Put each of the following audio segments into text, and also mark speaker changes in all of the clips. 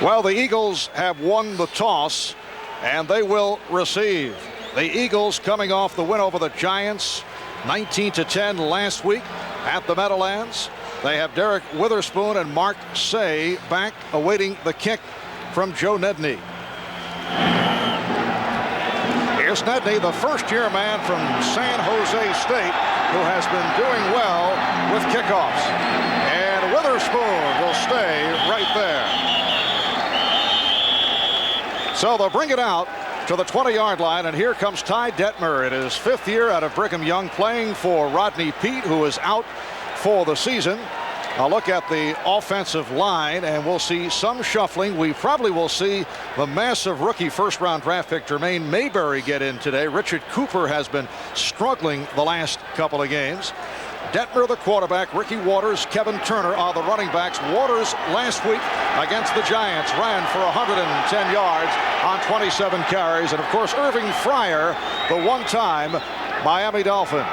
Speaker 1: Well, the Eagles have won the toss, and they will receive. The Eagles coming off the win over the Giants, 19-10 last week at the Meadowlands. They have Derek Witherspoon and Mark Say back awaiting the kick from Joe Nedney. Here's Nedney, the first-year man from San Jose State, who has been doing well with kickoffs. And Witherspoon will stay right there. So they'll bring it out to the 20-yard line, and here comes Ty Detmer in his 5th year out of Brigham Young, playing for Rodney Peete, who is out for the season. A look at the offensive line, and we'll see some shuffling. We probably will see the massive rookie first-round draft pick Jermaine Mayberry get in today. Richard Cooper has been struggling the last couple of games. Detmer, the quarterback. Ricky Waters, Kevin Turner are the running backs. Waters last week against the Giants ran for 110 yards on 27 carries. And, of course, Irving Fryer, the one-time Miami Dolphin.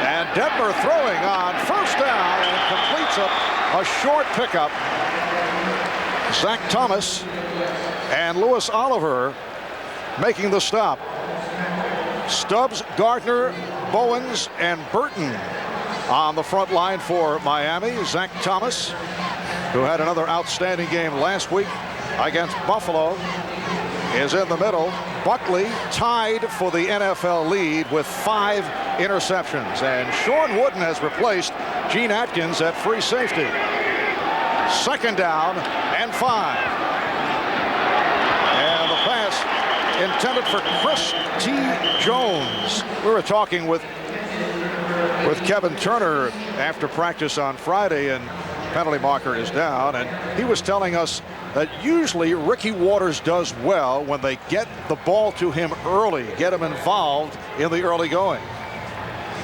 Speaker 1: And Detmer throwing on first down and completes a short pickup. Zach Thomas and Lewis Oliver making the stop. Stubbs, Gardner, Bowens, and Burton on the front line for Miami. Zach Thomas, who had another outstanding game last week against Buffalo, is in the middle. Buckley tied for the NFL lead with 5 interceptions. And Sean Wooden has replaced Gene Atkins at free safety. 2nd down and 5. And the pass intended for Chris T. Jones. We were talking with Kevin Turner after practice on Friday, and penalty marker is down, and he was telling us that usually Ricky Waters does well when they get the ball to him early, get him involved in the early going.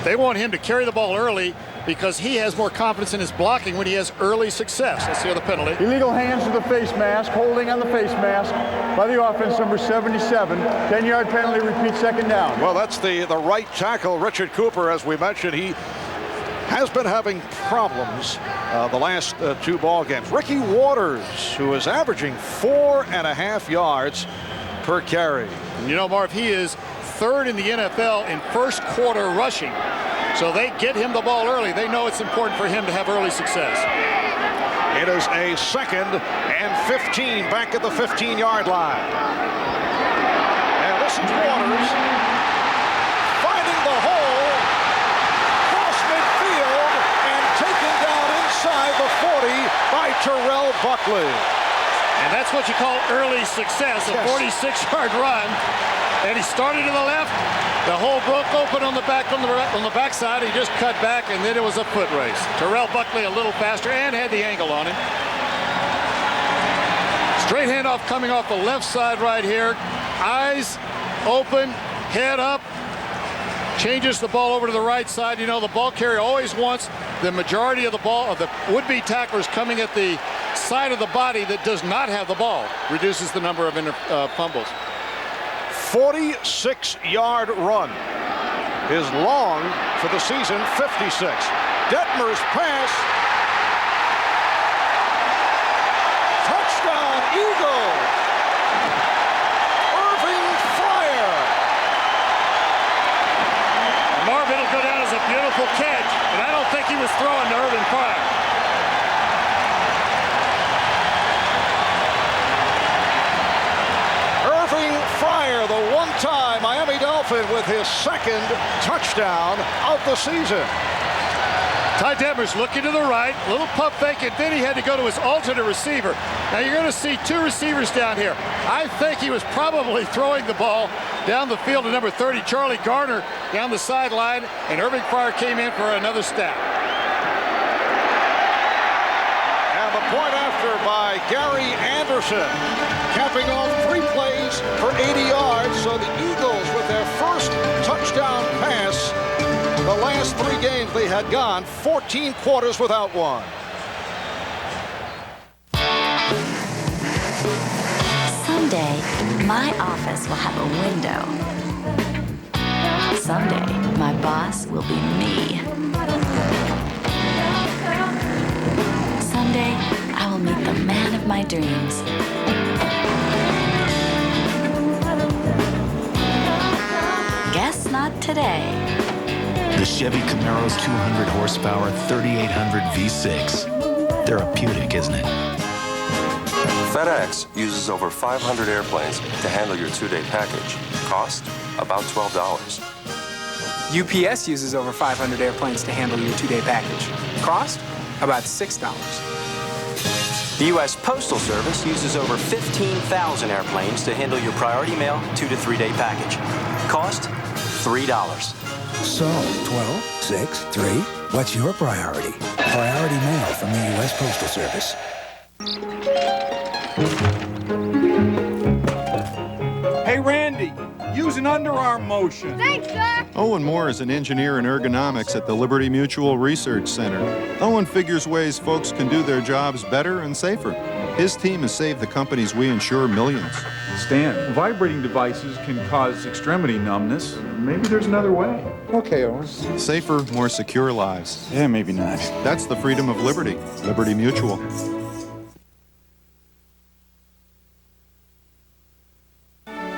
Speaker 2: They want him to carry the ball early because he has more confidence in his blocking when he has early success. Let's see the penalty.
Speaker 3: Illegal hands to the face mask, holding on the face mask by the offense, number 77. 10-yard penalty, repeat, 2nd down.
Speaker 1: Well, that's the right tackle, Richard Cooper. As we mentioned, he has been having problems the last 2 ball games. Ricky Waters, who is averaging 4.5 yards per carry.
Speaker 2: You know, Marv, he is 3rd in the NFL in first quarter rushing. So they get him the ball early. They know it's important for him to have early success.
Speaker 1: It is a 2nd and 15 back at the 15-yard line. And this is Waters finding the hole, cross midfield, and taken down inside the 40 by Terrell Buckley.
Speaker 2: And that's what you call early success, a 46-yard run. And he started to the left. The hole broke open on the backside. He just cut back, and then it was a foot race. Terrell Buckley a little faster and had the angle on him. Straight handoff coming off the left side right here. Eyes open, head up. Changes the ball over to the right side. You know, the ball carrier always wants the majority of the ball of the would-be tacklers coming at the side of the body that does not have the ball. Reduces the number of fumbles.
Speaker 1: 46-yard run is long for the season. 56. Detmer's pass. Touchdown, Eagle. Irving Fryer.
Speaker 2: Marvin will go down as a beautiful catch, and I don't think he was throwing to Irving Fryer.
Speaker 1: Fryer, the one-time Miami Dolphin, with his 2nd touchdown of the season.
Speaker 2: Ty Detmer's looking to the right, a little pump fake, and then he had to go to his alternate receiver. Now you're going to see 2 receivers down here. I think he was probably throwing the ball down the field to number 30, Charlie Garner, down the sideline, and Irving Fryer came in for another stat.
Speaker 1: And the point after by Gary Anderson, capping off 3 plays for 80 yards. So the Eagles, with their first touchdown pass, the last 3 games they had gone 14 quarters without one.
Speaker 4: Someday, my office will have a window. Someday, my boss will be me. Someday, I will meet the man of my my dreams. Guess not today.
Speaker 5: The Chevy Camaro's 200 horsepower 3800 V6. Therapeutic, isn't it?
Speaker 6: FedEx uses over 500 airplanes to handle your 2-day package. Cost? About $12.
Speaker 7: UPS uses over 500 airplanes to handle your 2-day package. Cost? About $6.
Speaker 8: The U.S. Postal Service uses over 15,000 airplanes to handle your priority mail 2 to 3 day package. Cost? $3.
Speaker 9: So, 12, 6, 3, what's your priority? Priority mail from the U.S. Postal Service.
Speaker 3: Hey, Randy, use an underarm motion.
Speaker 10: Thanks, sir.
Speaker 11: Owen Moore is an engineer in ergonomics at the Liberty Mutual Research Center. Owen figures ways folks can do their jobs better and safer. His team has saved the companies we insure millions.
Speaker 3: Stan, vibrating devices can cause extremity numbness. Maybe there's another way. Okay, Owen.
Speaker 11: Safer, more secure lives.
Speaker 3: Yeah, maybe not.
Speaker 11: That's the freedom of liberty. Liberty Mutual.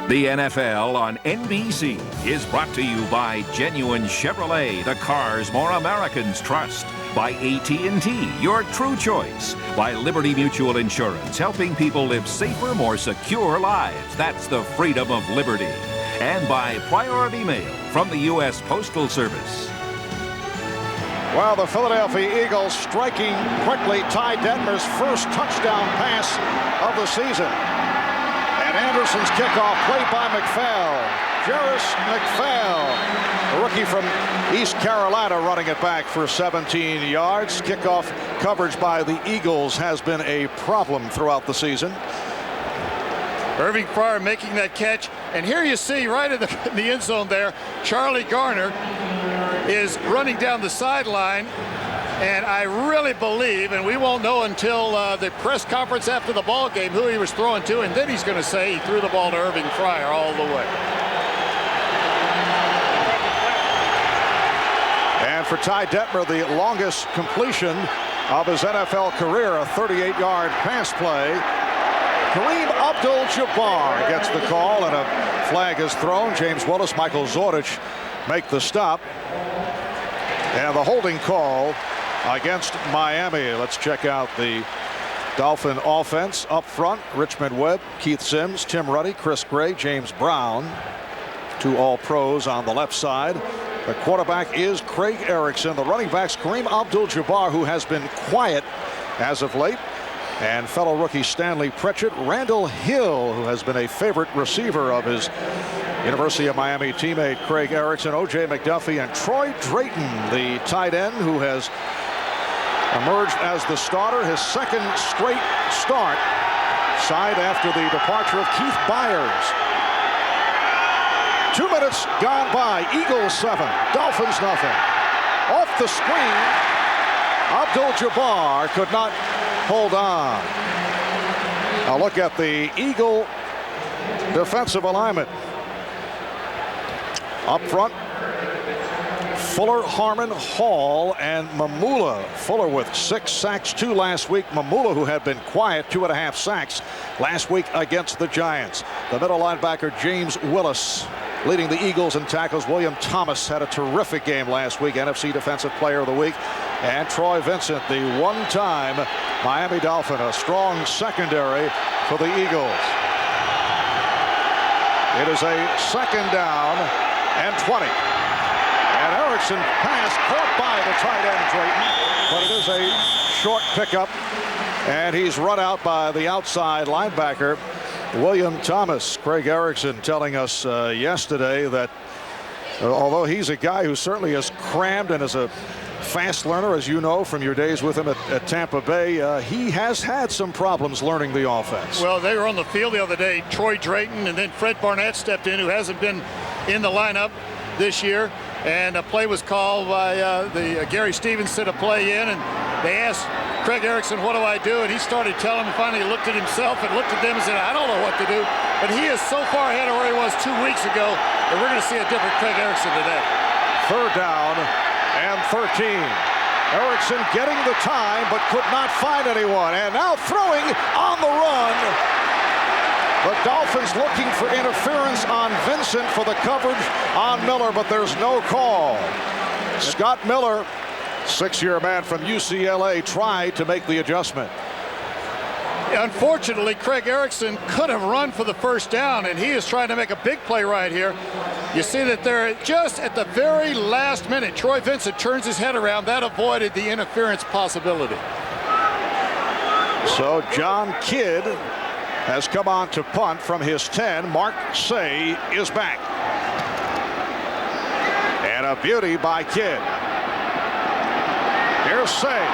Speaker 12: The NFL on NBC is brought to you by Genuine Chevrolet, the cars more Americans trust. By AT&T, your true choice. By Liberty Mutual Insurance, helping people live safer, more secure lives. That's the freedom of liberty. And by Priority Mail from the U.S. Postal Service.
Speaker 1: Well, the Philadelphia Eagles striking quickly. Ty Detmer's first touchdown pass of the season. Anderson's kickoff played by McPhail. Jarris McPhail, a rookie from East Carolina, running it back for 17 yards. Kickoff coverage by the Eagles has been a problem throughout the season.
Speaker 2: Irving Fryer making that catch. And here you see right in the end zone there, Charlie Garner is running down the sideline. And I really believe, and we won't know until the press conference after the ball game who he was throwing to, and then he's going to say he threw the ball to Irving Fryer all the way.
Speaker 1: And for Ty Detmer, the longest completion of his NFL career, a 38-yard pass play. Kareem Abdul-Jabbar gets the call, and a flag is thrown. James Willis, Michael Zordich make the stop. And the holding call against Miami. Let's check out the Dolphin offense up front. Richmond Webb, Keith Sims, Tim Ruddy, Chris Gray, James Brown. 2 All-Pros on the left side. The quarterback is Craig Erickson. The running backs, Kareem Abdul-Jabbar, who has been quiet as of late, and fellow rookie Stanley Pritchett. Randall Hill, who has been a favorite receiver of his University of Miami teammate Craig Erickson. O.J. McDuffie and Troy Drayton, the tight end, who has emerged as the starter, his second straight start, side after the departure of Keith Byers. 2 minutes gone by. Eagles 7, Dolphins nothing. Off the screen, Abdul-Jabbar could not hold on. Now look at the Eagle defensive alignment. Up front, Fuller, Harmon, Hall, and Mamula. Fuller with 6 sacks, 2 last week. Mamula, who had been quiet, 2.5 sacks last week against the Giants. The middle linebacker, James Willis, leading the Eagles in tackles. William Thomas had a terrific game last week, NFC Defensive Player of the Week. And Troy Vincent, the one-time Miami Dolphin, a strong secondary for the Eagles. It is a 2nd down and 20. And Erickson pass caught by the tight end Drayton, but it is a short pickup, and he's run out by the outside linebacker William Thomas. Craig Erickson telling us yesterday that although he's a guy who certainly is crammed and is a fast learner, as you know from your days with him at Tampa Bay, he has had some problems learning the offense.
Speaker 2: Well, they were on the field the other day. Troy Drayton and then Fred Barnett stepped in, who hasn't been in the lineup this year. And a play was called by Gary Stevens set a play in, and they asked Craig Erickson, what do I do? And he started telling them, and finally he looked at himself and looked at them and said, I don't know what to do. But he is so far ahead of where he was 2 weeks ago that we're going to see a different Craig Erickson today.
Speaker 1: 3rd down and 13. Erickson getting the time, but could not find anyone. And now throwing on the run. The Dolphins looking for interference on Vincent for the coverage on Miller, but there's no call. Scott Miller, 6-year man from UCLA, tried to make the adjustment.
Speaker 2: Unfortunately, Craig Erickson could have run for the first down, and he is trying to make a big play right here. You see that they're just at the very last minute. Troy Vincent turns his head around. That avoided the interference possibility.
Speaker 1: So John Kidd has come on to punt from his 10. Mark Say is back. And a beauty by Kidd. Here's Say.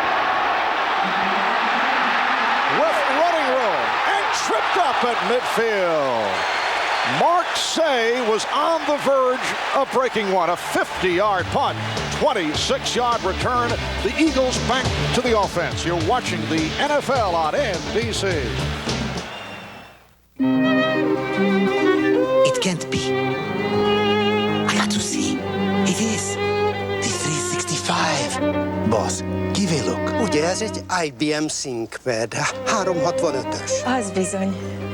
Speaker 1: With running room and tripped up at midfield. Mark Say was on the verge of breaking one. A 50-yard punt, 26-yard return. The Eagles back to the offense. You're watching the NFL on NBC.
Speaker 10: It can't be. I got to see. It is. The 365. Boss, give a look.
Speaker 13: Ugye ez egy IBM ThinkPad 365-ös.
Speaker 14: Az bizony.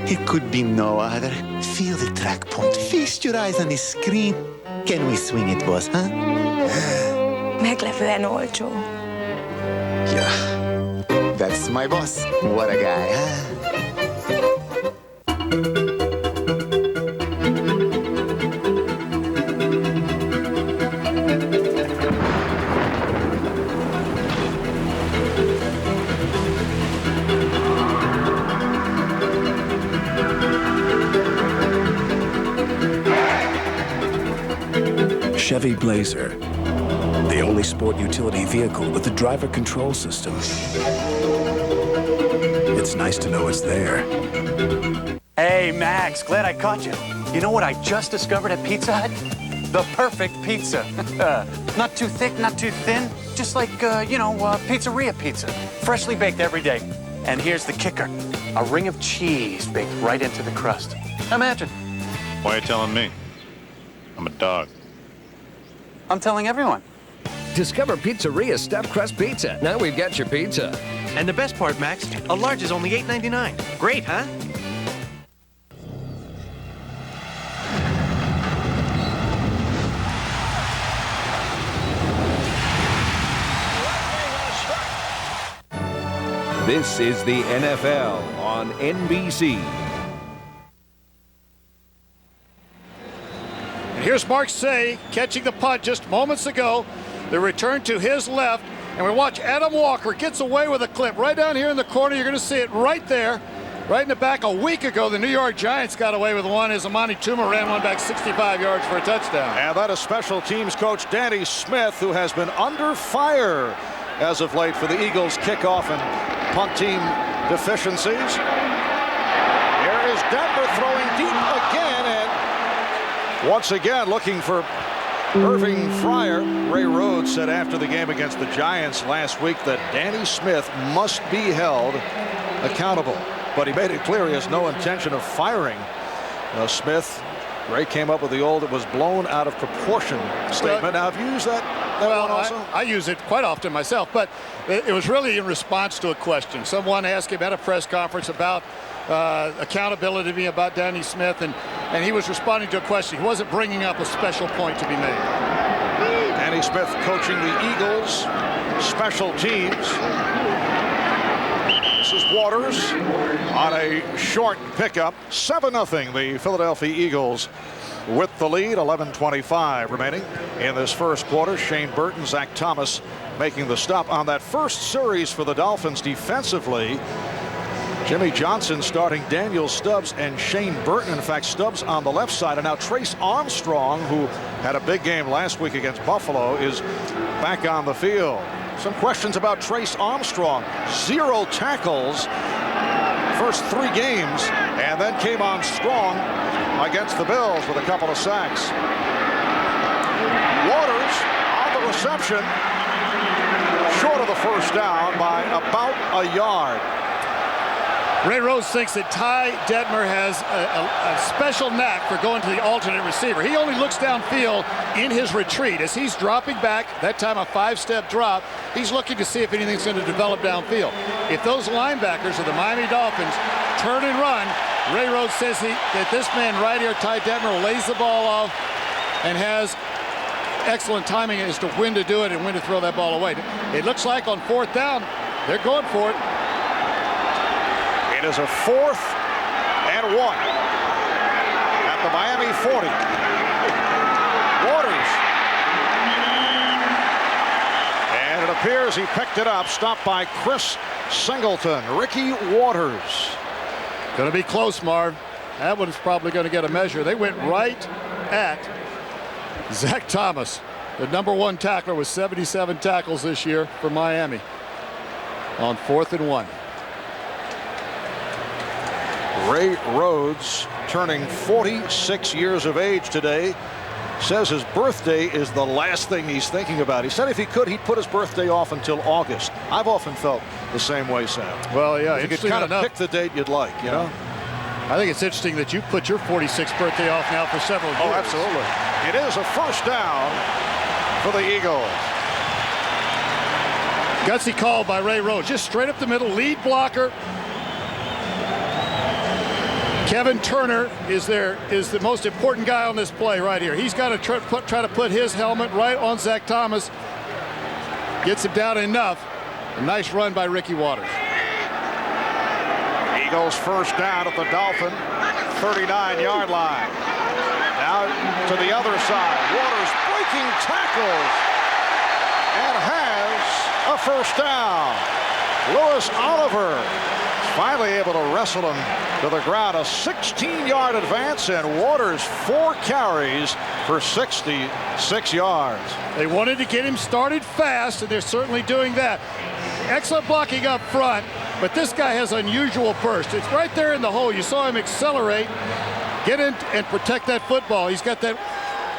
Speaker 10: It could be no other. Feel the track point. Feast your eyes on the screen. Can we swing it, boss, huh?
Speaker 14: Meglepően olcsó.
Speaker 10: Yeah. That's my boss. What a guy, huh?
Speaker 15: Chevy Blazer, the only sport utility vehicle with a driver control system. It's nice to know it's there.
Speaker 16: Hey, Max, glad I caught you. You know what I just discovered at Pizza Hut? The perfect pizza. Not too thick, not too thin. Just like, pizzeria pizza. Freshly baked every day. And here's the kicker. A ring of cheese baked right into the crust. Imagine.
Speaker 17: Why are you telling me? I'm a dog.
Speaker 16: I'm telling everyone.
Speaker 18: Discover Pizzeria's Stuffed Crust Pizza. Now we've got your pizza.
Speaker 19: And the best part, Max, a large is only $8.99. Great, huh?
Speaker 12: This is the NFL on NBC.
Speaker 2: Here's Mark Say catching the punt just moments ago. The return to his left. And we watch Adam Walker gets away with a clip right down here in the corner. You're going to see it right there, right in the back. A week ago, the New York Giants got away with one as Amani Tuma ran one back 65 yards for a touchdown.
Speaker 1: And that is special teams coach Danny Smith, who has been under fire as of late for the Eagles' kickoff and punt team deficiencies. Here is Denver throwing deep again, and once again looking for Irving Fryer. Ray Rhodes said after the game against the Giants last week that Danny Smith must be held accountable. But he made it clear he has no intention of firing Smith. Ray came up with the old "it was blown out of proportion" statement. Now, have you used that one also?
Speaker 2: I use it quite often myself, but it was really in response to a question. Someone asked him at a press conference about accountability to me about Danny Smith, and he was responding to a question. He wasn't bringing up a special point to be made.
Speaker 1: Danny Smith coaching the Eagles special teams. This is Waters on a short pickup. 7-0 the Philadelphia Eagles with the lead. 11:25 remaining in this first quarter. Shane Burton, Zach Thomas making the stop on that first series for the Dolphins defensively. Jimmy Johnson starting Daniel Stubbs and Shane Burton. In fact, Stubbs on the left side, and now Trace Armstrong, who had a big game last week against Buffalo, is back on the field. Some questions about Trace Armstrong. 0 tackles first 3 games, and then came on strong against the Bills with a couple of sacks. Waters on the reception, short of the first down by about a yard.
Speaker 2: Ray Rhodes thinks that Ty Detmer has a special knack for going to the alternate receiver. He only looks downfield in his retreat. As he's dropping back, that time a 5-step drop, he's looking to see if anything's going to develop downfield. If those linebackers of the Miami Dolphins turn and run, Ray Rhodes says that this man right here, Ty Detmer, lays the ball off and has excellent timing as to when to do it and when to throw that ball away. It looks like on 4th down, they're going for it.
Speaker 1: It is a 4th and 1 at the Miami 40. Waters. And it appears he picked it up. Stopped by Chris Singleton. Ricky Waters.
Speaker 2: Going to be close, Marv. That one's probably going to get a measure. They went right at Zach Thomas, the #1 tackler with 77 tackles this year for Miami on 4th and 1.
Speaker 1: Ray Rhodes turning 46 years of age today. Says his birthday is the last thing he's thinking about. He said if he could, he'd put his birthday off until August. I've often felt the same way, Sam.
Speaker 2: Well, yeah,
Speaker 1: you could kind of pick the date you'd like, you know?
Speaker 2: I think it's interesting that you put your 46th birthday off now for several years.
Speaker 1: Oh, absolutely. It is a 1st down for the Eagles.
Speaker 2: Gutsy call by Ray Rhodes. Just straight up the middle, lead blocker. Kevin Turner is the most important guy on this play right here. He's got to try to put his helmet right on Zach Thomas. Gets him down enough. A nice run by Ricky Waters.
Speaker 1: Eagles 1st down at the Dolphin 39-yard line. Now to the other side. Waters breaking tackles and has a 1st down. Lewis Oliver finally able to wrestle him to the ground. A 16-yard advance, and Waters 4 carries for 66 yards.
Speaker 2: They wanted to get him started fast, and they're certainly doing that. Excellent blocking up front, but this guy has unusual burst. It's right there in the hole. You saw him accelerate, get in and protect that football. He's got that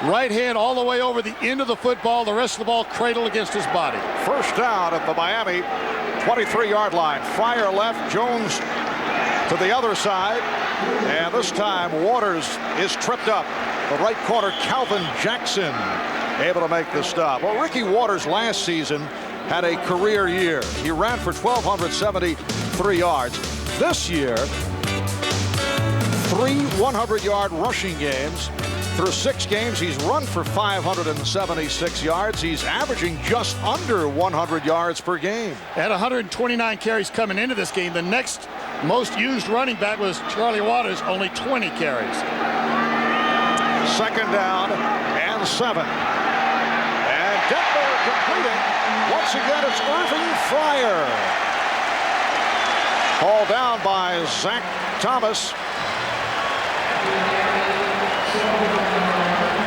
Speaker 2: right hand all the way over the end of the football, the rest of the ball cradled against his body.
Speaker 1: 1st down at the Miami 23-yard line. Fryer left, Jones to the other side, and this time Waters is tripped up. The right corner, Calvin Jackson, able to make the stop. Well, Ricky Waters last season had a career year. He ran for 1,273 yards. This year, 3 100-yard rushing games. Through 6 games, he's run for 576 yards. He's averaging just under 100 yards per game.
Speaker 2: At 129 carries coming into this game, the next most used running back was Charlie Waters, only 20 carries.
Speaker 1: 2nd down and 7. And Detmer completing. Once again, it's Irving Fryer. Hauled down by Zach Thomas.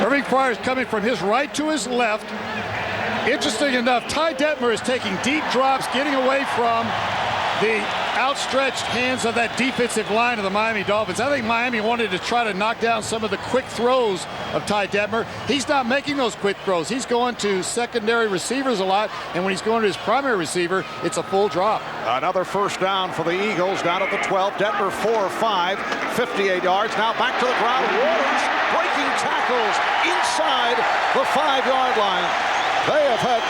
Speaker 2: Irving Fryer is coming from his right to his left. Interesting enough, Ty Detmer is taking deep drops, getting away from the outstretched hands of that defensive line of the Miami Dolphins. I think Miami wanted to try to knock down some of the quick throws of Ty Detmer. He's not making those quick throws. He's going to secondary receivers a lot, and when he's going to his primary receiver, it's a full drop.
Speaker 1: Another 1st down for the Eagles, down at the 12. Detmer 4-5, 58 yards. Now back to the ground. Waters breaking tackles inside the 5-yard line. They have had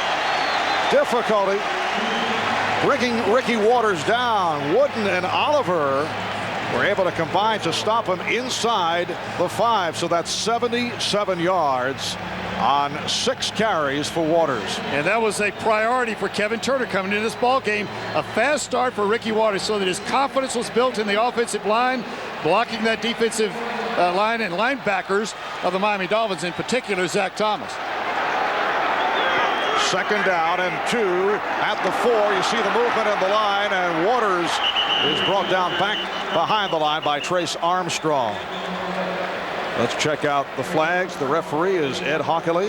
Speaker 1: difficulty bringing Ricky Waters down. Wooden and Oliver were able to combine to stop him inside the 5. So that's 77 yards on 6 carries for Waters.
Speaker 2: And that was a priority for Kevin Turner coming into this ball game. A fast start for Ricky Waters so that his confidence was built in the offensive line, blocking that defensive line and linebackers of the Miami Dolphins, in particular Zach Thomas.
Speaker 1: 2nd down and 2 at the 4. You see the movement in the line, and Waters is brought down back behind the line by Trace Armstrong. Let's check out the flags. The referee is Ed Hockley.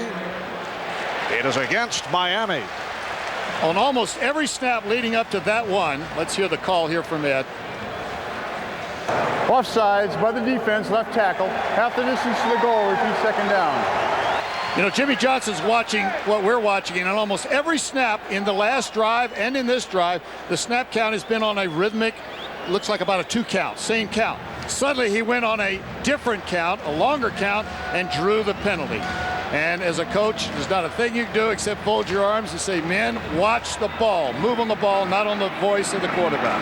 Speaker 1: It is against Miami.
Speaker 2: On almost every snap leading up to that one, let's hear the call here from Ed.
Speaker 3: Offsides by the defense, left tackle. Half the distance to the goal, repeat 2nd down.
Speaker 2: You know, Jimmy Johnson's watching what we're watching, and on almost every snap in the last drive and in this drive, the snap count has been on a rhythmic looks like about a 2 count, same count. Suddenly he went on a different count, a longer count, and drew the penalty. And as a coach, there's not a thing you can do except fold your arms and say, men, watch the ball. Move on the ball, not on the voice of the quarterback.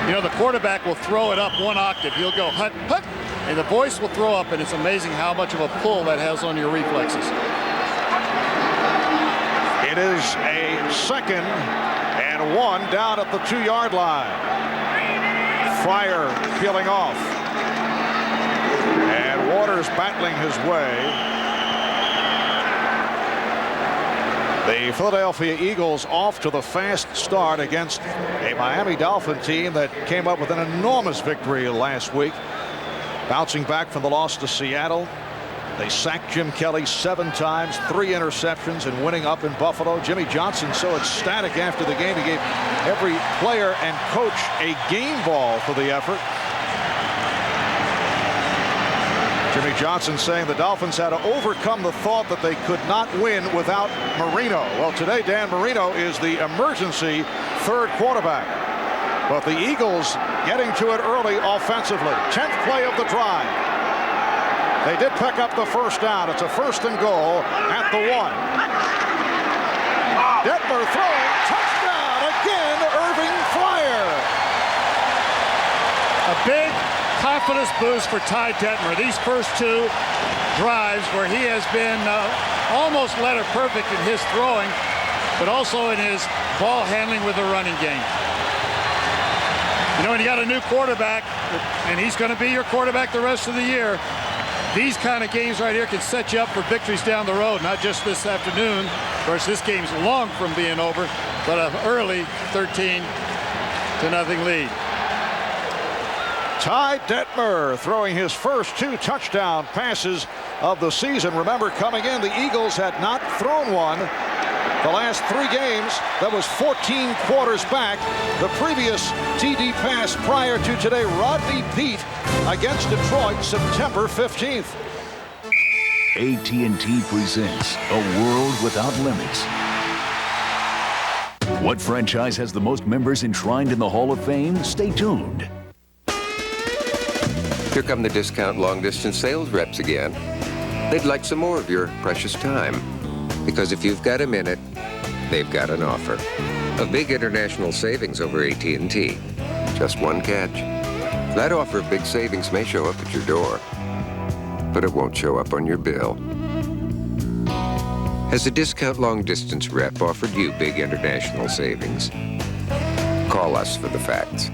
Speaker 2: You know, the quarterback will throw it up 1 octave. He'll go, hut, hut, and the voice will throw up, and it's amazing how much of a pull that has on your reflexes.
Speaker 1: It is a 2nd and 1 down at the 2-yard line. Fryer peeling off. And Waters battling his way. The Philadelphia Eagles off to the fast start against a Miami Dolphin team that came up with an enormous victory last week. Bouncing back from the loss to Seattle. They sacked Jim Kelly 7 times, 3 interceptions, and winning up in Buffalo. Jimmy Johnson so ecstatic after the game, he gave every player and coach a game ball for the effort. Jimmy Johnson saying the Dolphins had to overcome the thought that they could not win without Marino. Well, today Dan Marino is the emergency 3rd quarterback. But the Eagles getting to it early offensively. 10th play of the drive. They did pick up the 1st down. It's a 1st and goal at the 1. Detmer throwing, touchdown again, Irving Fryer.
Speaker 2: A big confidence boost for Ty Detmer. These first 2 drives where he has been almost letter perfect in his throwing, but also in his ball handling with the running game. You know, when you got a new quarterback, and he's going to be your quarterback the rest of the year, these kind of games right here can set you up for victories down the road, not just this afternoon. Of course, this game's long from being over, but an early 13-0 lead.
Speaker 1: Ty Detmer throwing his first 2 touchdown passes of the season. Remember, coming in, the Eagles had not thrown one the last 3 games. That was 14 quarters back. The previous TD pass prior to today, Rodney Peete against Detroit, September 15th.
Speaker 14: AT&T presents A World Without Limits. What franchise has the most members enshrined in the Hall of Fame? Stay tuned.
Speaker 20: Here come the discount long-distance sales reps again. They'd like some more of your precious time. Because if you've got a minute, they've got an offer. A big international savings over AT&T. Just one catch. That offer of big savings may show up at your door, but it won't show up on your bill. Has a discount long-distance rep offered you big international savings? Call us for the facts.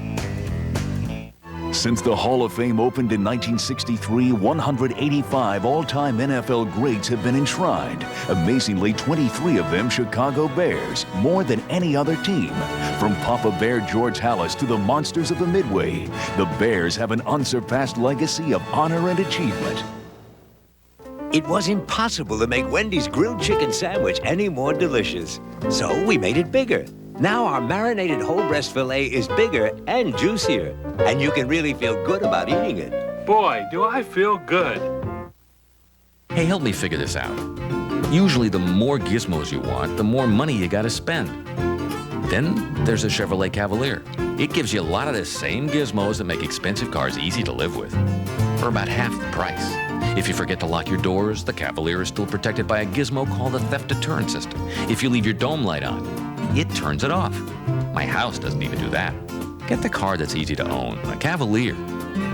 Speaker 14: Since the Hall of Fame opened in 1963, 185 all-time NFL greats have been enshrined. Amazingly, 23 of them Chicago Bears, more than any other team. From Papa Bear George Halas to the Monsters of the Midway, the Bears have an unsurpassed legacy of honor and achievement.
Speaker 21: It was impossible to make Wendy's grilled chicken sandwich any more delicious. So we made it bigger. Now our marinated whole breast filet is bigger and juicier, and you can really feel good about eating it.
Speaker 22: Boy, do I feel good.
Speaker 23: Hey, help me figure this out. Usually the more gizmos you want, the more money you gotta spend. Then there's a Chevrolet Cavalier. It gives you a lot of the same gizmos that make expensive cars easy to live with, for about half the price. If you forget to lock your doors, the Cavalier is still protected by a gizmo called a theft deterrent system. If you leave your dome light on, it turns it off. My house doesn't even do that. Get the car that's easy to own, a Cavalier.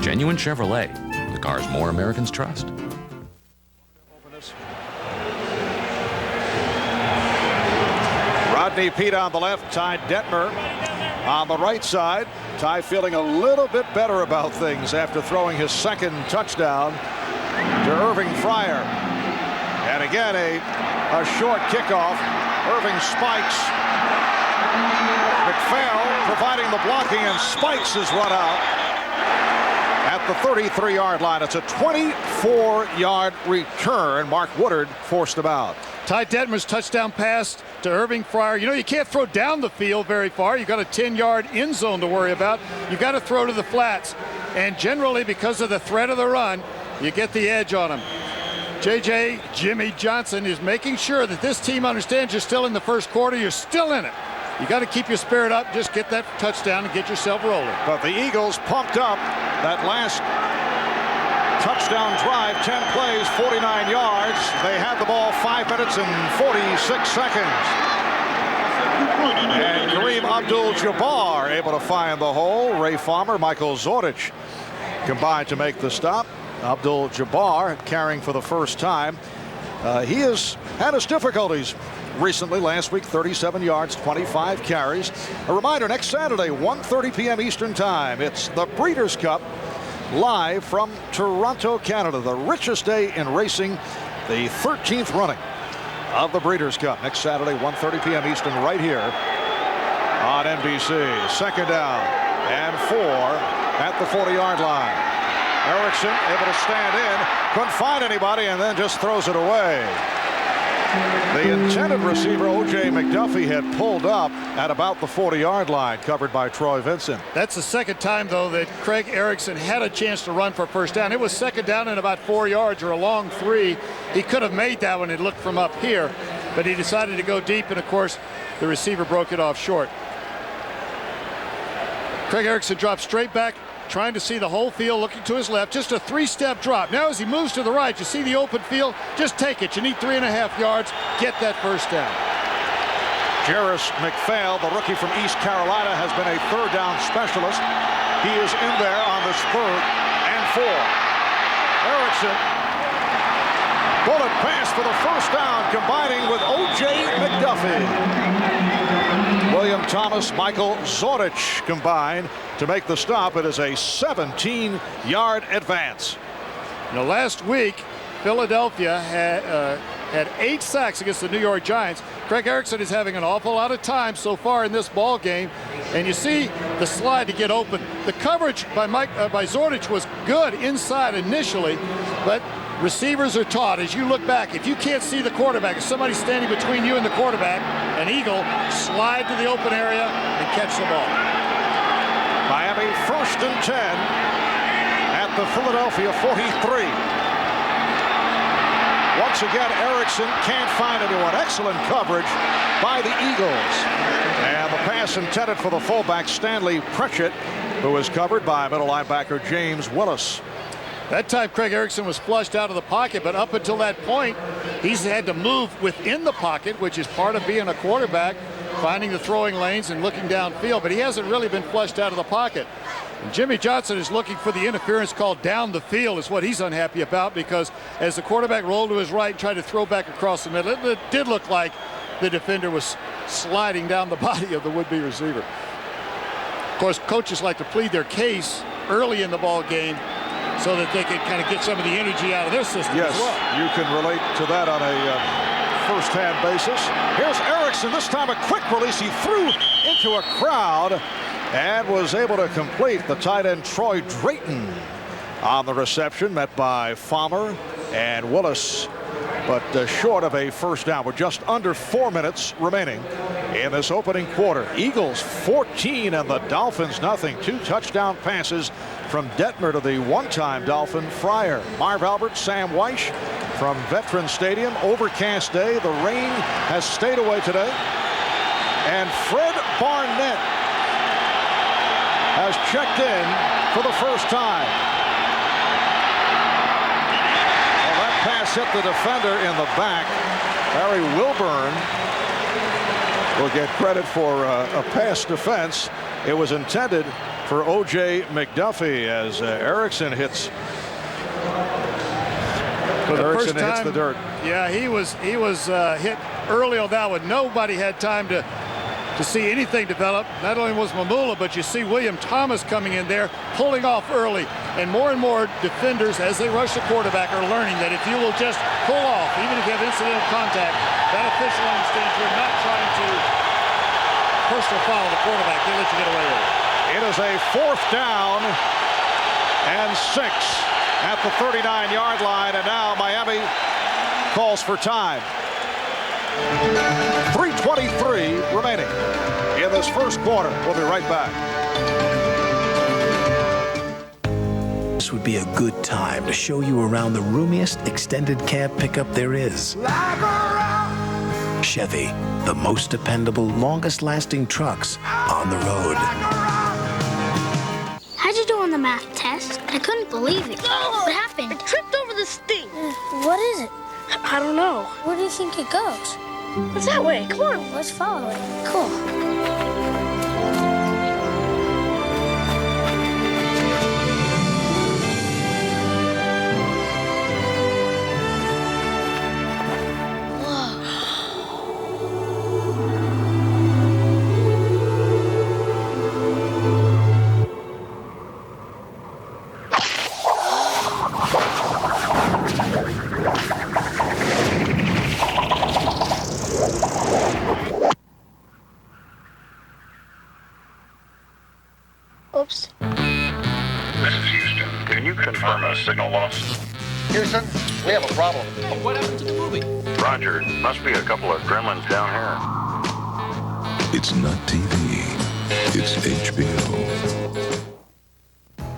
Speaker 23: Genuine Chevrolet, the cars more Americans trust.
Speaker 1: Rodney Peete on the left, Ty Detmer on the right side. Ty feeling a little bit better about things after throwing his 2nd touchdown to Irving Fryer. And again, a short kickoff. Irving spikes. McPhail providing the blocking, and Spikes is run out at the 33-yard line. It's a 24-yard return. Mark Woodard forced him out.
Speaker 2: Ty Detmer's touchdown pass to Irving Fryer. You know, you can't throw down the field very far. You've got a 10-yard end zone to worry about. You've got to throw to the flats. And generally, because of the threat of the run, you get the edge on him. Jimmy Johnson is making sure that this team understands you're still in the first quarter. You're still in it. You got to keep your spirit up. Just get that touchdown and get yourself rolling.
Speaker 1: But the Eagles pumped up that last touchdown drive, 10 plays, 49 yards. They had the ball 5 minutes and 46 seconds. And Kareem Abdul-Jabbar able to find the hole. Ray Farmer, Michael Zordich combined to make the stop. Abdul-Jabbar carrying for the first time. He has had his difficulties recently. Last week, 37 yards, 25 carries. A reminder, next Saturday, 1:30 p.m. Eastern Time. It's the Breeders' Cup live from Toronto, Canada. The richest day in racing, the 13th running of the Breeders' Cup. Next Saturday, 1:30 p.m. Eastern, right here on NBC. Second down and 4 at the 40-yard line. Erickson able to stand in, couldn't find anybody, and then just throws it away. The intended receiver, O.J. McDuffie, had pulled up at about the 40-yard line, covered by Troy Vincent.
Speaker 2: That's the second time, though, that Craig Erickson had a chance to run for first down. It was second down and about 4 yards, or a long 3. He could have made that one and looked from up here, but he decided to go deep, and, of course, the receiver broke it off short. Craig Erickson dropped straight back, trying to see the whole field, looking to his left. Just a 3-step drop. Now as he moves to the right, you see the open field. Just take it. You need 3.5 yards. Get that first down.
Speaker 1: Jarris McPhail, the rookie from East Carolina, has been a third down specialist. He is in there on this 3rd and 4. Erickson, bullet pass for the first down, combining with O.J. McDuffie. William Thomas, Michael Zordich combined to make the stop. It is a 17-yard advance.
Speaker 2: Now, last week, Philadelphia had 8 sacks against the New York Giants. Craig Erickson is having an awful lot of time so far in this ball game, and you see the slide to get open. The coverage by Zordich was good inside initially, but receivers are taught, as you look back, if you can't see the quarterback, if somebody's standing between you and the quarterback, an eagle, slide to the open area and catch the ball.
Speaker 1: Miami 1st and 10 at the Philadelphia 43. Once again, Erickson can't find anyone. Excellent coverage by the Eagles. And the pass intended for the fullback, Stanley Pritchett, who was covered by middle linebacker James Willis.
Speaker 2: That time, Craig Erickson was flushed out of the pocket, but up until that point, he's had to move within the pocket, which is part of being a quarterback, finding the throwing lanes and looking downfield, but he hasn't really been flushed out of the pocket. And Jimmy Johnson is looking for the interference called down the field, is what he's unhappy about, because as the quarterback rolled to his right and tried to throw back across the middle, it did look like the defender was sliding down the body of the would-be receiver. Of course, coaches like to plead their case early in the ball game so that they can kind of get some of the energy out of their system
Speaker 1: as well. You can relate to that on a first-hand basis. Here's Erickson, this time a quick release. He threw into a crowd and was able to complete. The tight end Troy Drayton on the reception, met by Farmer and Willis, but short of a first down with just under 4 minutes remaining in this opening quarter. Eagles 14 and the Dolphins nothing. 2 touchdown passes from Detmer to the one-time Dolphin Fryer. Marv Albert, Sam Weish from Veterans Stadium. Overcast day. The rain has stayed away today. And Fred Barnett has checked in for the first time. Well, that pass hit the defender in the back. Barry Wilburn will get credit for a pass defense. It was intended for O.J. McDuffie as Erickson hits. Erickson hits the dirt.
Speaker 2: Yeah, he was hit early on that one. Nobody had time to see anything develop. Not only was Mamula, but you see William Thomas coming in there, pulling off early. And more defenders, as they rush the quarterback, are learning that if you will just pull off, even if you have incidental contact, that official understands you're not trying to personal foul the quarterback. They let you get away with it.
Speaker 1: It is a 4th down and 6 at the 39-yard line, and now Miami calls for time. 3:23 remaining in this first quarter. We'll be right back.
Speaker 15: This would be a good time to show you around the roomiest extended cab pickup there is. Chevy, the most dependable, longest-lasting trucks on the road.
Speaker 4: How'd you do on the math test? I couldn't believe it. Oh, what happened?
Speaker 5: I tripped over the stick.
Speaker 4: What is it?
Speaker 5: I don't know.
Speaker 4: Where do you think it goes?
Speaker 5: It's that way. Come on.
Speaker 4: Let's follow it. Cool.
Speaker 5: Oops.
Speaker 6: This is Houston. Can you confirm a signal loss?
Speaker 24: Houston, we have a problem.
Speaker 23: Oh, what happened to the movie?
Speaker 6: Roger. Must be a couple of gremlins down here.
Speaker 14: It's not TV. It's HBO.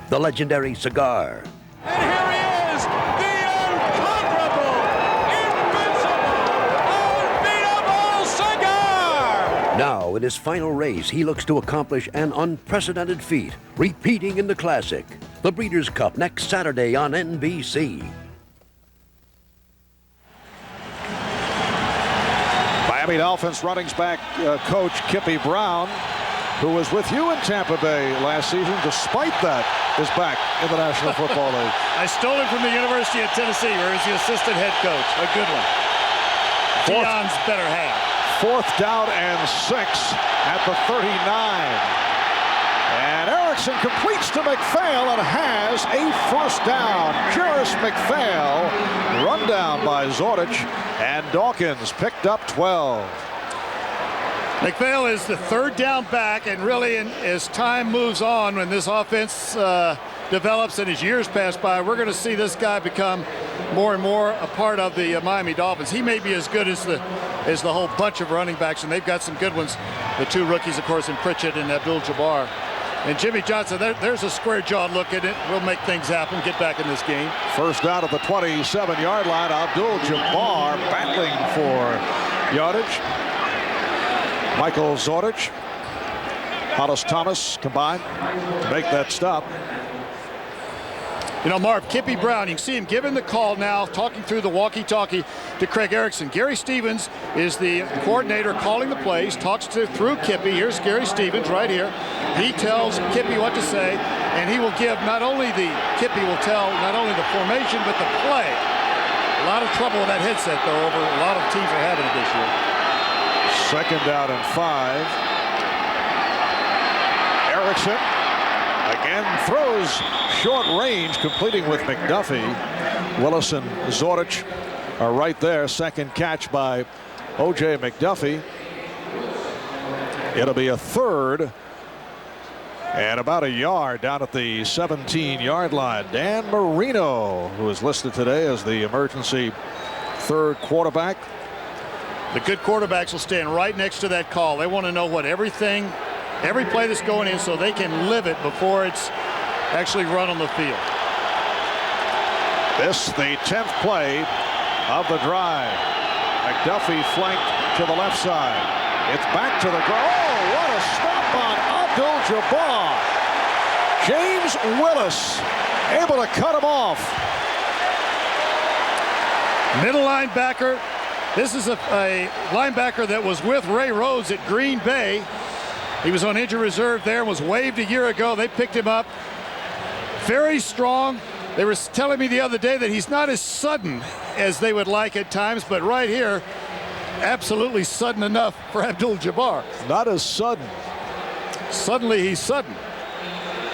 Speaker 25: The legendary cigar. Now, in his final race, he looks to accomplish an unprecedented feat, repeating in the Classic. The Breeders' Cup next Saturday on NBC.
Speaker 1: Miami Dolphins running back coach Kippy Brown, who was with you in Tampa Bay last season, despite that, is back in the National Football League.
Speaker 2: I stole him from the University of Tennessee, where he's the assistant head coach. A good one. Deion's better half.
Speaker 1: 4th down and 6 at the 39. And Erickson completes to McPhail and has a first down. Juris McPhail run down by Zordich, and Dawkins picked up 12.
Speaker 2: McPhail is the 3rd down back, and really as time moves on, when this offense develops and as years pass by, we're going to see this guy become more and more a part of the Miami Dolphins. He may be as good as the whole bunch of running backs, and they've got some good ones. The 2 rookies, of course, in Pritchett and Abdul-Jabbar. And Jimmy Johnson, there's a square-jawed look at it. We'll make things happen, get back in this game.
Speaker 1: First down at the 27-yard line. Abdul-Jabbar battling for yardage. Michael Zordich, Hollis Thomas combined to make that stop.
Speaker 2: You know, Marv, Kippy Brown, you can see him giving the call now, talking through the walkie-talkie to Craig Erickson. Gary Stevens is the coordinator calling the plays, talks through Kippy. Here's Gary Stevens right here. He tells Kippy what to say, and he will give Kippy will tell not only the formation, but the play. A lot of trouble with that headset, though, over a lot of teams are having it this year.
Speaker 1: 2nd down and 5. Erickson again throws short range, completing with McDuffie. Willis and Zordich are right there. 2nd catch by O.J. McDuffie. It'll be a 3rd and about a yard down at the 17-yard line. Dan Marino, who is listed today as the emergency 3rd quarterback.
Speaker 2: The good quarterbacks will stand right next to that call. They want to know what every play that's going in, so they can live it before it's actually run on the field.
Speaker 1: This the 10th play of the drive. McDuffie flanked to the left side. It's back to the oh, what a stop on Abdul-Jabbar. James Willis able to cut him off.
Speaker 2: Middle linebacker. This is a linebacker that was with Ray Rhodes at Green Bay. He was on injury reserve there and was waived a year ago. They picked him up. Very strong. They were telling me the other day that he's not as sudden as they would like at times, but right here, absolutely sudden enough for Abdul-Jabbar.
Speaker 1: Not as sudden.
Speaker 2: Suddenly he's sudden.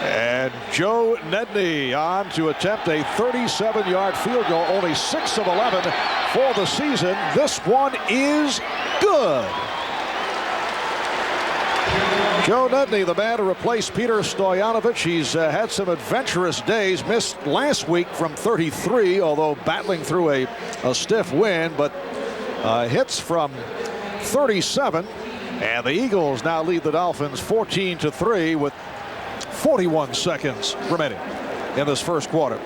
Speaker 1: And Joe Nedney on to attempt a 37-yard field goal, only 6 of 11 for the season. This one is good. Joe Nedney, the man to replace Peter Stoyanovich. He's had some adventurous days. Missed last week from 33, although battling through a stiff win, but hits from 37. And the Eagles now lead the Dolphins 14-3 with 41 seconds remaining in this first quarter.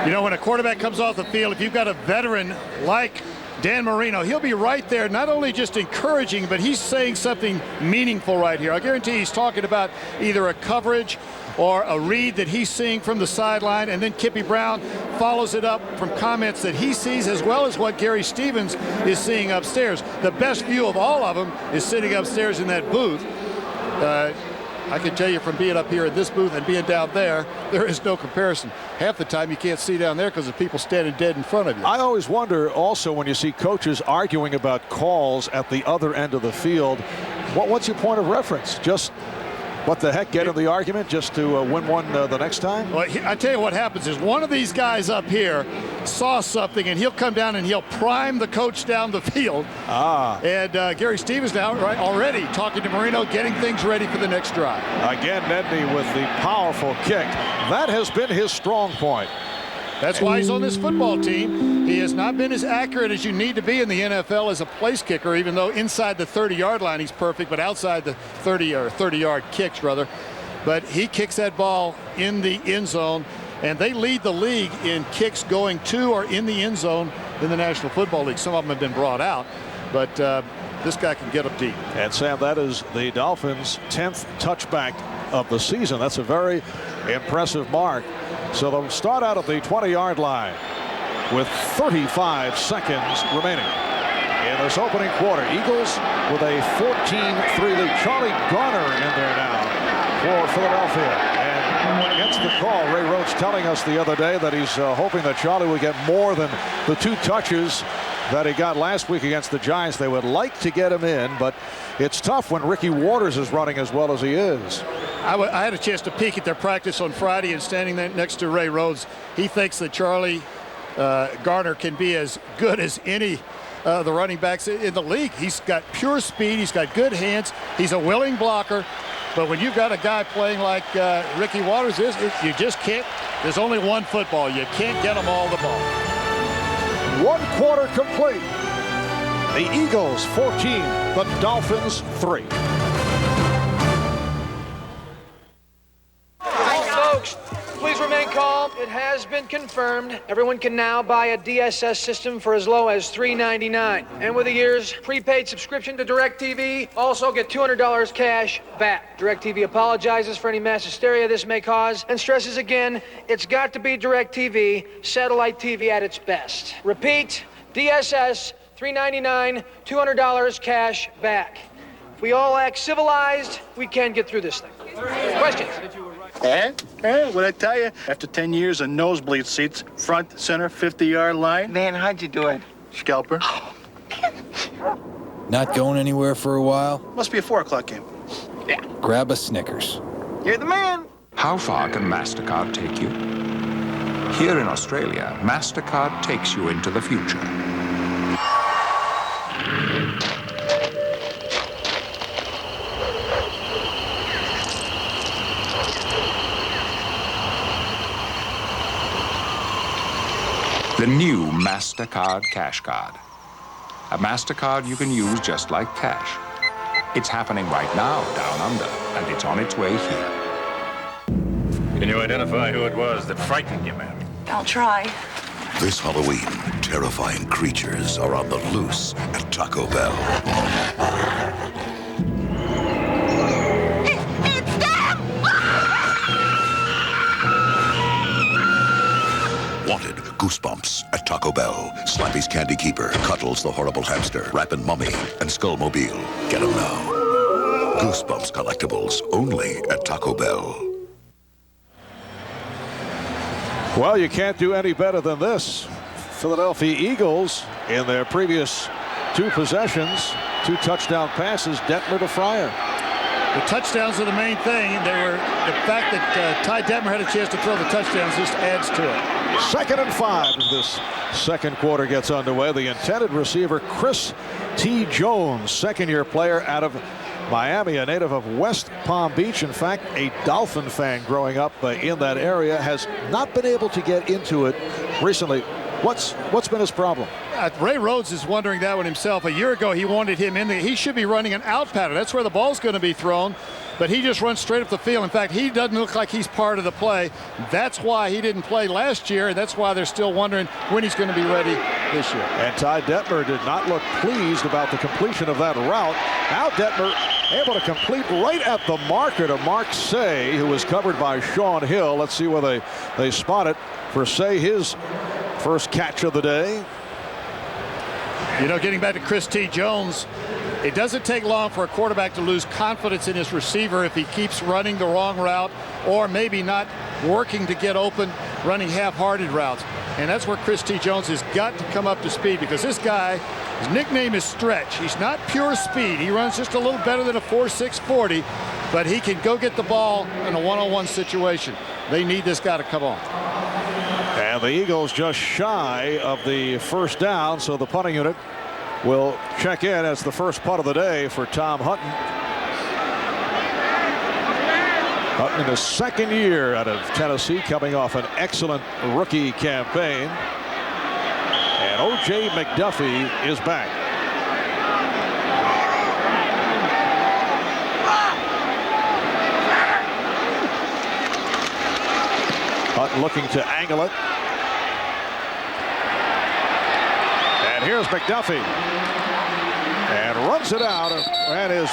Speaker 2: You know, when a quarterback comes off the field, if you've got a veteran like Dan Marino, he'll be right there, not only just encouraging, but he's saying something meaningful right here. I guarantee he's talking about either a coverage or a read that he's seeing from the sideline, and then Kippy Brown follows it up from comments that he sees, as well as what Gary Stevens is seeing upstairs. The best view of all of them is sitting upstairs in that booth. I can tell you from being up here in this booth and being down there, there is no comparison. Half the time you can't see down there because the people standing dead in front of you.
Speaker 1: I always wonder also when you see coaches arguing about calls at the other end of the field, what's your point of reference? Just what the heck, get in the argument just to win one the next time?
Speaker 2: Well, I tell you what happens is one of these guys up here saw something, and he'll come down and he'll prime the coach down the field. And Gary Stevens now already talking to Marino, getting things ready for the next drive.
Speaker 1: Again, Nedney with the powerful kick. That has been his strong point.
Speaker 2: That's why he's on this football team. He has not been as accurate as you need to be in the NFL as a place kicker, even though inside the 30-yard line he's perfect, but outside the 30-yard kicks, rather. But he kicks that ball in the end zone, and they lead the league in kicks going to or in the end zone in the National Football League. Some of them have been brought out, but this guy can get up deep.
Speaker 1: And Sam, that is the Dolphins' 10th touchback of the season. That's a very impressive mark. So they'll start out at the 20-yard line with 35 seconds remaining in this opening quarter. Eagles with a 14-3 lead. Charlie Garner in there now for Philadelphia. And against the call, Ray Rhodes telling us the other day that he's hoping that Charlie would get more than the 2 touches that he got last week against the Giants. They would like to get him in, but it's tough when Ricky Waters is running as well as he is.
Speaker 2: I had a chance to peek at their practice on Friday, and standing there next to Ray Rhodes, he thinks that Charlie Garner can be as good as any of the running backs in the league. He's got pure speed. He's got good hands. He's a willing blocker. But when you've got a guy playing like Ricky Waters is, you just can't. There's only one football. You can't get them all the ball.
Speaker 1: 1 quarter complete. The Eagles 14, the Dolphins 3.
Speaker 7: Folks, please remain calm. It has been confirmed. Everyone can now buy a DSS system for as low as $3.99. And with a year's prepaid subscription to DirecTV, also get $200 cash back. DirecTV apologizes for any mass hysteria this may cause and stresses again, it's got to be DirecTV, satellite TV at its best. Repeat, DSS, $3.99, $200 cash back. If we all act civilized, we can get through this thing. Questions?
Speaker 24: What'd I tell you? After 10 years of nosebleed seats, front, center, 50-yard line.
Speaker 8: Man, how'd you do it?
Speaker 24: Scalper.
Speaker 9: Not going anywhere for a while?
Speaker 24: Must be a 4 o'clock game.
Speaker 8: Yeah.
Speaker 9: Grab a Snickers.
Speaker 8: You're the man.
Speaker 12: How far can MasterCard take you? Here in Australia, MasterCard takes you into the future. The new MasterCard Cash Card. A MasterCard you can use just like cash. It's happening right now down under, and it's on its way here.
Speaker 17: Can you identify who it was that frightened you, ma'am?
Speaker 11: I'll try.
Speaker 13: This Halloween, terrifying creatures are on the loose at Taco Bell.
Speaker 11: It's them!
Speaker 13: Wanted Goosebumps at Taco Bell. Slappy's Candy Keeper, Cuddles the Horrible Hamster, Rappin' Mummy, and Skullmobile. Get them now. Goosebumps collectibles only at Taco Bell.
Speaker 1: Well, you can't do any better than this. Philadelphia Eagles, in their previous 2 possessions, 2 touchdown passes, Detmer to Fryer.
Speaker 2: The touchdowns are the main thing. The fact that Ty Detmer had a chance to throw the touchdowns just adds to it.
Speaker 1: 2nd and 5 as this second quarter gets underway. The intended receiver, Chris T. Jones, second-year player out of Miami, a native of West Palm Beach. In fact, a Dolphin fan growing up in that area, has not been able to get into it recently. What's been his problem?
Speaker 2: Ray Rhodes is wondering that one himself. A year ago, he wanted him in there. He should be running an out pattern. That's where the ball's going to be thrown. But he just runs straight up the field. In fact, he doesn't look like he's part of the play. That's why he didn't play last year. And that's why they're still wondering when he's going to be ready this year.
Speaker 1: And Ty Detmer did not look pleased about the completion of that route. Now Detmer able to complete right at the marker to Mark Say, who was covered by Sean Hill. Let's see where they spot it for Say, his first catch of the day.
Speaker 2: You know, getting back to Chris T. Jones, it doesn't take long for a quarterback to lose confidence in his receiver if he keeps running the wrong route or maybe not working to get open, running half-hearted routes. And that's where Chris T. Jones has got to come up to speed, because this guy, his nickname is Stretch. He's not pure speed. He runs just a little better than a 4.6 40, but he can go get the ball in a one-on-one situation. They need this guy to come on.
Speaker 1: And the Eagles just shy of the first down, so the punting unit will check in as the first punt of the day for Tom Hutton. Hutton in his second year out of Tennessee, coming off an excellent rookie campaign. And O.J. McDuffie is back. Hutton looking to angle it. And here's McDuffie. And runs it out and is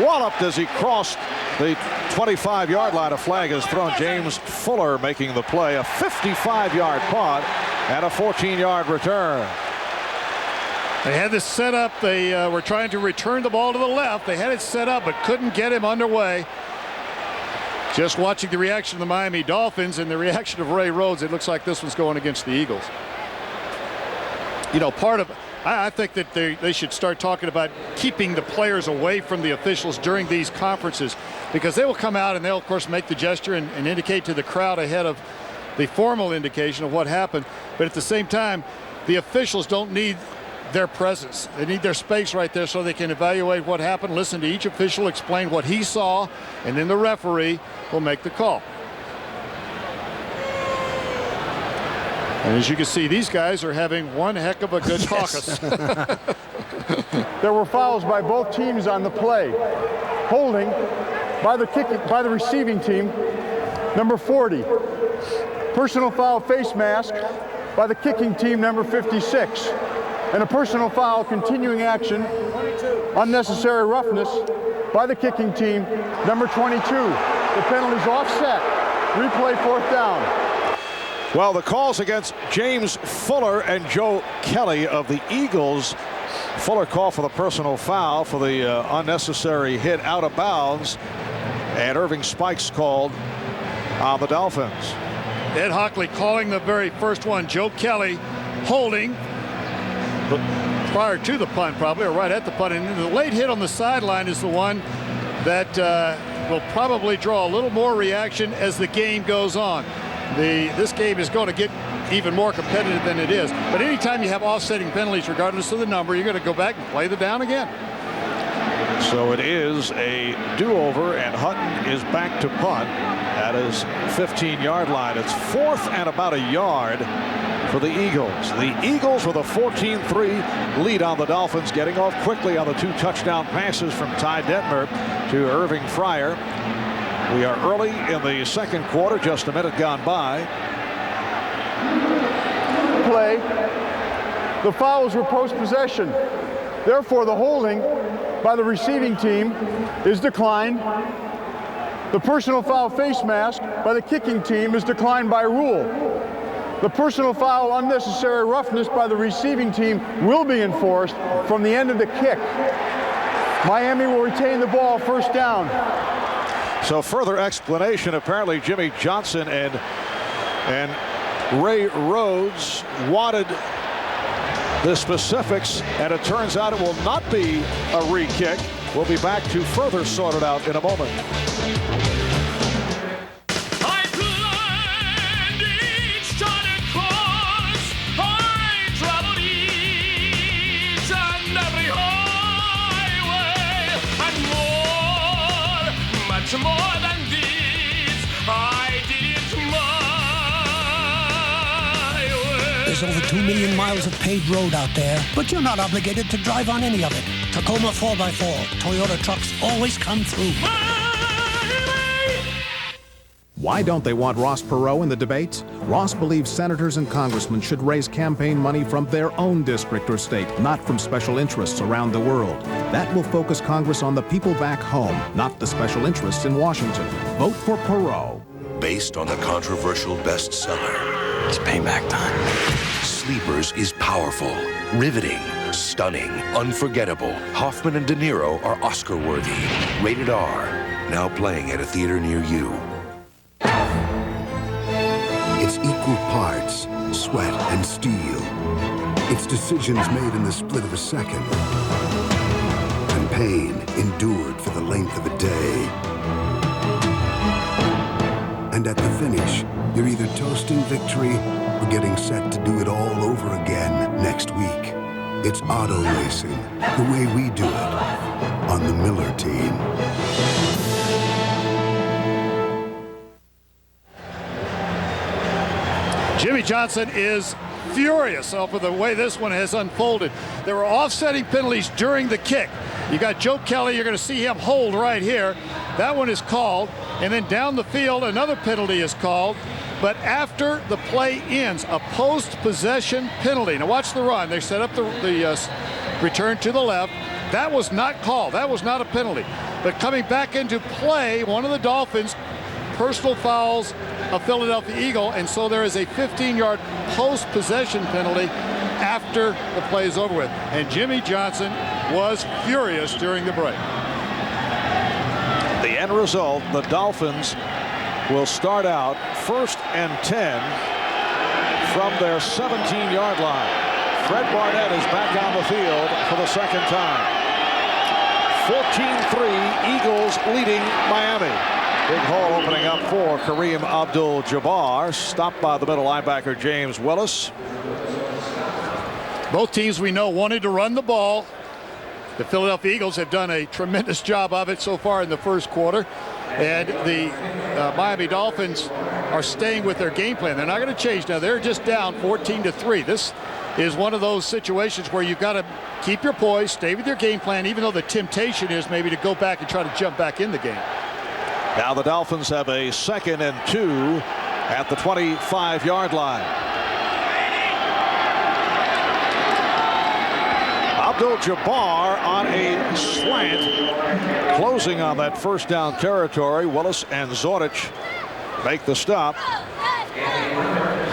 Speaker 1: walloped as he crossed the 25-yard line. A flag is thrown. James Fuller making the play. A 55-yard punt and a 14-yard return.
Speaker 2: They had this set up. They were trying to return the ball to the left. They had it set up but couldn't get him underway. Just watching the reaction of the Miami Dolphins and the reaction of Ray Rhodes, it looks like this one's going against the Eagles. You know, I think that they should start talking about keeping the players away from the officials during these conferences, because they will come out and they'll, of course, make the gesture and indicate to the crowd ahead of the formal indication of what happened. But at the same time, the officials don't need their presence. They need their space right there so they can evaluate what happened, listen to each official, explain what he saw, and then the referee will make the call. And as you can see, these guys are having one heck of a good caucus.
Speaker 3: There were fouls by both teams on the play. Holding by the receiving team, number 40. Personal foul, face mask by the kicking team, number 56. And a personal foul, continuing action, unnecessary roughness by the kicking team, number 22. The penalty's offset. Replay, fourth down.
Speaker 1: Well, the calls against James Fuller and Joe Kelly of the Eagles. Fuller called for the personal foul for the unnecessary hit out of bounds, and Irving Spikes called on the Dolphins.
Speaker 2: Ed Hockley calling the very first one. Joe Kelly holding prior to the punt, probably, or right at the punt. And the late hit on the sideline is the one that will probably draw a little more reaction as the game goes on. This game is going to get even more competitive than it is. But anytime you have offsetting penalties, regardless of the number, you're going to go back and play the down again.
Speaker 1: So it is a do-over, and Hutton is back to punt at his 15-yard line. It's fourth and about a yard for the Eagles. The Eagles with a 14-3 lead on the Dolphins, getting off quickly on the two touchdown passes from Ty Detmer to Irving Fryer. We are early in the second quarter, just a minute gone by.
Speaker 3: Play. The fouls were post-possession. Therefore, the holding by the receiving team is declined. The personal foul, face mask by the kicking team is declined by rule. The personal foul, unnecessary roughness by the receiving team will be enforced from the end of the kick. Miami will retain the ball, first down.
Speaker 1: So further explanation, apparently Jimmy Johnson and Ray Rhodes wanted the specifics, and it turns out it will not be a re-kick. We'll be back to further sort it out in a moment.
Speaker 8: More than this, I did it my way.
Speaker 15: There's over
Speaker 10: 2 million miles of paved road out there, but you're not obligated to drive on any of it. Tacoma 4x4. Toyota trucks always come through.
Speaker 11: Why don't they want Ross Perot in the debates? Ross believes senators and congressmen should raise campaign money from their own district or state, not from special interests around the world. That will focus Congress on the people back home, not the special interests in Washington. Vote for Perot.
Speaker 13: Based on the controversial bestseller,
Speaker 15: It's payback time.
Speaker 13: Sleepers is powerful, riveting, stunning, unforgettable. Hoffman and De Niro are Oscar-worthy. Rated R. Now playing at a theater near you.
Speaker 16: It's equal parts sweat and steel. It's decisions made in the split of a second. And pain endured for the length of a day. And at the finish, you're either toasting victory or getting set to do it all over again next week. It's auto racing, the way we do it on the Miller team.
Speaker 2: Jimmy Johnson is furious over the way this one has unfolded. There were offsetting penalties during the kick. You got Joe Kelly, you're going to see him hold right here. That one is called. And then down the field, another penalty is called. But after the play ends, a post-possession penalty. Now watch the run. They set up the return to the left. That was not called. That was not a penalty. But coming back into play, one of the Dolphins personal fouls a Philadelphia Eagle, and so there is a 15-yard post-possession penalty after the play is over with. And Jimmy Johnson was furious during the break.
Speaker 1: The end result, the Dolphins will start out 1st and 10 from their 17-yard line. Fred Barnett is back on the field for the second time. 14-3, Eagles leading Miami. Big hole opening up for Kareem Abdul-Jabbar. Stopped by the middle linebacker James Willis.
Speaker 2: Both teams we know wanted to run the ball. The Philadelphia Eagles have done a tremendous job of it so far in the first quarter. And the Miami Dolphins are staying with their game plan. They're not going to change now. They're just down 14-3. This is one of those situations where you've got to keep your poise, stay with your game plan, even though the temptation is maybe to go back and try to jump back in the game.
Speaker 1: Now the Dolphins have a 2nd and 2 at the 25-yard line. Abdul-Jabbar on a slant, closing on that first down territory. Willis and Zorich make the stop.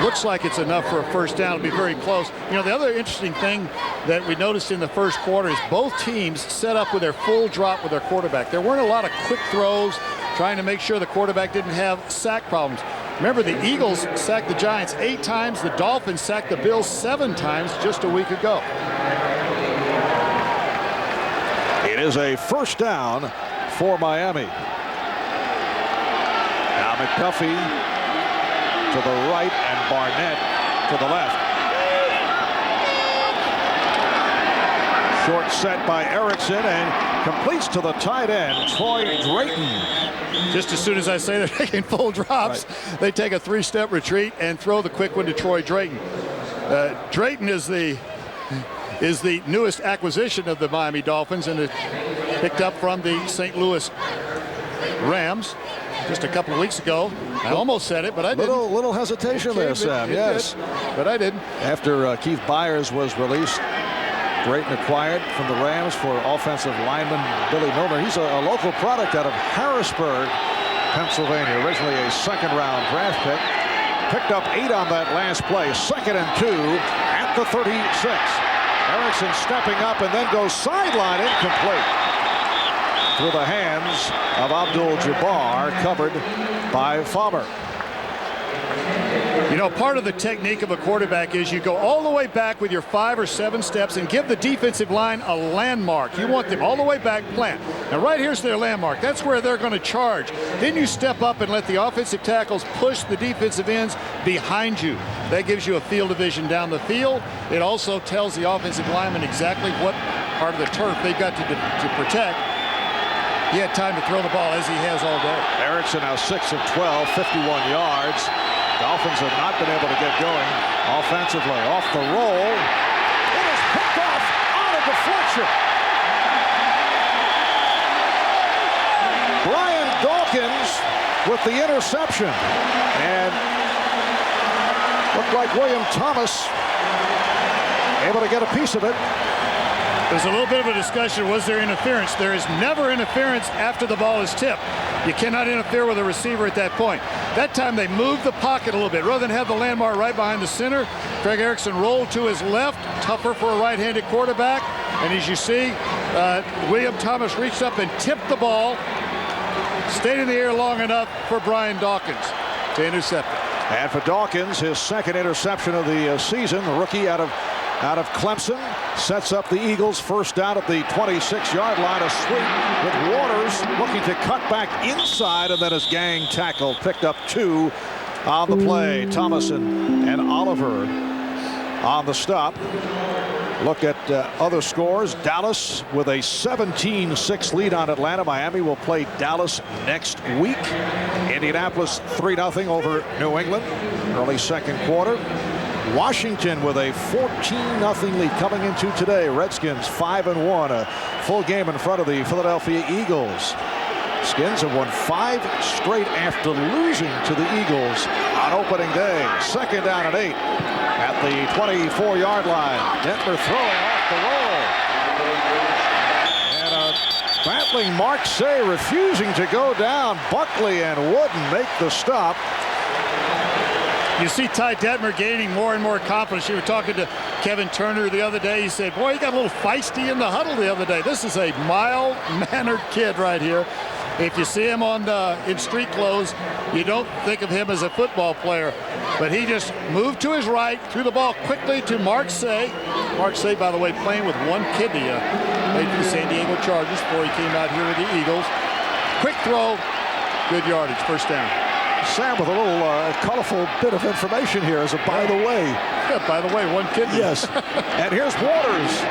Speaker 2: Looks like it's enough for a first down. It'll be very close. You know, the other interesting thing that we noticed in the first quarter is both teams set up with their full drop with their quarterback. There weren't a lot of quick throws, trying to make sure the quarterback didn't have sack problems. Remember, the Eagles sacked the Giants 8 times. The Dolphins sacked the Bills 7 times just a week ago.
Speaker 1: It is a first down for Miami. Now McDuffie to the right and Barnett to the left. Short set by Erickson and completes to the tight end, Troy Drayton.
Speaker 2: Just as soon as I say they're taking full drops, right, they take a 3-step retreat and throw the quick one to Troy Drayton. Drayton is the newest acquisition of the Miami Dolphins, and it picked up from the St. Louis Rams just a couple of weeks ago. I almost said it, but I didn't.
Speaker 1: Little hesitation there, Sam. Yes,
Speaker 2: but I didn't.
Speaker 1: After Keith Byers was released, Drayton acquired from the Rams for offensive lineman Billy Milner. He's a local product out of Harrisburg, Pennsylvania. Originally a 2nd-round draft pick. Picked up 8 on that last play. 2nd and 2 at the 36. Erickson stepping up and then goes sideline, incomplete. Through the hands of Abdul-Jabbar, covered by Faber.
Speaker 2: You know, part of the technique of a quarterback is you go all the way back with your 5 or 7 steps and give the defensive line a landmark. You want them all the way back, plant. Now right here's their landmark. That's where they're going to charge. Then you step up and let the offensive tackles push the defensive ends behind you. That gives you a field of vision down the field. It also tells the offensive lineman exactly what part of the turf they've got to protect. He had time to throw the ball as he has all day.
Speaker 1: Erickson now 6 of 12, 51 yards. Dolphins have not been able to get going offensively. Off the roll. It is picked off on a deflection. Brian Dawkins with the interception. And looked like William Thomas able to get a piece of it.
Speaker 2: There's a little bit of a discussion. Was there interference? There is never interference after the ball is tipped. You cannot interfere with a receiver at that point. That time they moved the pocket a little bit. Rather than have the landmark right behind the center, Craig Erickson rolled to his left, tougher for a right-handed quarterback. And as you see, William Thomas reached up and tipped the ball, stayed in the air long enough for Brian Dawkins to intercept it.
Speaker 1: And for Dawkins, his second interception of the season, the rookie out of Clemson, sets up the Eagles first down at the 26-yard line. A sweep with Waters looking to cut back inside, and then his gang tackle picked up 2 on the play. Thomas and Oliver on the stop. Look at other scores. Dallas with a 17-6 lead on Atlanta. Miami will play Dallas next week. Indianapolis 3-0 over New England early second quarter. Washington with a 14-0 lead coming into today. Redskins 5-1, a full game in front of the Philadelphia Eagles. Skins have won 5 straight after losing to the Eagles on opening day. Second down and 8 at the 24-yard line. Detmer throwing off the roll. And a battling Marseille refusing to go down. Buckley and Wooden make the stop.
Speaker 2: You see Ty Detmer gaining more and more confidence. You were talking to Kevin Turner the other day. He said, boy, he got a little feisty in the huddle the other day. This is a mild-mannered kid right here. If you see him in street clothes, you don't think of him as a football player. But he just moved to his right, threw the ball quickly to Marseille. Marseille, by the way, playing with one kidney. Played for the San Diego Chargers before he came out here with the Eagles. Quick throw, good yardage, first down.
Speaker 1: Sam with a little colorful bit of information here as a by the way.
Speaker 2: Yeah, by the way, one kidney.
Speaker 1: Yes. And here's Waters.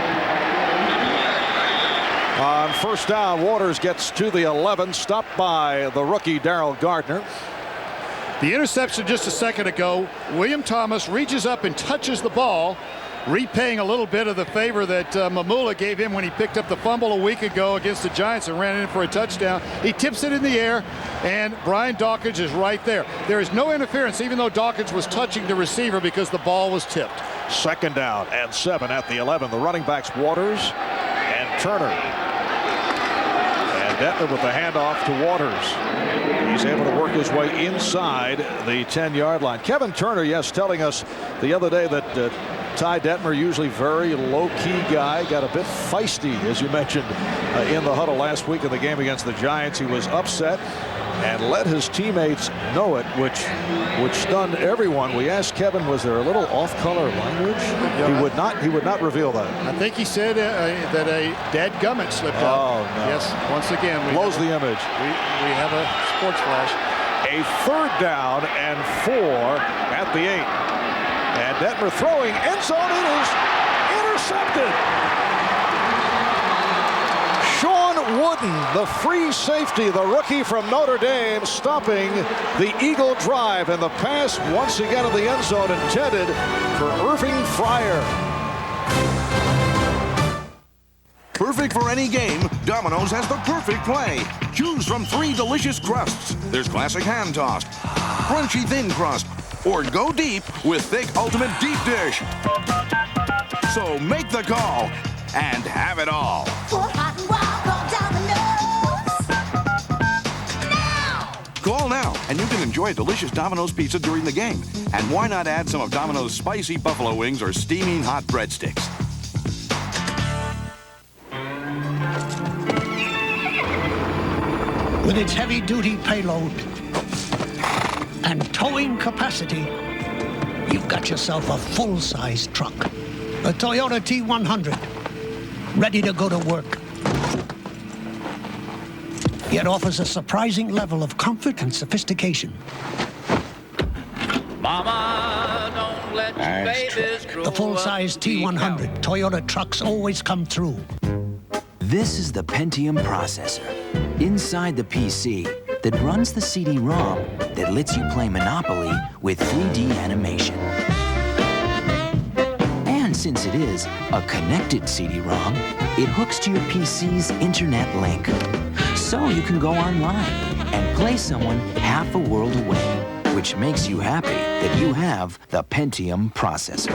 Speaker 1: On first down, Waters gets to the 11, stopped by the rookie Darrell Gardner.
Speaker 2: The interception just a second ago. William Thomas reaches up and touches the ball, repaying a little bit of the favor that Mamula gave him when he picked up the fumble a week ago against the Giants and ran in for a touchdown. He tips it in the air, and Brian Dawkins is right there. There is no interference, even though Dawkins was touching the receiver, because the ball was tipped.
Speaker 1: Second down and 7 at the 11. The running backs Waters and Turner. And Detmer with the handoff to Waters. He's able to work his way inside the 10-yard line. Kevin Turner, yes, telling us the other day that Ty Detmer, usually very low-key guy, got a bit feisty, as you mentioned, in the huddle last week in the game against the Giants. He was upset and let his teammates know it, which stunned everyone. We asked Kevin, was there a little off-color language? Yeah. He would not reveal that.
Speaker 2: I think he said that a dadgummit slipped out.
Speaker 1: Oh, no.
Speaker 2: Yes, once again.
Speaker 1: Blows the image.
Speaker 2: We have a sports flash.
Speaker 1: A third down and 4 at the 8. And Detmer throwing, end zone, it is intercepted. Sean Wooden, the free safety, the rookie from Notre Dame, stopping the Eagle drive, and the pass once again in the end zone intended for Irving Fryer.
Speaker 18: Perfect for any game, Domino's has the perfect play. Choose from 3 delicious crusts. There's classic hand-tossed, crunchy thin crust, or go deep with thick ultimate deep dish. So make the call and have it all. Call now, and you can enjoy a delicious Domino's pizza during the game. And why not add some of Domino's spicy buffalo wings or steaming hot breadsticks?
Speaker 10: With its heavy-duty payload and towing capacity, you've got yourself a full-size truck. A Toyota T100, ready to go to work. Yet offers a surprising level of comfort and sophistication.
Speaker 8: Mama, don't let your babies grow
Speaker 10: The full-size T100 Toyota trucks always come through.
Speaker 19: This is the Pentium processor. Inside the PC,
Speaker 4: that runs the CD-ROM that lets you play Monopoly with 3D animation. And since it is a connected CD-ROM, it hooks to your PC's internet link. So you can go online and play someone half a world away, which makes you happy that you have the Pentium processor.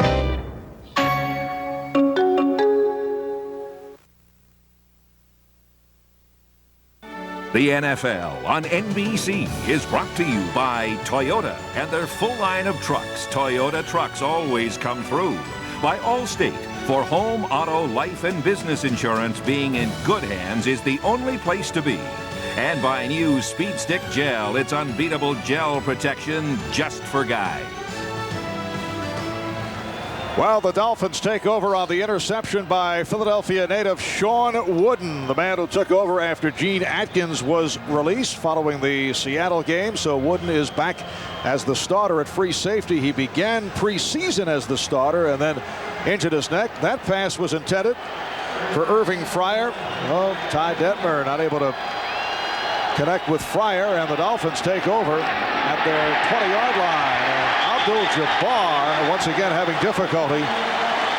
Speaker 12: The NFL on NBC is brought to you by Toyota and their full line of trucks. Toyota trucks always come through. By Allstate, for home, auto, life, and business insurance, being in good hands is the only place to be. And by new Speed Stick Gel, it's unbeatable gel protection just for guys.
Speaker 1: Well, the Dolphins take over on the interception by Philadelphia native Sean Wooden, the man who took over after Gene Atkins was released following the Seattle game. So Wooden is back as the starter at free safety. He began preseason as the starter and then injured his neck. That pass was intended for Irving Fryer. Oh, Ty Detmer not able to connect with Fryer, and the Dolphins take over at their 20-yard line. Abdul-Jabbar once again having difficulty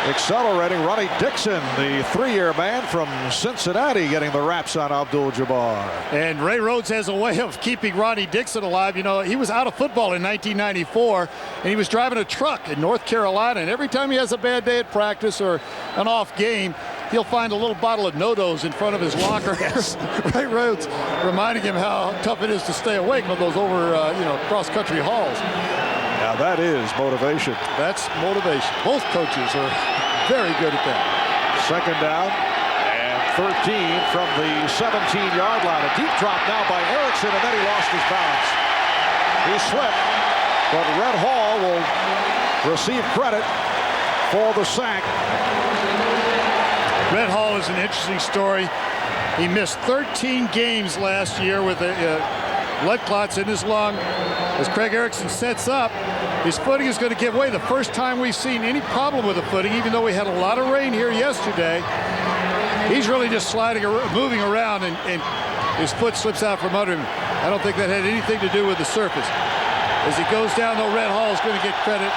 Speaker 1: accelerating. Ronnie Dixon, the 3-year man from Cincinnati, getting the wraps on Abdul-Jabbar.
Speaker 2: And Ray Rhodes has a way of keeping Ronnie Dixon alive. You know, he was out of football in 1994, and he was driving a truck in North Carolina, and every time he has a bad day at practice or an off game, he'll find a little bottle of No-Dos in front of his locker.
Speaker 1: Yes.
Speaker 2: Ray Rhodes reminding him how tough it is to stay awake on those cross-country hauls.
Speaker 1: Now that is motivation.
Speaker 2: That's motivation. Both coaches are very good at that.
Speaker 1: Second down and 13 from the 17-yard line. A deep drop now by Erickson, and then he lost his balance. He slipped, but Red Hall will receive credit for the sack.
Speaker 2: Red Hall is an interesting story. He missed 13 games last year with blood clots in his lung. As Craig Erickson sets up, his footing is going to give way. The first time we've seen any problem with the footing, even though we had a lot of rain here yesterday. He's really just moving around, and his foot slips out from under him. I don't think that had anything to do with the surface. As he goes down, though, Red Hall is going to get credit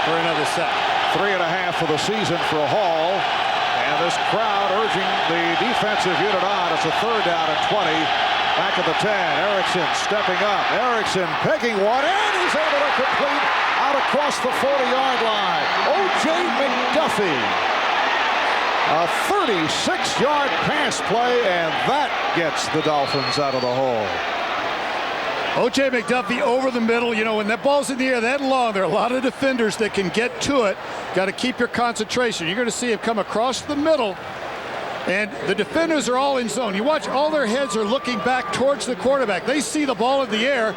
Speaker 2: for another sack.
Speaker 1: 3.5 for the season for Hall. And this crowd urging the defensive unit on. It's a third down and 20. Back at the 10, Erickson stepping up. Erickson picking one, and he's able to complete out across the 40-yard line. O.J. McDuffie. A 36-yard pass play, and that gets the Dolphins out of the hole.
Speaker 2: O.J. McDuffie over the middle. You know, when that ball's in the air that long, there are a lot of defenders that can get to it. Got to keep your concentration. You're going to see him come across the middle. And the defenders are all in zone. You watch, all their heads are looking back towards the quarterback. They see the ball in the air.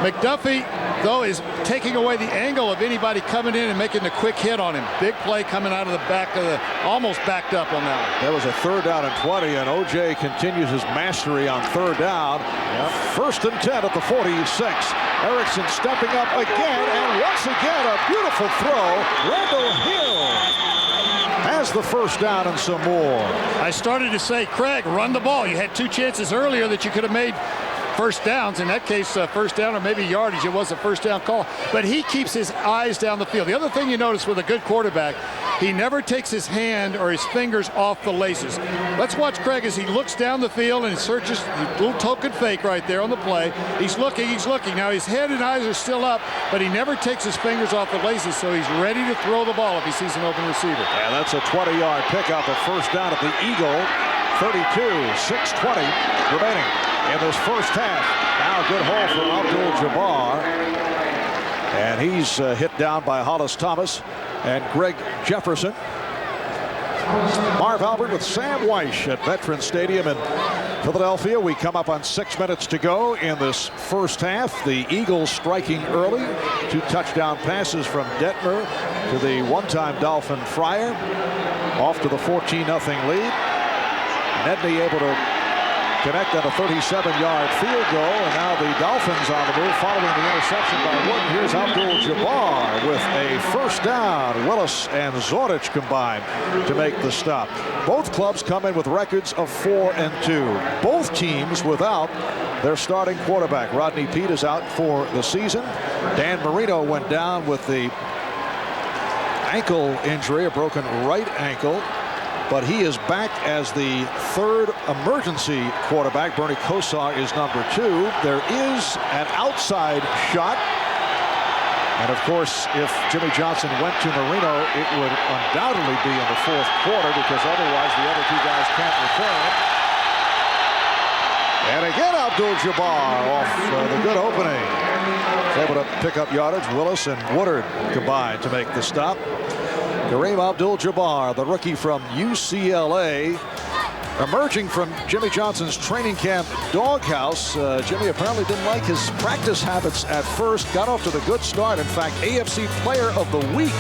Speaker 2: McDuffie, though, is taking away the angle of anybody coming in and making the quick hit on him. Big play coming out of the back of the, almost backed up on that one.
Speaker 1: That was a third down and 20, and O.J. continues his mastery on third down. Yep. First and 10 at the 46. Erickson stepping up again, and once again a beautiful throw. Randall Hill has the first down and some more.
Speaker 2: I started to say, Craig, run the ball. You had 2 chances earlier that you could have made first downs. In that case, first down or maybe yardage. It was a first down call. But he keeps his eyes down the field. The other thing you notice with a good quarterback, he never takes his hand or his fingers off the laces. Let's watch Craig as he looks down the field and searches a little token fake right there on the play. He's looking. Now his head and eyes are still up, but he never takes his fingers off the laces, so he's ready to throw the ball if he sees an open receiver.
Speaker 1: And that's a 20-yard pickup, a first down at the Eagle. 32, 6:20 remaining in this first half. Now a good hole for Abdul-Jabbar. And he's hit down by Hollis Thomas and Greg Jefferson. Marv Albert with Sam Weish at Veterans Stadium in Philadelphia. We come up on 6 minutes to go in this first half. The Eagles striking early. 2 touchdown passes from Detmer to the one-time Dolphin Fryer. Off to the 14-0 lead. Nedney able to connect on a 37-yard field goal. And now the Dolphins on the move following the interception by Wooden. Here's Abdul-Jabbar with a first down. Willis and Zordich combined to make the stop. Both clubs come in with records of 4-2. Both teams without their starting quarterback. Rodney Peete is out for the season. Dan Marino went down with the ankle injury, a broken right ankle, but he is back as the third emergency quarterback. Bernie Kosar is number 2. There is an outside shot, and of course, if Jimmy Johnson went to Marino, it would undoubtedly be in the fourth quarter, because otherwise the other two guys can't return. And again, Abdul-Jabbar off the good opening. Able to pick up yardage. Willis and Woodard combined to make the stop. Kareem Abdul-Jabbar, the rookie from UCLA, emerging from Jimmy Johnson's training camp doghouse. Jimmy apparently didn't like his practice habits at first. Got off to the good start. In fact, AFC Player of the Week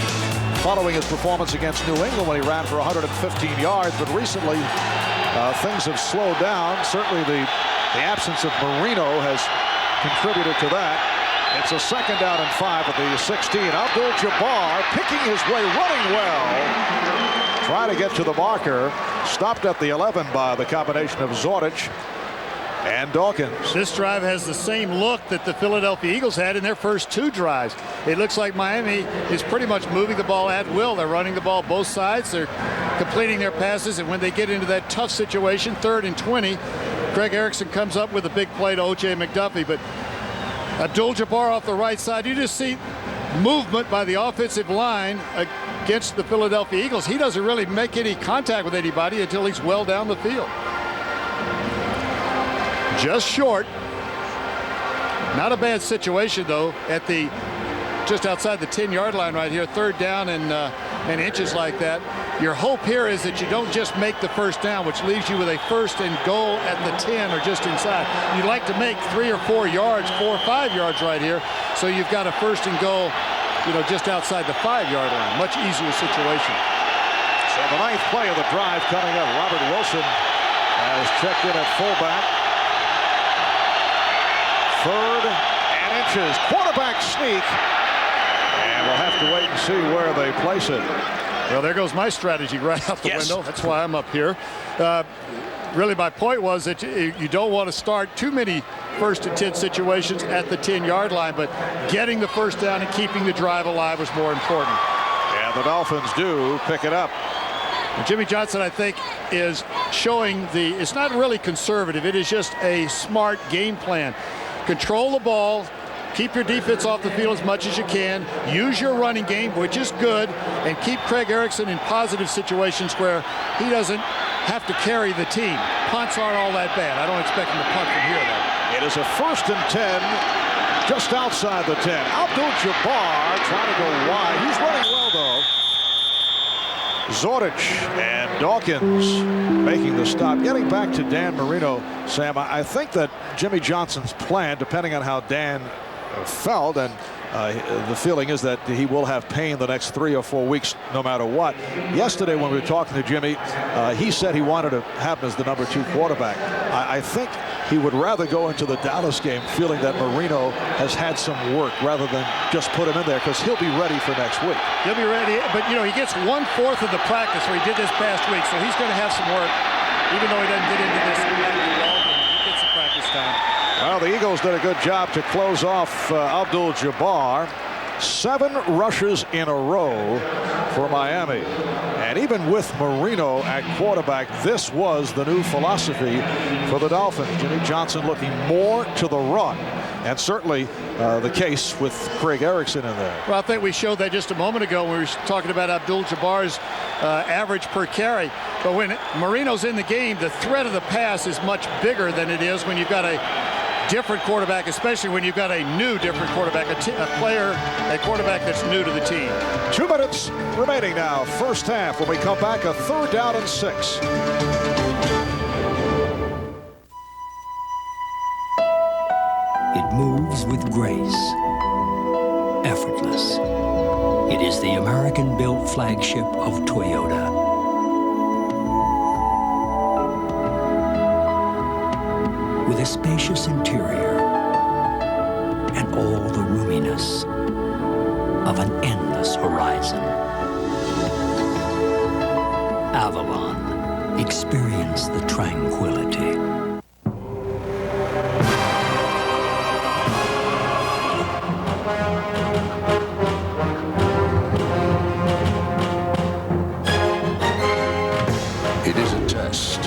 Speaker 1: following his performance against New England when he ran for 115 yards. But recently, things have slowed down. Certainly the absence of Marino has contributed to that. It's a second down and 5 at the 16. Abdul-Jabbar picking his way, running well. Trying to get to the marker. Stopped at the 11 by the combination of Zordich and Dawkins.
Speaker 2: This drive has the same look that the Philadelphia Eagles had in their first 2 drives. It looks like Miami is pretty much moving the ball at will. They're running the ball both sides. They're completing their passes, and when they get into that tough situation, 3rd and 20, Greg Erickson comes up with a big play to O.J. McDuffie. But Abdul-Jabbar off the right side, you just see movement by the offensive line against the Philadelphia Eagles. He doesn't really make any contact with anybody until he's well down the field. Just short. Not a bad situation, though, at the just outside the 10-yard line right here. 3rd down and inches like that. Your hope here is that you don't just make the first down, which leaves you with a 1st and goal at the 10 or just inside. You'd like to make 3 or 4 yards, 4 or 5 yards right here, so you've got a 1st and goal, just outside the 5-yard line. Much easier situation.
Speaker 1: So the 9th play of the drive coming up. Robert Wilson has checked in at fullback. 3rd and inches. Quarterback sneak. And we'll have to wait and see where they place it.
Speaker 2: Well, there goes my strategy right out the window. That's why I'm up here. Really, my point was that you don't want to start too many 1st and 10 situations at the 10-yard line, but getting the first down and keeping the drive alive was more important.
Speaker 1: And the Dolphins do pick it up.
Speaker 2: And Jimmy Johnson, I think, is showing it's not really conservative. It is just a smart game plan. Control the ball. Keep your defense off the field as much as you can. Use your running game, which is good, and keep Craig Erickson in positive situations where he doesn't have to carry the team. Punts aren't all that bad. I don't expect him to punt from here, though.
Speaker 1: It is a 1st and 10, just outside the 10. Abdul-Jabbar trying to go wide. He's running well, though. Zordich and Dawkins making the stop. Getting back to Dan Marino, Sam, I think that Jimmy Johnson's plan, depending on how Dan felt, and the feeling is that he will have pain the next 3 or 4 weeks no matter what. Yesterday when we were talking to Jimmy, he said he wanted to have him as the number 2 quarterback. I think he would rather go into the Dallas game feeling that Marino has had some work rather than just put him in there, because he'll be ready for next week.
Speaker 2: He'll be ready, but he gets 1/4 of the practice where he did this past week, so he's going to have some work, even though he doesn't get into this all. He gets some practice time.
Speaker 1: Well, the Eagles did a good job to close off Abdul-Jabbar. 7 rushes in a row for Miami. And even with Marino at quarterback, this was the new philosophy for the Dolphins. Jimmy Johnson looking more to the run. And certainly the case with Craig Erickson in there.
Speaker 2: Well, I think we showed that just a moment ago when we were talking about Abdul-Jabbar's average per carry. But when Marino's in the game, the threat of the pass is much bigger than it is when you've got a different quarterback, especially when you've got a new different quarterback, a quarterback that's new to the team.
Speaker 1: 2 minutes remaining now, first half. When we come back, a 3rd down and 6.
Speaker 10: It moves with grace, effortless. It is the American-built flagship of Toyota. with a spacious interior and all the roominess of an endless horizon. Avalon. Experience the tranquility.
Speaker 13: It is a test,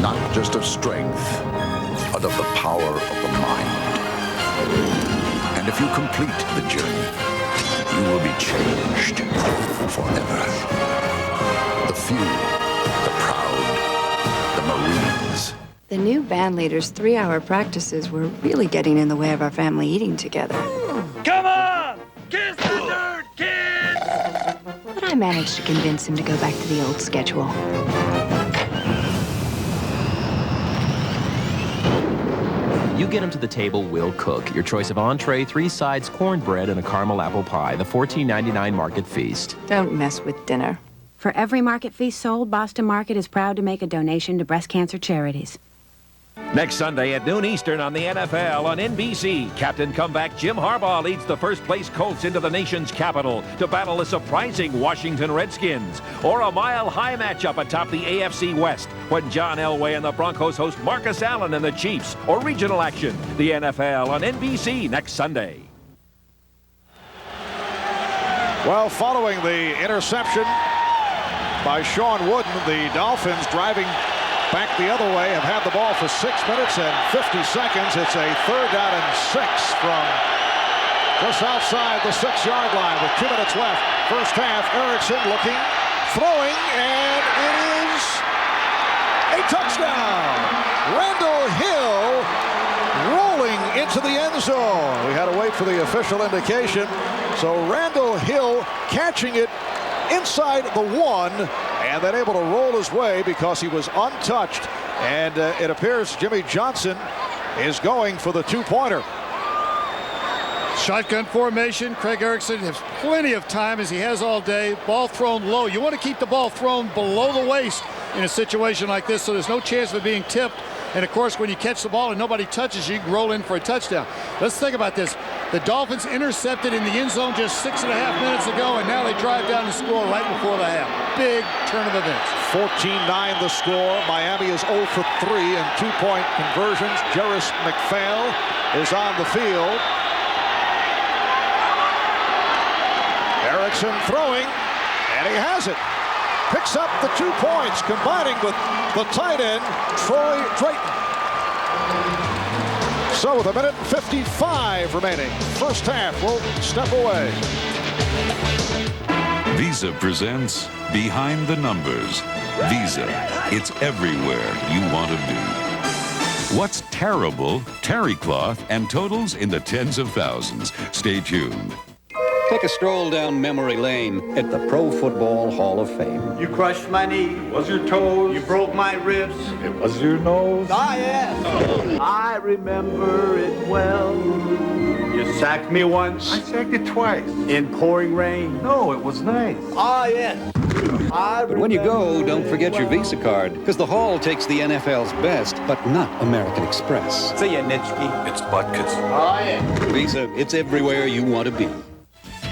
Speaker 13: not just of strength, but of the power of the mind. And if you complete the journey, you will be changed forever. The few, the proud, the Marines.
Speaker 5: The new band leader's 3-hour practices were really getting in the way of our family eating together.
Speaker 8: Come on! Kiss the dirt, kids!
Speaker 5: But I managed to convince him to go back to the old schedule.
Speaker 19: You get him to the table, we'll cook. Your choice of entree, 3 sides, cornbread, and a caramel apple pie. The $14.99 Market Feast.
Speaker 5: Don't mess with dinner.
Speaker 20: For every Market Feast sold, Boston Market is proud to make a donation to breast cancer charities.
Speaker 12: Next Sunday at noon Eastern on the NFL on NBC, Captain Comeback Jim Harbaugh leads the first-place Colts into the nation's capital to battle a surprising Washington Redskins. Or a mile-high matchup atop the AFC West when John Elway and the Broncos host Marcus Allen and the Chiefs. Or regional action, the NFL on NBC next Sunday.
Speaker 1: Well, following the interception by Sean Wooden, the Dolphins driving back the other way have had the ball for 6 minutes and 50 seconds. It's a 3rd down and 6 from just outside the 6-yard line with 2 minutes left. First half, Erickson looking, throwing, and it is a touchdown. Randall Hill rolling into the end zone. We had to wait for the official indication. So Randall Hill catching it inside the 1 and then able to roll his way because he was untouched. And it appears Jimmy Johnson is going for the 2-pointer.
Speaker 2: Shotgun formation. Craig Erickson has plenty of time as he has all day. Ball thrown low. You want to keep the ball thrown below the waist in a situation like this so there's no chance of it being tipped. And of course, when you catch the ball and nobody touches you, you can roll in for a touchdown. Let's think about this. The Dolphins intercepted in the end zone just 6.5 minutes ago, and now they drive down and score right before the half. Big turn of events.
Speaker 1: 14-9 the score. Miami is 0 for 3 in 2-point conversions. Jarris McPhail is on the field. Erickson throwing, and he has it. Picks up the 2 points, combining with the tight end, Troy Drayton. So with 1:55 remaining, first half will step away.
Speaker 21: Visa presents Behind the Numbers. Visa, it's everywhere you want to be. What's terrible, terry cloth, and totals in the tens of thousands. Stay tuned.
Speaker 22: Take a stroll down memory lane at the Pro Football Hall of Fame.
Speaker 26: You crushed my knee. It was your toes. You broke my ribs. It was your nose. Ah, yes. I remember it well. You sacked me once. I sacked you twice. In pouring rain. No, it was nice. Ah, yes.
Speaker 22: But when you go, don't forget your Visa card, because the Hall takes the NFL's best, but not American Express.
Speaker 26: See ya, Nitschke.
Speaker 22: It's Butkus.
Speaker 26: Ah, yeah.
Speaker 22: Visa, it's everywhere you want to be.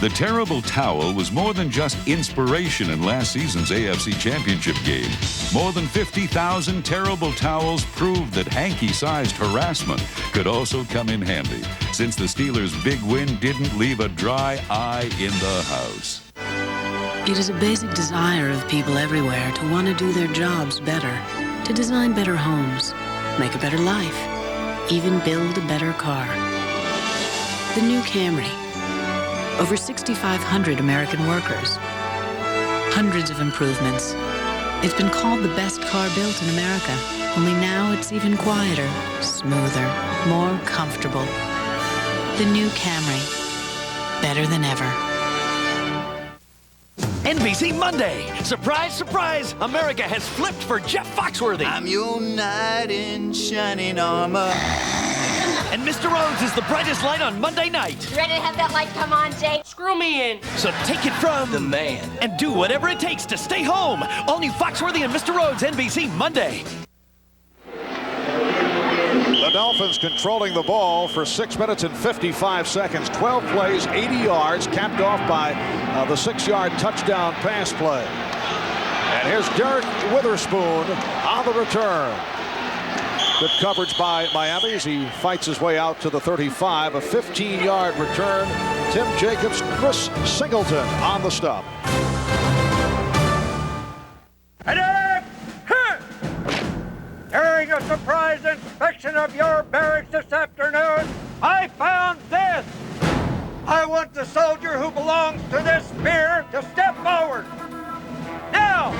Speaker 21: The terrible towel was more than just inspiration in last season's AFC Championship game. More than 50,000 terrible towels proved that hanky-sized harassment could also come in handy, since the Steelers' big win didn't leave a dry eye in the house.
Speaker 27: It is a basic desire of people everywhere to want to do their jobs better, to design better homes, make a better life, even build a better car. The new Camry. Over 6,500 American workers. Hundreds of improvements. It's been called the best car built in America. Only now it's even quieter, smoother, more comfortable. The new Camry. Better than ever.
Speaker 28: NBC Monday. Surprise, surprise. America has flipped for Jeff Foxworthy.
Speaker 8: I'm your knight in shining armor.
Speaker 28: And Mr. Rhodes is the brightest light on Monday night.
Speaker 29: You ready to have that light come on, Jay? Screw me in.
Speaker 28: So take it from
Speaker 8: the man
Speaker 28: and do whatever it takes to stay home. All new Foxworthy and Mr. Rhodes, NBC Monday.
Speaker 1: Dolphins controlling the ball for 6 minutes and 55 seconds. 12 plays, 80 yards, capped off by the 6-yard touchdown pass play. And here's Derek Witherspoon on the return. Good coverage by Miami as he fights his way out to the 35. A 15-yard return. Tim Jacobs, Chris Singleton on the stop.
Speaker 26: During a surprise inspection of your barracks this afternoon, I found this. I want the soldier who belongs to this spear to step forward. Now,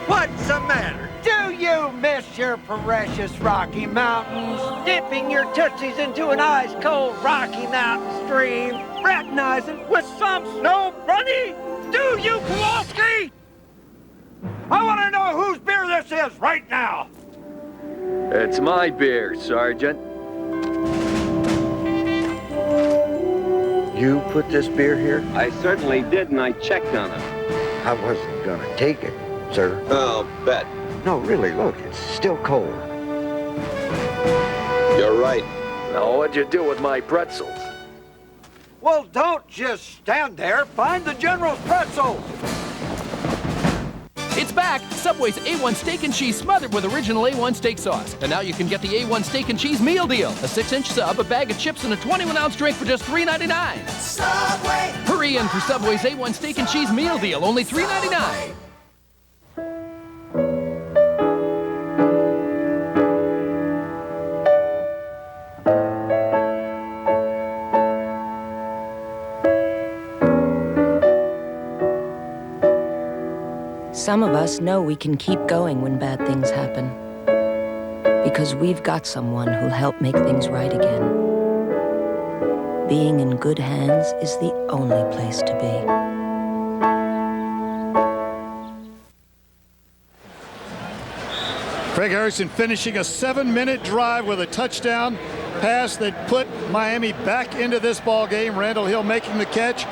Speaker 26: what's the matter? Do you miss your precious Rocky Mountains? Dipping your tootsies into an ice-cold Rocky Mountain stream, fraternizing with some snow bunny? Do you, Kowalski? I want to know whose beer this is right now.
Speaker 3: It's my beer, Sergeant.
Speaker 26: You put this beer here?
Speaker 3: I certainly did, and I checked on it.
Speaker 26: I wasn't gonna take it, sir.
Speaker 3: I'll bet.
Speaker 26: No, really, look, it's still cold.
Speaker 3: You're right. Now, what'd you do with my pretzels?
Speaker 26: Well, don't just stand there. Find the General's pretzels.
Speaker 6: It's back! Subway's A1 Steak and Cheese smothered with original A1 steak sauce. And now you can get the A1 Steak and Cheese meal deal. A 6-inch sub, a bag of chips, and a 21-ounce drink for just $3.99.
Speaker 8: Subway!
Speaker 6: Hurry in for Subway's A1 Steak and Cheese meal deal, only $3.99.
Speaker 7: Some of us know we can keep going when bad things happen, because we've got someone who'll help make things right again. Being in good hands is the only place to be.
Speaker 2: Craig Harrison finishing a 7-minute drive with a touchdown pass that put Miami back into this ball game. Randall Hill making the catch.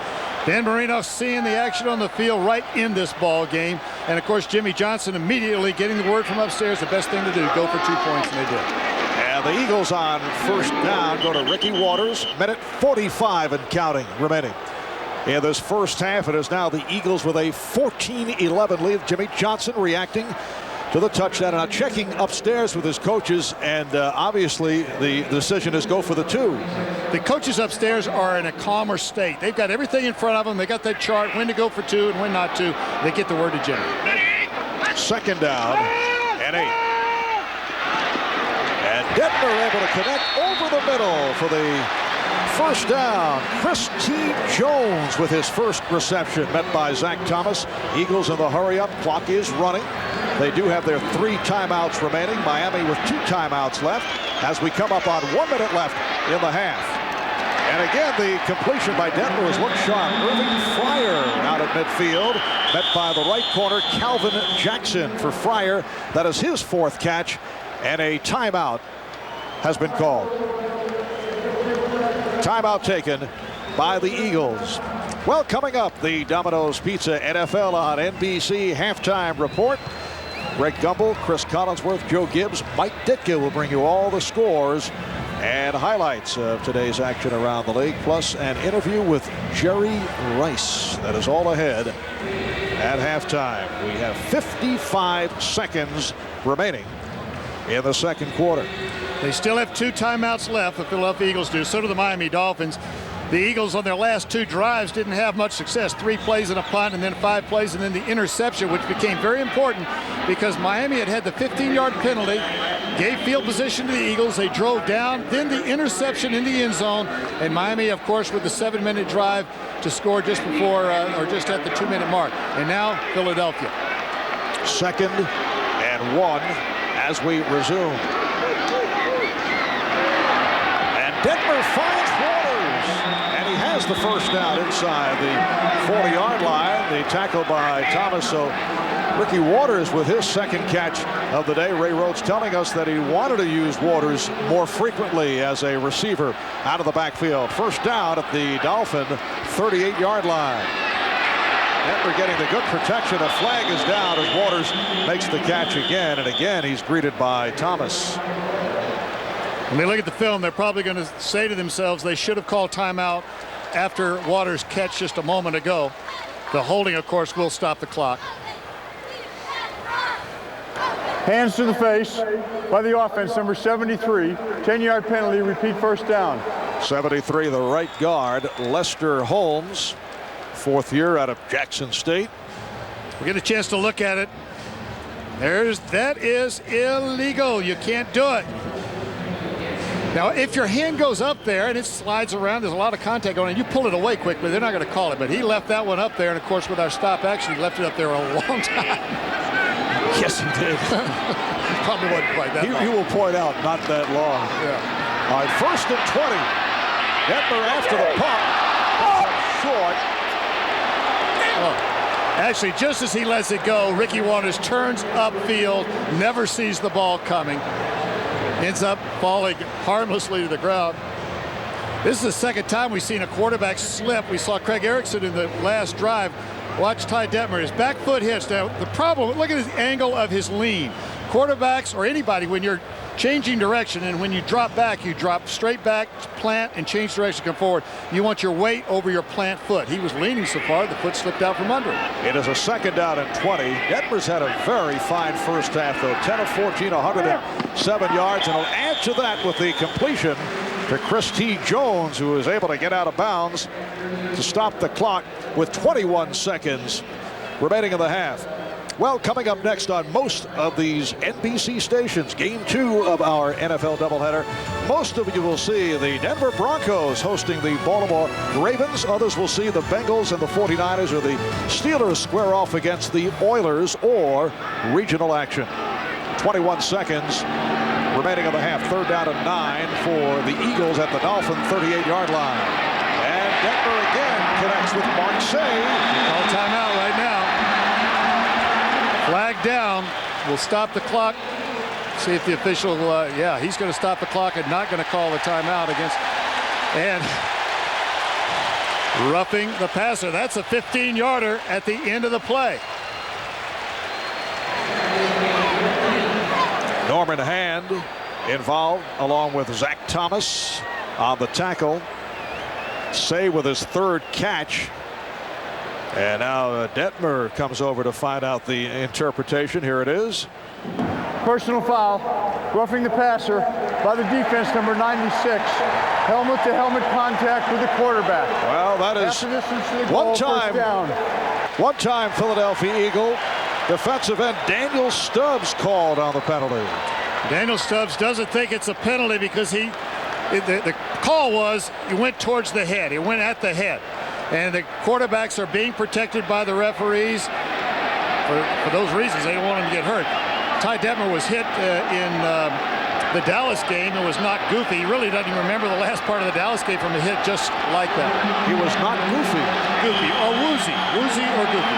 Speaker 2: Dan Marino seeing the action on the field right in this ball game. And, of course, Jimmy Johnson immediately getting the word from upstairs, the best thing to do, go for 2 points, and they did.
Speaker 1: And the Eagles on first down go to Ricky Waters. Minute 45 and counting remaining. In this first half, it is now the Eagles with a 14-11 lead. Jimmy Johnson reacting to the touchdown. Now checking upstairs with his coaches, and obviously the decision is go for the 2.
Speaker 2: The coaches upstairs are in a calmer state. They've got everything in front of them. They got that chart, when to go for 2 and when not to. They get the word to Jimmy.
Speaker 1: Second down and 8. And Detmer able to connect over the middle for the first down. Chris T. Jones with his first reception, met by Zach Thomas. Eagles in the hurry-up. Clock is running. They do have their 3 timeouts remaining. Miami with 2 timeouts left as we come up on 1 minute left in the half. And again, the completion by Denver has looked sharp. Irving Fryer out at midfield, met by the right corner, Calvin Jackson for Fryer. That is his 4th catch, and a timeout has been called. Timeout taken by the Eagles. Well, coming up, the Domino's Pizza NFL on NBC halftime report. Greg Gumbel, Chris Collinsworth, Joe Gibbs, Mike Ditka will bring you all the scores and highlights of today's action around the league, plus an interview with Jerry Rice. That is all ahead at halftime. We have 55 seconds remaining in the second quarter.
Speaker 2: They still have 2 timeouts left, the Philadelphia Eagles do. So do the Miami Dolphins. The Eagles on their last 2 drives didn't have much success. 3 plays and a punt, and then 5 plays, and then the interception, which became very important because Miami had the 15-yard penalty, gave field position to the Eagles. They drove down, then the interception in the end zone, and Miami, of course, with the 7-minute drive to score just before or just at the 2-minute mark. And now Philadelphia.
Speaker 1: 2nd and 1 as we resume. And Detmer finds Waters, and he has the first down inside the 40-yard line. The tackle by Thomas. So Ricky Waters with his 2nd catch of the day. Ray Rhodes telling us that he wanted to use Waters more frequently as a receiver out of the backfield. First down at the Dolphin 38-yard line. Denver getting the good protection. A flag is down as Waters makes the catch again, and again he's greeted by Thomas.
Speaker 2: When they look at the film, they're probably going to say to themselves they should have called timeout after Waters' catch just a moment ago. The holding, of course, will stop the clock.
Speaker 9: Hands to the face by the offense, number 73. 10-yard penalty, repeat first down.
Speaker 1: 73, the right guard, Lester Holmes, fourth year out of Jackson State.
Speaker 2: We get a chance to look at it. That is illegal. You can't do it. Now, if your hand goes up there and it slides around, there's a lot of contact going on, you pull it away quickly, they're not going to call it. But he left that one up there, and of course, with our stop action, he left it up there a long time.
Speaker 1: Yes, he did.
Speaker 2: Probably wasn't quite that long.
Speaker 1: He will point out, not that long.
Speaker 2: Yeah.
Speaker 1: All right, 1st and 20. Detmer after the punt. Short.
Speaker 2: Oh. Actually, just as he lets it go, Ricky Waters turns upfield, never sees the ball coming. Ends up falling harmlessly to the ground. This is the second time we've seen a quarterback slip. We saw Craig Erickson in the last drive. Watch Ty Detmer. His back foot hits. Now, the problem, look at the angle of his lean. Quarterbacks or anybody, when you're changing direction and when you drop back, you drop straight back, plant, and change direction, come forward. You want your weight over your plant foot. He was leaning so far, the foot slipped out from under him.
Speaker 1: It is a 2nd down and 20. Detmer's had a very fine first half, though. 10 of 14, 107 yards, and he'll add to that with the completion to Chris T. Jones, who was able to get out of bounds to stop the clock with 21 seconds remaining in the half. Well, coming up next on most of these NBC stations, game 2 of our NFL doubleheader. Most of you will see the Denver Broncos hosting the Baltimore Ravens. Others will see the Bengals and the 49ers or the Steelers square off against the Oilers or regional action. 21 seconds remaining in the half. 3rd down and 9 for the Eagles at the Dolphin 38-yard line. And Denver again connects with Marseille.
Speaker 2: Call timeout right now. Flag down. We'll stop the clock. See if the official, yeah, he's going to stop the clock and not going to call the timeout against. And roughing the passer. That's a 15-yarder at the end of the play.
Speaker 1: Norman Hand involved along with Zach Thomas on the tackle. Say with his 3rd catch. And now Detmer comes over to find out the interpretation. Here it is.
Speaker 9: Personal foul, roughing the passer by the defense, number 96. Helmet-to-helmet contact with the quarterback.
Speaker 1: Well, that is one time Philadelphia Eagle defensive end Daniel Stubbs called on the penalty.
Speaker 2: Daniel Stubbs doesn't think it's a penalty because the call was he went towards the head. He went at the head. And the quarterbacks are being protected by the referees. For those reasons, they don't want him to get hurt. Ty Detmer was hit in the Dallas game. It was not goofy. He really doesn't even remember the last part of the Dallas game from a hit just like that.
Speaker 1: He was not goofy.
Speaker 2: Goofy or woozy. Woozy or goofy.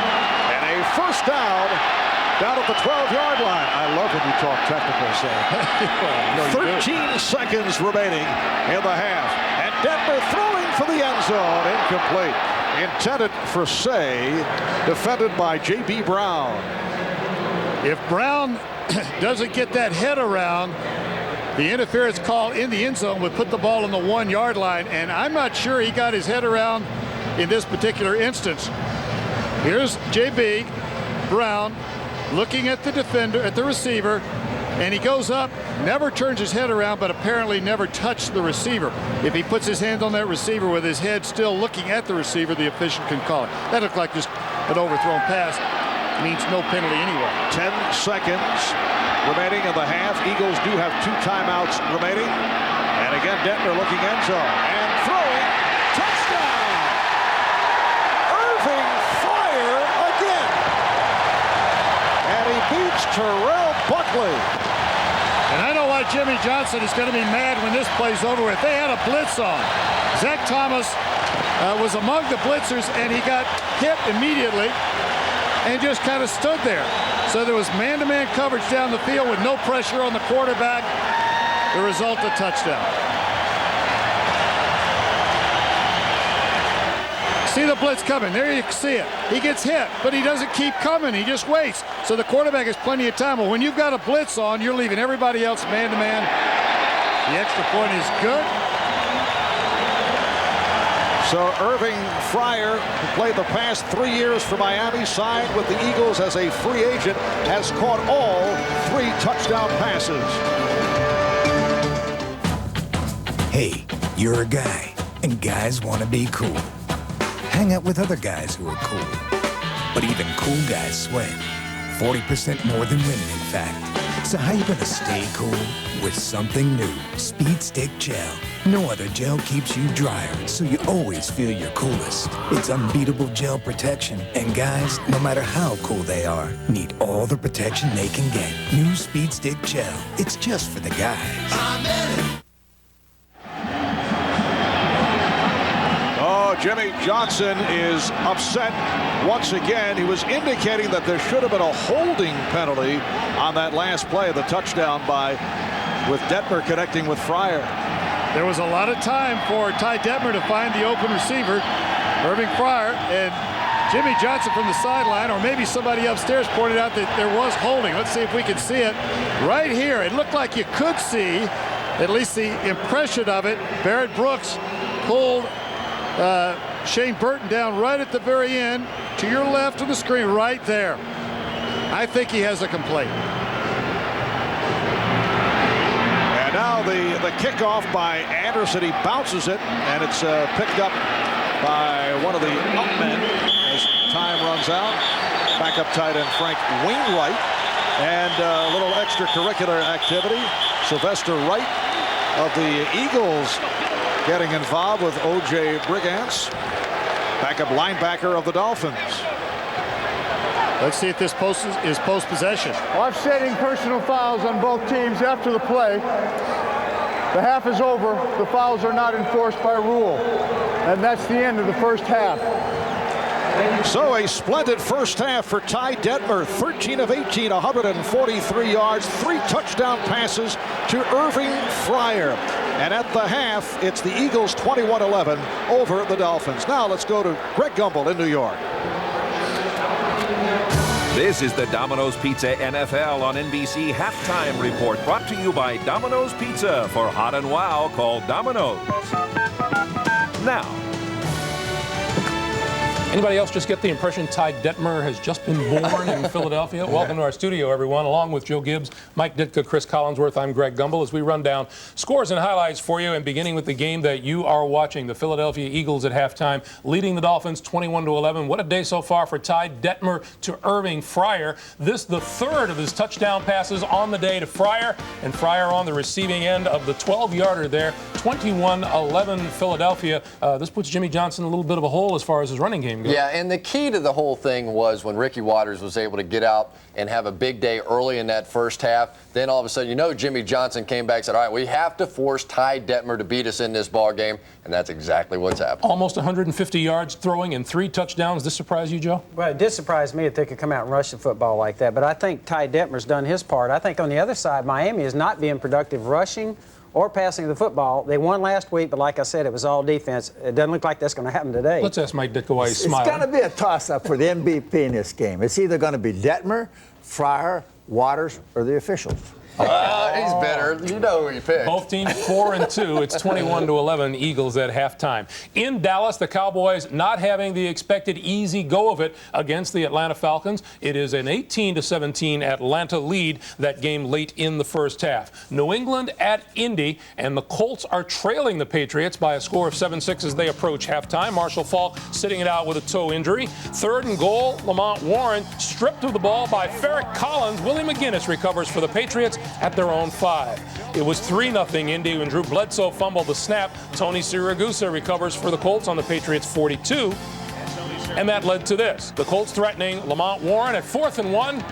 Speaker 1: And a 1st down at the 12-yard line. I love when you talk technical, Sam. 13 seconds remaining in the half. And Detmer throwing for the end zone. Incomplete. Intended for Say. Defended by J.B. Brown.
Speaker 2: If Brown doesn't get that head around, the interference call in the end zone would put the ball on the 1-yard line. And I'm not sure he got his head around in this particular instance. Here's J.B. Brown looking at the defender, at the receiver, and he goes up, never turns his head around, but apparently never touched the receiver. If he puts his hand on that receiver with his head still looking at the receiver, the official can call it. That looked like just an overthrown pass. Means no penalty anyway.
Speaker 1: 10 seconds remaining in the half. Eagles do have 2 timeouts remaining. And again, Detmer looking end zone and throwing. Touchdown! Irving Fire again. And he beats Terrell Buckley.
Speaker 2: And I know why Jimmy Johnson is going to be mad when this play's over with. They had a blitz on. Zach Thomas was among the blitzers, and he got hit immediately and just kind of stood there. So there was man-to-man coverage down the field with no pressure on the quarterback. The result, a touchdown. See the blitz coming. There you see it. He gets hit, but he doesn't keep coming. He just waits. So the quarterback has plenty of time. But when you've got a blitz on, you're leaving everybody else man-to-man. The extra point is good.
Speaker 1: So Irving Fryer, who played the past 3 years for Miami, signed with the Eagles as a free agent, has caught all 3 touchdown passes.
Speaker 11: Hey, you're a guy, and guys want to be cool. Hang out with other guys who are cool. But even cool guys sweat. 40% more than women, in fact. So how you gonna stay cool? With something new, Speed Stick Gel. No other gel keeps you drier, so you always feel your coolest. It's unbeatable gel protection, and guys, no matter how cool they are, need all the protection they can get. New Speed Stick Gel. It's just for the guys.
Speaker 1: Oh, Jimmy Johnson is upset once again. He was indicating that there should have been a holding penalty on that last play of the touchdown with Detmer connecting with Fryer.
Speaker 2: There was a lot of time for Ty Detmer to find the open receiver, Irving Fryer, and Jimmy Johnson from the sideline, or maybe somebody upstairs pointed out that there was holding. Let's see if we can see it right here. It looked like you could see at least the impression of it. Barrett Brooks pulled Shane Burton down right at the very end, to your left of the screen, right there. I think he has a complaint.
Speaker 1: And now the kickoff by Anderson. He bounces it, and it's picked up by one of the up men as time runs out. Backup tight end Frank Wainwright. And a little extracurricular activity. Sylvester Wright of the Eagles getting involved with O.J. Brigance, backup linebacker of the Dolphins.
Speaker 2: Let's see if this is post-possession.
Speaker 9: Offsetting personal fouls on both teams after the play. The half is over. The fouls are not enforced by rule. And that's the end of the first half.
Speaker 1: So a splendid first half for Ty Detmer. 13 of 18, 143 yards, 3 touchdown passes to Irving Fryer. And at the half, it's the Eagles 21-11 over the Dolphins. Now let's go to Greg Gumbel in New York.
Speaker 12: This is the Domino's Pizza NFL on NBC Halftime Report, brought to you by Domino's Pizza. For hot and wow, call Domino's. Now,
Speaker 14: anybody else just get the impression Ty Detmer has just been born in Philadelphia? Welcome to our studio, everyone. Along with Joe Gibbs, Mike Ditka, Chris Collinsworth, I'm Greg Gumbel as we run down scores and highlights for you, and beginning with the game that you are watching, the Philadelphia Eagles at halftime, leading the Dolphins 21-11. What a day so far for Ty Detmer to Irving Fryer. This the third of his touchdown passes on the day to Fryer, and Fryer on the receiving end of the 12-yarder there. 21-11 Philadelphia. This puts Jimmy Johnson in a little bit of a hole as far as his running game goes.
Speaker 15: Yeah, and the key to the whole thing was when Ricky Watters was able to get out and have a big day early in that first half. Then all of a sudden, Jimmy Johnson came back and said, all right, we have to force Ty Detmer to beat us in this ball game, and that's exactly what's happened.
Speaker 14: Almost 150 yards throwing and 3 touchdowns. Does this surprise you, Joe?
Speaker 16: Well, it did surprise me that they could come out and rush the football like that, but I think Ty Detmer's done his part. I think on the other side, Miami is not being productive rushing or passing the football. They won last week, but like I said, it was all defense. It doesn't look like that's going to happen today.
Speaker 14: Let's ask Mike Ditka why he's smiling.
Speaker 17: It's going to be a toss-up for the MVP in this game. It's either going to be Detmer, Fryer, Watters, or the officials.
Speaker 15: He's better. You know who he picked.
Speaker 14: Both teams 4-2. It's 21-11 Eagles at halftime. In Dallas, the Cowboys not having the expected easy go of it against the Atlanta Falcons. It is an 18-17 Atlanta lead, that game late in the first half. New England at Indy, and the Colts are trailing the Patriots by a score of 7-6 as they approach halftime. Marshall Faulk sitting it out with a toe injury. 3rd and goal, Lamont Warren stripped of the ball by Ferrick Collins. Willie McGinnis recovers for the Patriots at their own 5. It was 3-0 Indy when Drew Bledsoe fumbled the snap. Tony Siragusa recovers for the Colts on the Patriots 42. And that led to this. The Colts threatening Lamont Warren at 4th and 1.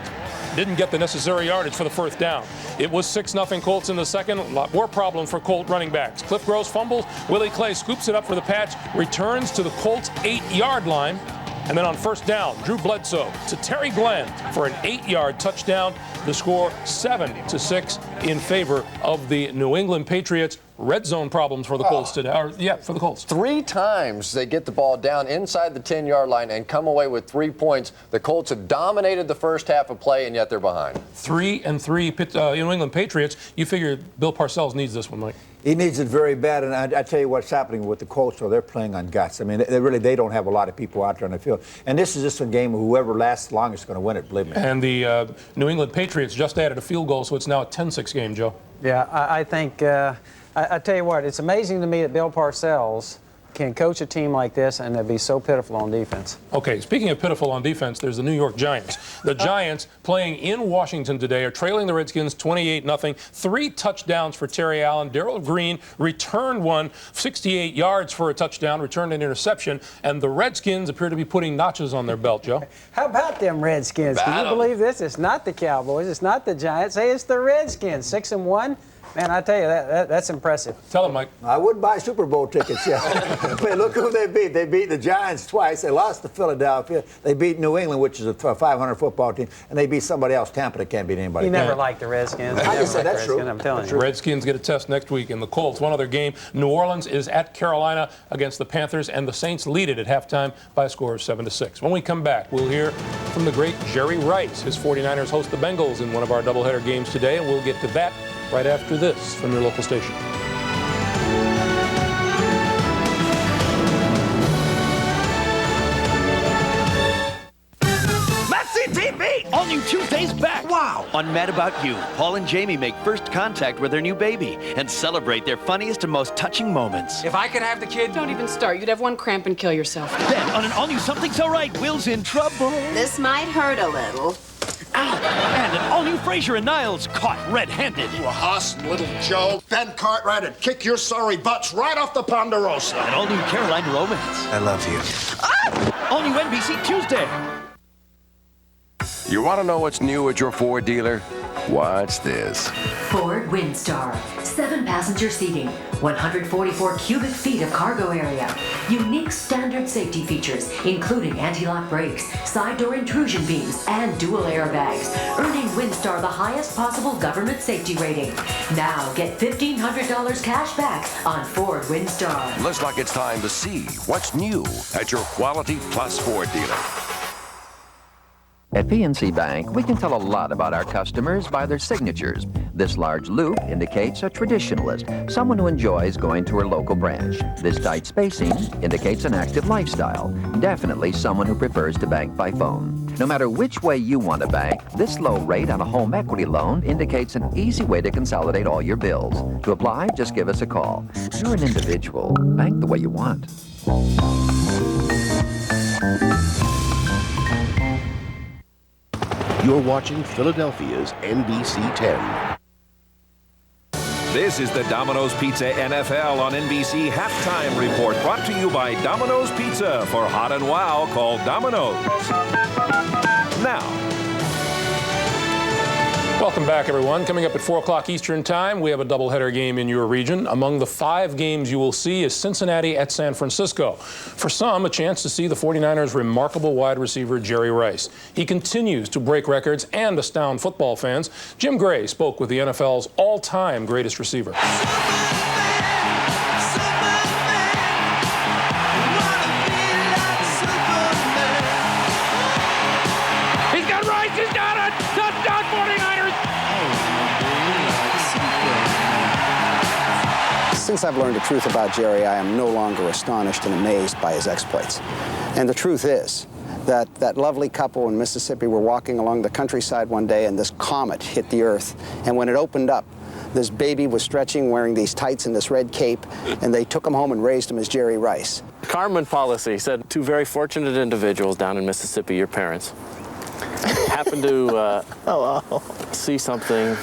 Speaker 14: Didn't get the necessary yardage for the 1st down. It was 6-0 Colts in the second. A lot more problem for Colt running backs. Cliff Gross fumbles. Willie Clay scoops it up for the patch. Returns to the Colts 8-yard line. And then on 1st down, Drew Bledsoe to Terry Glenn for an 8-yard touchdown. The score 7-6 in favor of the New England Patriots. red zone problems for the Colts today. For the Colts.
Speaker 15: 3 times they get the ball down inside the 10-yard line and come away with 3 points. The Colts have dominated the first half of play, and yet they're behind.
Speaker 14: 3-3 New England Patriots. You figure Bill Parcells needs this one, Mike.
Speaker 17: He needs it very bad, and I tell you what's happening with the Colts. So they're playing on guts. I mean, they don't have a lot of people out there on the field. And this is just a game of whoever lasts longest is going to win it, believe me.
Speaker 14: And the New England Patriots just added a field goal, so it's now a 10-6 game, Joe.
Speaker 16: Yeah, I think, I tell you what, it's amazing to me that Bill Parcells can coach a team like this and they'd be so pitiful on defense.
Speaker 14: Okay, speaking of pitiful on defense, there's the New York Giants. The Giants, playing in Washington today, are trailing the Redskins 28-0. 3 touchdowns for Terry Allen. Darrell Green returned one, 68 yards for a touchdown, returned an interception, and the Redskins appear to be putting notches on their belt, Joe.
Speaker 16: How about them Redskins? Can you believe this? It's not the Cowboys. It's not the Giants. Hey, it's the Redskins. 6-1. Man, I tell you, that's impressive.
Speaker 14: Tell them, Mike.
Speaker 17: I wouldn't buy Super Bowl tickets, yeah. But look who they beat. They beat the Giants twice. They lost to Philadelphia. They beat New England, which is a 500 football team. And they beat somebody else. Tampa that can't beat anybody.
Speaker 16: You never liked the Redskins.
Speaker 17: I just said that's true.
Speaker 16: I'm telling you.
Speaker 14: Redskins get a test next week in the Colts. One other game, New Orleans is at Carolina against the Panthers, and the Saints lead it at halftime by a score of 7-6. When we come back, we'll hear from the great Jerry Rice. His 49ers host the Bengals in one of our doubleheader games today, and we'll get to that right after this from your local station.
Speaker 28: TV! All new Tuesday's back. Wow! On Mad About You, Paul and Jamie make first contact with their new baby and celebrate their funniest and most touching moments.
Speaker 4: If I could have the kid... Don't even start. You'd have one cramp and kill yourself.
Speaker 28: Then, on an all-new Something's Alright, Will's in trouble.
Speaker 5: This might hurt a little.
Speaker 28: Ow! And an all-new Frasier and Niles caught red-handed.
Speaker 10: You a hoss, little Joe. Ben Cartwright would kick your sorry butts right off the Ponderosa.
Speaker 28: An all-new Caroline Romance.
Speaker 11: I love you.
Speaker 28: Ah! All-new NBC Tuesday.
Speaker 13: You want to know what's new at your Ford dealer? Watch this.
Speaker 18: Ford Windstar. 7-passenger seating. 144 cubic feet of cargo area. Unique standard safety features, including anti-lock brakes, side door intrusion beams, and dual airbags, earning Windstar the highest possible government safety rating. Now get $1,500 cash back on Ford Windstar.
Speaker 13: Looks like it's time to see what's new at your Quality Plus Ford dealer.
Speaker 19: At PNC Bank, we can tell a lot about our customers by their signatures. This large loop indicates a traditionalist, someone who enjoys going to her local branch. This tight spacing indicates an active lifestyle, definitely someone who prefers to bank by phone. No matter which way you want to bank, this low rate on a home equity loan indicates an easy way to consolidate all your bills. To apply, just give us a call. You're an individual. Bank the way you want.
Speaker 23: You're watching Philadelphia's NBC 10.
Speaker 12: This is the Domino's Pizza NFL on NBC Halftime Report, brought to you by Domino's Pizza. For hot and wow, call Domino's. Now.
Speaker 14: Welcome back, everyone. Coming up at 4 o'clock Eastern Time, we have a doubleheader game in your region. Among the 5 games you will see is Cincinnati at San Francisco. For some, a chance to see the 49ers' remarkable wide receiver, Jerry Rice. He continues to break records and astound football fans. Jim Gray spoke with the NFL's all-time greatest receiver.
Speaker 24: Since I've learned the truth about Jerry, I am no longer astonished and amazed by his exploits. And the truth is that that lovely couple in Mississippi were walking along the countryside one day and this comet hit the earth. And when it opened up, this baby was stretching, wearing these tights and this red cape, and they took him home and raised him as Jerry Rice.
Speaker 25: Carmen Policy said 2 very fortunate individuals down in Mississippi, your parents, happened to see something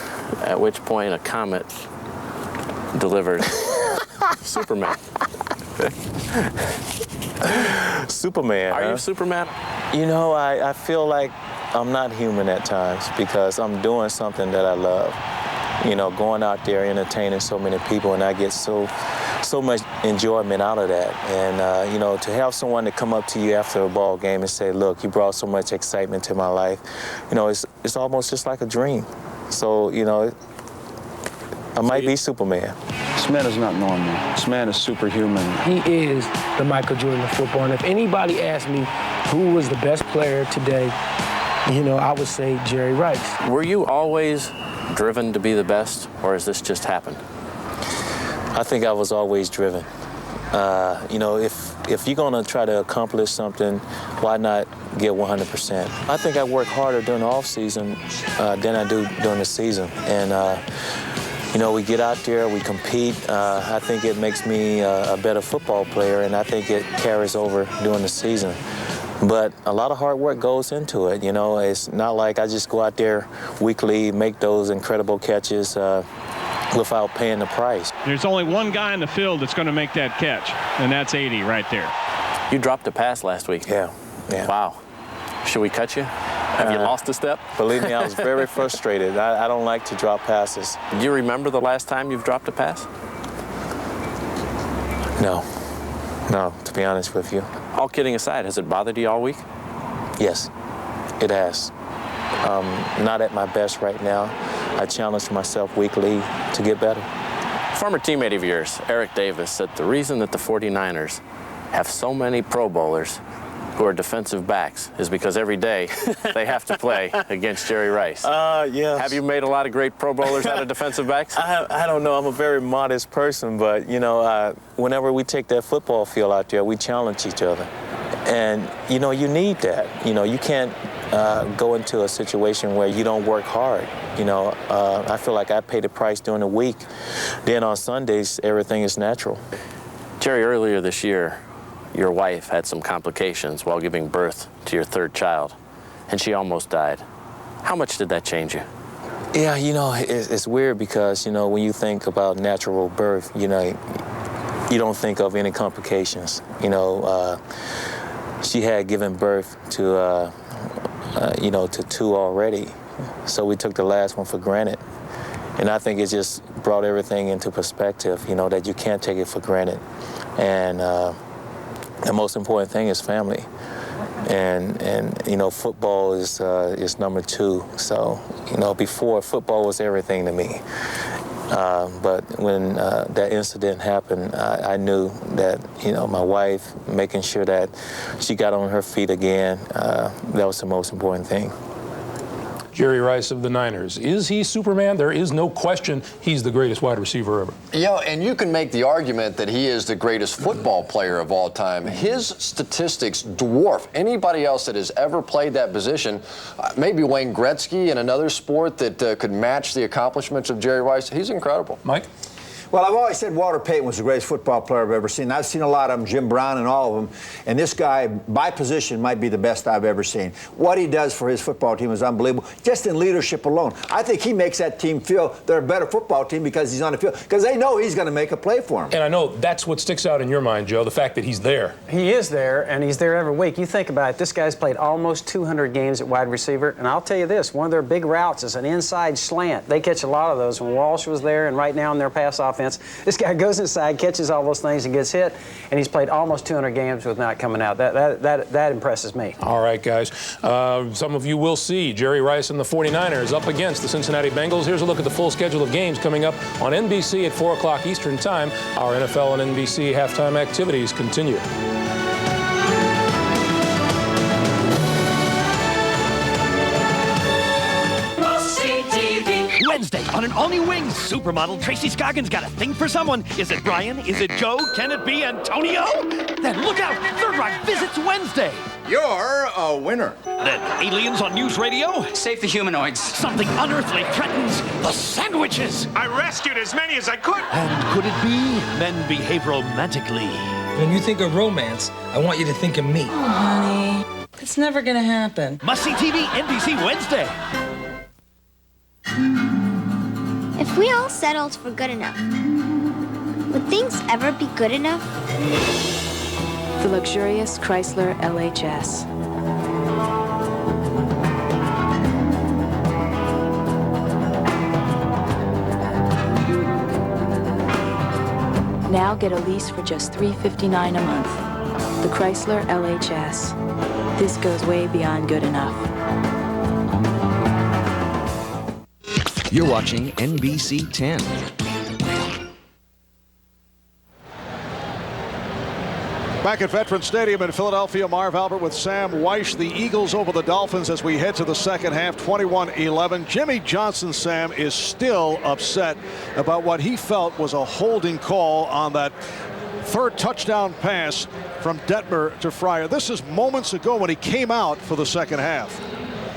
Speaker 25: at which point a comet delivered Superman.
Speaker 30: Superman.
Speaker 25: Are you Superman?
Speaker 30: You know, I feel like I'm not human at times because I'm doing something that I love. You know, going out there entertaining so many people, and I get so much enjoyment out of that. And, you know, to have someone to come up to you after a ball game and say, look, you brought so much excitement to my life, you know, it's almost just like a dream. So, you know, I might be Superman.
Speaker 3: This man is not normal. This man is superhuman.
Speaker 6: He is the Michael Jordan of football. And if anybody asked me who was the best player today, you know, I would say Jerry Rice.
Speaker 25: Were you always driven to be the best, or has this just happened?
Speaker 30: I think I was always driven. You know, if you're going to try to accomplish something, why not get 100%? I think I work harder during the off season than I do during the season. And, you know, we get out there, we compete. I think it makes me a better football player, and I think it carries over during the season. But a lot of hard work goes into it. You know, it's not like I just go out there weekly, make those incredible catches without paying the price.
Speaker 7: There's only one guy in the field that's going to make that catch, and that's 80 right there.
Speaker 25: You dropped a pass last week.
Speaker 30: Yeah.
Speaker 25: Wow. Should we cut you? Have you lost a step?
Speaker 30: Believe me, I was very frustrated. I don't like to drop passes.
Speaker 25: Do you remember the last time you've dropped a pass?
Speaker 30: No, to be honest with you.
Speaker 25: All kidding aside, has it bothered you all week?
Speaker 30: Yes, it has. Not at my best right now. I challenge myself weekly to get better.
Speaker 25: Former teammate of yours, Eric Davis, said the reason that the 49ers have so many Pro Bowlers who are defensive backs is because every day they have to play against Jerry Rice.
Speaker 30: Yeah.
Speaker 25: Have you made a lot of great Pro Bowlers out of defensive backs?
Speaker 30: I don't know. I'm a very modest person, but, you know, whenever we take that football field out there, we challenge each other. And, you know, you need that. You know, you can't go into a situation where you don't work hard. You know, I feel like I pay the price during the week. Then on Sundays, everything is natural.
Speaker 25: Jerry, earlier this year, your wife had some complications while giving birth to your third child, and she almost died. How much did that change you?
Speaker 30: Yeah, you know, it's weird because, you know, when you think about natural birth, you know, you don't think of any complications. You know, she had given birth to, you know, to 2 already, so we took the last one for granted. And I think it just brought everything into perspective, you know, that you can't take it for granted. And the most important thing is family. And you know, football is number 2. So, you know, before, football was everything to me. But when that incident happened, I knew that, you know, my wife, making sure that she got on her feet again, that was the most important thing.
Speaker 14: Jerry Rice of the Niners. Is he Superman? There is no question he's the greatest wide receiver ever.
Speaker 15: You know, and you can make the argument that he is the greatest football player of all time. His statistics dwarf anybody else that has ever played that position. Maybe Wayne Gretzky in another sport that could match the accomplishments of Jerry Rice. He's incredible.
Speaker 14: Mike?
Speaker 17: Well, I've always said Walter Payton was the greatest football player I've ever seen. I've seen a lot of them, Jim Brown and all of them. And this guy, by position, might be the best I've ever seen. What he does for his football team is unbelievable, just in leadership alone. I think he makes that team feel they're a better football team because he's on the field, because they know he's going to make a play for them.
Speaker 14: And I know that's what sticks out in your mind, Joe, the fact that he's there.
Speaker 16: He is there, and he's there every week. You think about it, this guy's played almost 200 games at wide receiver, and I'll tell you this, one of their big routes is an inside slant. They catch a lot of those when Walsh was there, and right now in their pass offense, this guy goes inside, catches all those things, and gets hit, and he's played almost 200 games with not coming out. That impresses me.
Speaker 14: All right, guys. Some of you will see Jerry Rice and the 49ers up against the Cincinnati Bengals. Here's a look at the full schedule of games coming up on NBC at 4 o'clock Eastern Time. Our NFL and NBC halftime activities continue.
Speaker 28: Wednesday, on an all-new Wings, supermodel Tracy Scoggins got a thing for someone. Is it Brian? Is it Joe? Can it be Antonio? Then look out, Third Rock visits Wednesday.
Speaker 10: You're a winner.
Speaker 28: Then aliens on news radio.
Speaker 8: Save the humanoids.
Speaker 28: Something unearthly threatens the sandwiches.
Speaker 8: I rescued as many as I could.
Speaker 28: And could it be men behave romantically?
Speaker 20: When you think of romance, I want you to think of me.
Speaker 21: Oh, honey, it's never gonna happen.
Speaker 28: Must-see TV, NBC Wednesday.
Speaker 22: If we all settled for good enough, would things ever be good enough?
Speaker 26: The luxurious Chrysler LHS. Now get a lease for just $359 a month. The Chrysler LHS. This goes way beyond good enough.
Speaker 27: You're watching NBC 10.
Speaker 1: Back at Veterans Stadium in Philadelphia, Marv Albert with Sam Weish. The Eagles over the Dolphins as we head to the second half, 21-11. Jimmy Johnson, Sam, is still upset about what he felt was a holding call on that third touchdown pass from Detmer to Fryer. This is moments ago when he came out for the second half.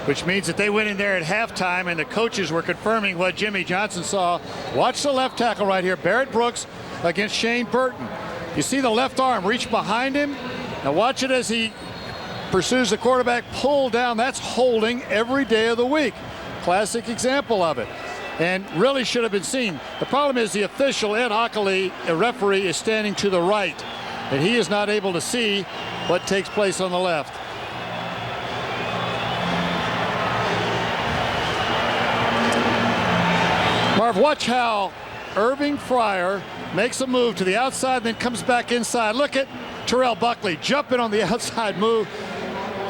Speaker 2: Which means that they went in there at halftime and the coaches were confirming what Jimmy Johnson saw. Watch the left tackle right here, Barrett Brooks against Shane Burton. You see the left arm reach behind him. Now watch it as he pursues the quarterback, pull down. That's holding every day of the week. Classic example of it. And really should have been seen. The problem is the official, Ed Hockley, a referee, is standing to the right. And he is not able to see what takes place on the left. Marv, watch how Irving Fryer makes a move to the outside, then comes back inside. Look at Terrell Buckley jumping on the outside move.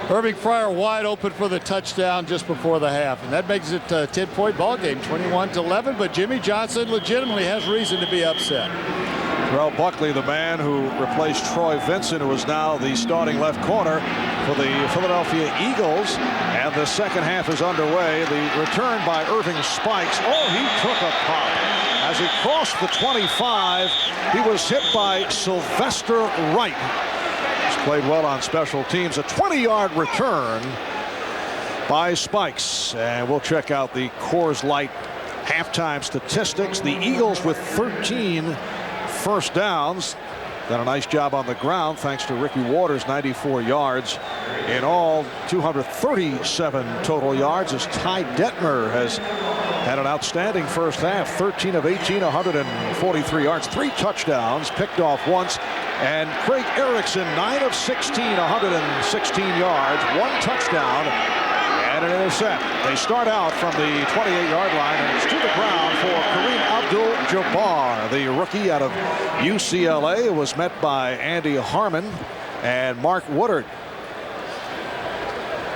Speaker 2: Irving Fryer wide open for the touchdown just before the half. And that makes it a 10-point ball game, 21-11. But Jimmy Johnson legitimately has reason to be upset.
Speaker 1: Terrell Buckley, the man who replaced Troy Vincent, who is now the starting left corner for the Philadelphia Eagles. And the second half is underway. The return by Irving Spikes. Oh, he took a pop. As he crossed the 25, he was hit by Sylvester Wright. He's played well on special teams. A 20-yard return by Spikes. And we'll check out the Coors Light halftime statistics. The Eagles with 13 first downs. Done a nice job on the ground thanks to Ricky Waters, 94 yards in all, 237 total yards, as Ty Detmer has had an outstanding first half. 13 of 18, 143 yards, 3 touchdowns, picked off once. And Craig Erickson, 9 of 16, 116 yards, 1 touchdown and an intercept. They start out from the 28-yard line, and it's to the ground for Kareem Abdul-Jabbar, the rookie out of UCLA, was met by Andy Harmon and Mark Woodard.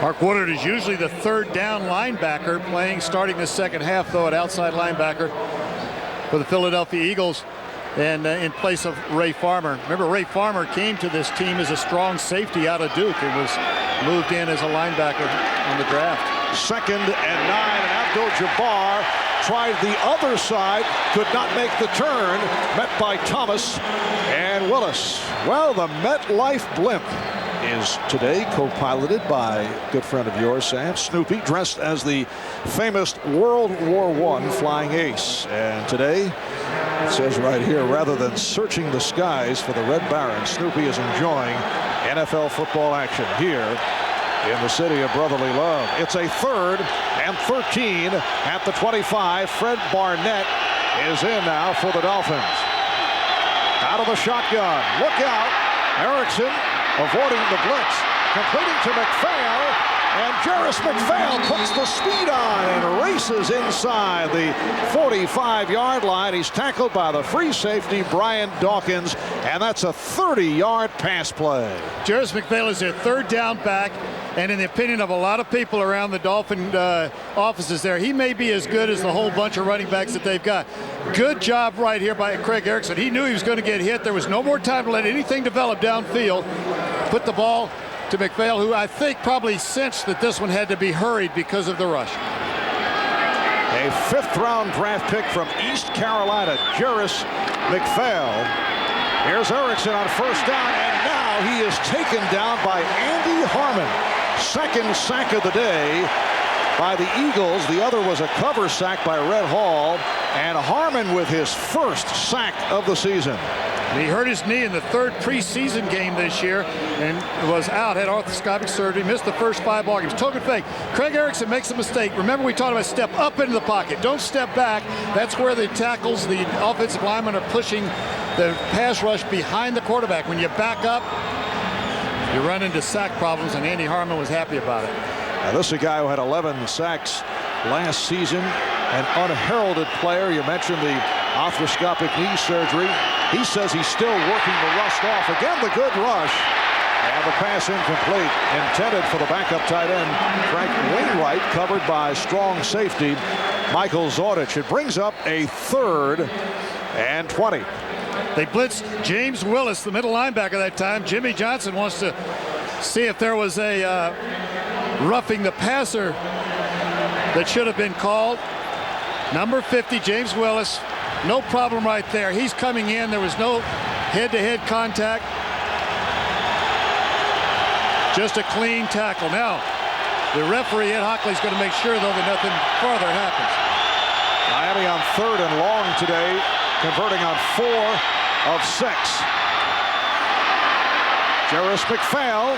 Speaker 2: Mark Woodard is usually the third down linebacker, starting the second half, though, at outside linebacker for the Philadelphia Eagles, and in place of Ray Farmer. Remember, Ray Farmer came to this team as a strong safety out of Duke and was moved in as a linebacker in the draft.
Speaker 1: 2nd and 9, and Abdul-Jabbar tried the other side, could not make the turn, met by Thomas and Willis. Well, the MetLife blimp is today co-piloted by a good friend of yours, Sam, Snoopy, dressed as the famous World War I flying ace. And today, it says right here, rather than searching the skies for the Red Baron, Snoopy is enjoying NFL football action here in the city of brotherly love. It's a 3rd and 13 at the 25. Fred Barnett is in now for the Dolphins. Out of the shotgun. Look out. Erickson avoiding the blitz. Completing to McPhail. And Jarris McPhail puts the speed on and races inside the 45-yard line. He's tackled by the free safety, Brian Dawkins, and that's a 30-yard pass play.
Speaker 2: Jarris McPhail is their third down back, and in the opinion of a lot of people around the Dolphin offices there, he may be as good as the whole bunch of running backs that they've got. Good job right here by Craig Erickson. He knew he was going to get hit. There was no more time to let anything develop downfield. Put the ball to McPhail, who I think probably sensed that this one had to be hurried because of the rush.
Speaker 1: A 5th-round draft pick from East Carolina, Jarris McPhail. Here's Erickson on first down, and now he is taken down by Andy Harmon. 2nd sack of the day by the Eagles. The other was a cover sack by Red Hall, and Harmon with his 1st sack of the season.
Speaker 2: He hurt his knee in the 3rd preseason game this year and was out, had arthroscopic surgery, missed the first 5 ball games. Token fake. Craig Erickson makes a mistake. Remember, we talked about step up into the pocket. Don't step back. That's where the tackles, the offensive linemen are pushing the pass rush behind the quarterback. When you back up, you run into sack problems, and Andy Harmon was happy about it.
Speaker 1: Now, this is a guy who had 11 sacks last season, an unheralded player. You mentioned the arthroscopic knee surgery. He says he's still working the rust off. Again, the good rush. And the pass incomplete. Intended for the backup tight end, Frank Wainwright, covered by strong safety, Michael Zordich. It brings up a 3rd and 20.
Speaker 2: They blitzed James Willis, the middle linebacker that time. Jimmy Johnson wants to see if there was a roughing the passer that should have been called. Number 50, James Willis, no problem right there. He's coming in. There was no head-to-head contact. Just a clean tackle. Now, the referee, Ed Hockley, is going to make sure, though, that nothing further happens.
Speaker 1: Miami on 3rd and long today, converting on 4 of 6. Jarris McPhail.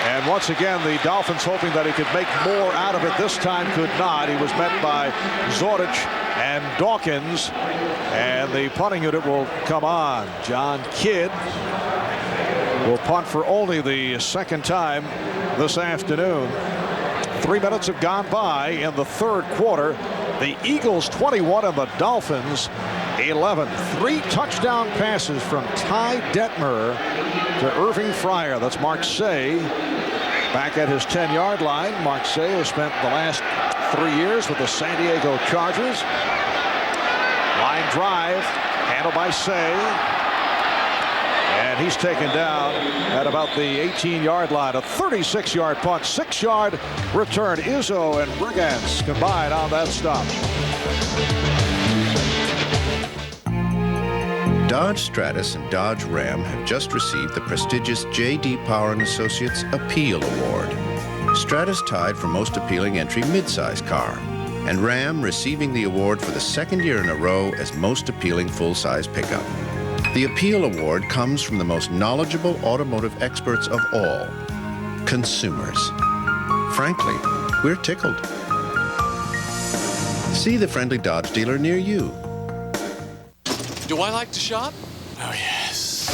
Speaker 1: And once again, the Dolphins hoping that he could make more out of it. This time could not. He was met by Zordich and Dawkins. And the punting unit will come on. John Kidd will punt for only the second time this afternoon. 3 minutes have gone by in the 3rd quarter. The Eagles 21 and the Dolphins 11. 3 touchdown passes from Ty Detmer to Irving Fryer. That's Mark Say back at his 10-yard line. Mark Say has spent the last 3 years with the San Diego Chargers. Line drive handled by Say. And he's taken down at about the 18-yard line. A 36-yard punt, 6-yard return. Izzo and Brigance combined on that stop.
Speaker 4: Dodge Stratus and Dodge Ram have just received the prestigious J.D. Power & Associates Appeal Award. Stratus tied for most appealing entry midsize car, and Ram receiving the award for the 2nd year in a row as most appealing full-size pickup. The Appeal Award comes from the most knowledgeable automotive experts of all, consumers. Frankly, we're tickled. See the friendly Dodge dealer near you.
Speaker 5: Do I like to shop? Oh, yes.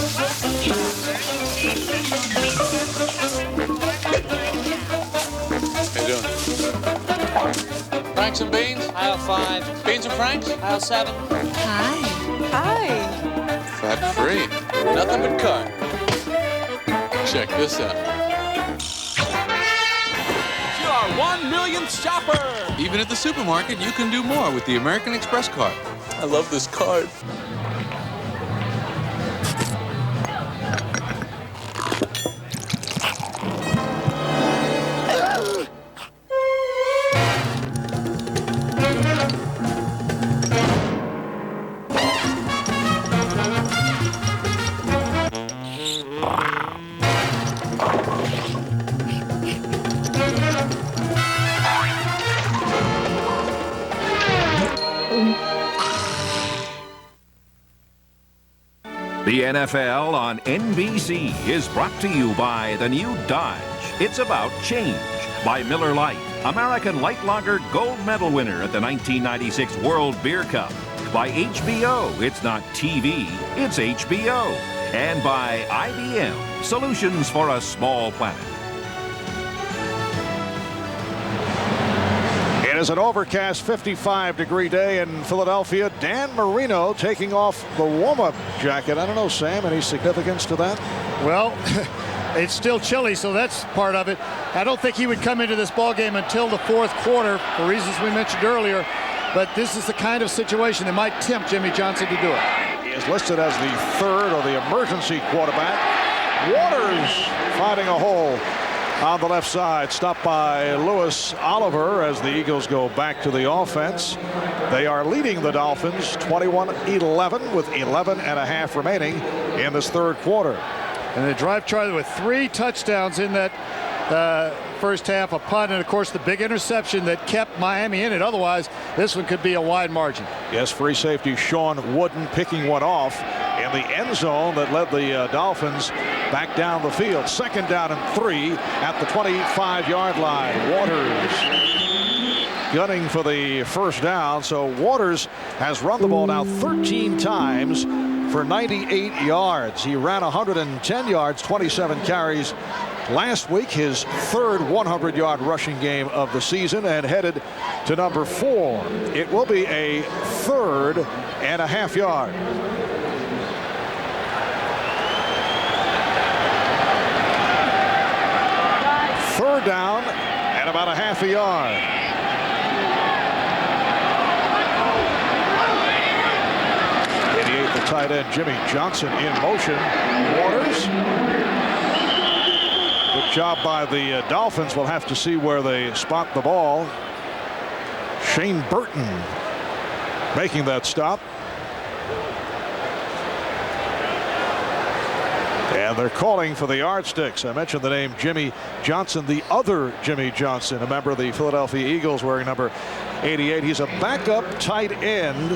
Speaker 5: How you doing? Franks and beans? Aisle 5. Beans and Franks? Aisle 7.
Speaker 9: Hi. Hi.
Speaker 5: Fat-free. Nothing but carb. Check this out.
Speaker 11: You're our 1 millionth shopper!
Speaker 5: Even at the supermarket, you can do more with the American Express card.
Speaker 11: I love this card.
Speaker 12: The NFL on NBC is brought to you by the new Dodge. It's about change. By Miller Lite, American Light Lager gold medal winner at the 1996 World Beer Cup. By HBO, it's not TV, it's HBO. And by IBM, solutions for a small planet.
Speaker 1: It is an overcast 55-degree day in Philadelphia. Dan Marino taking off the warm-up jacket. I don't know, Sam, any significance to that?
Speaker 2: Well, it's still chilly, so that's part of it. I don't think he would come into this ball game until the 4th quarter for reasons we mentioned earlier. But this is the kind of situation that might tempt Jimmy Johnson to do it.
Speaker 1: He is listed as the 3rd or the emergency quarterback. Waters finding a hole on the left side, stopped by Lewis Oliver as the Eagles go back to the offense. They are leading the Dolphins 21-11 with 11 and a half remaining in this 3rd quarter.
Speaker 2: And the drive tried with 3 touchdowns in that first half, a punt, and of course the big interception that kept Miami in it. Otherwise, this one could be a wide margin.
Speaker 1: Yes, free safety Sean Wooden picking one off in the end zone that led the Dolphins back down the field. 2nd down and 3 at the 25-yard line. Waters gunning for the 1st down. So Waters has run the ball now 13 times for 98 yards. He ran 110 yards, 27 carries last week, his 3rd 100-yard rushing game of the season, and headed to number 4. It will be a 3rd and a half yard. Third down and about a half a yard. The tight end Jimmy Johnson in motion. Waters. Good job by the Dolphins. We'll have to see where they spot the ball. Shane Burton making that stop. And they're calling for the yardsticks. I mentioned the name Jimmy Johnson, the other Jimmy Johnson, a member of the Philadelphia Eagles wearing number 88. He's a backup tight end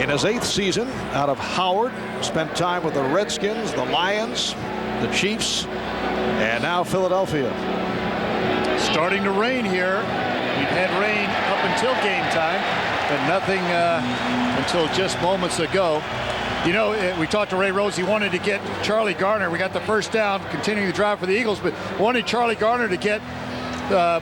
Speaker 1: in his 8th season out of Howard. Spent time with the Redskins, the Lions, the Chiefs, and now Philadelphia.
Speaker 2: Starting to rain here. We've had rain up until game time, but nothing until just moments ago. You know, we talked to Ray Rhodes. He wanted to get Charlie Garner. We got the first down, continuing the drive for the Eagles, but wanted Charlie Garner to get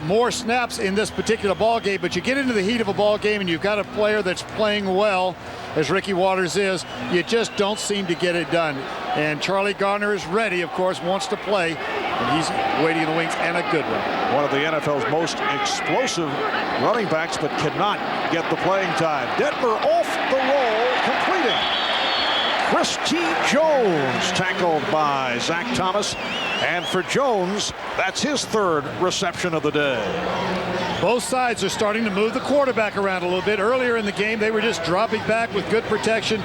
Speaker 2: more snaps in this particular ball game. But you get into the heat of a ball game and you've got a player that's playing well, as Ricky Waters is, you just don't seem to get it done. And Charlie Garner is ready, of course, wants to play, and he's waiting in the wings, and a good one.
Speaker 1: One of the NFL's most explosive running backs, but cannot get the playing time. Detmer off the roll, completing. Chris T. Jones tackled by Zach Thomas. And for Jones, that's his 3rd reception of the day.
Speaker 2: Both sides are starting to move the quarterback around a little bit. Earlier in the game, they were just dropping back with good protection.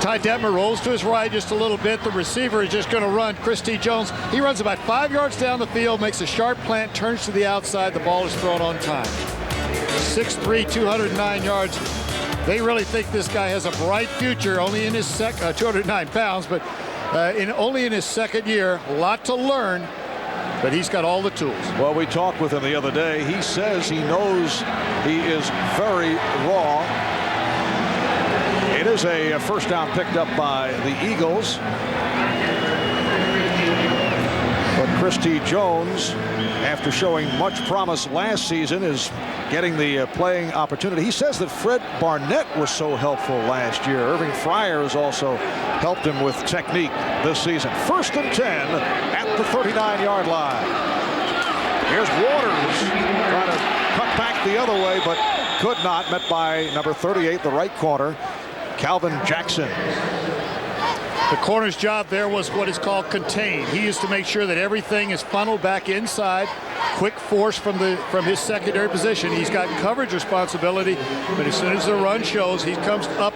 Speaker 2: Ty Detmer rolls to his right just a little bit. The receiver is just going to run. Chris T. Jones, he runs about 5 yards down the field, makes a sharp plant, turns to the outside. The ball is thrown on time. 6'3", 209 yards. They really think this guy has a bright future, only in his 209 pounds, but only in his 2nd year. A lot to learn, but he's got all the tools.
Speaker 1: Well, we talked with him the other day. He says he knows he is very raw. It is a first down picked up by the Eagles. But Chris T. Jones, after showing much promise last season, is getting the playing opportunity. He says that Fred Barnett was so helpful last year. Irving Fryar has also helped him with technique this season. 1st and 10 at the 39-yard line. Here's Waters trying to cut back the other way, but could not. Met by number 38, the right corner, Calvin Jackson.
Speaker 2: The corner's job there was what is called contain. He used to make sure that everything is funneled back inside. Quick force from his secondary position. He's got coverage responsibility, but as soon as the run shows, he comes up.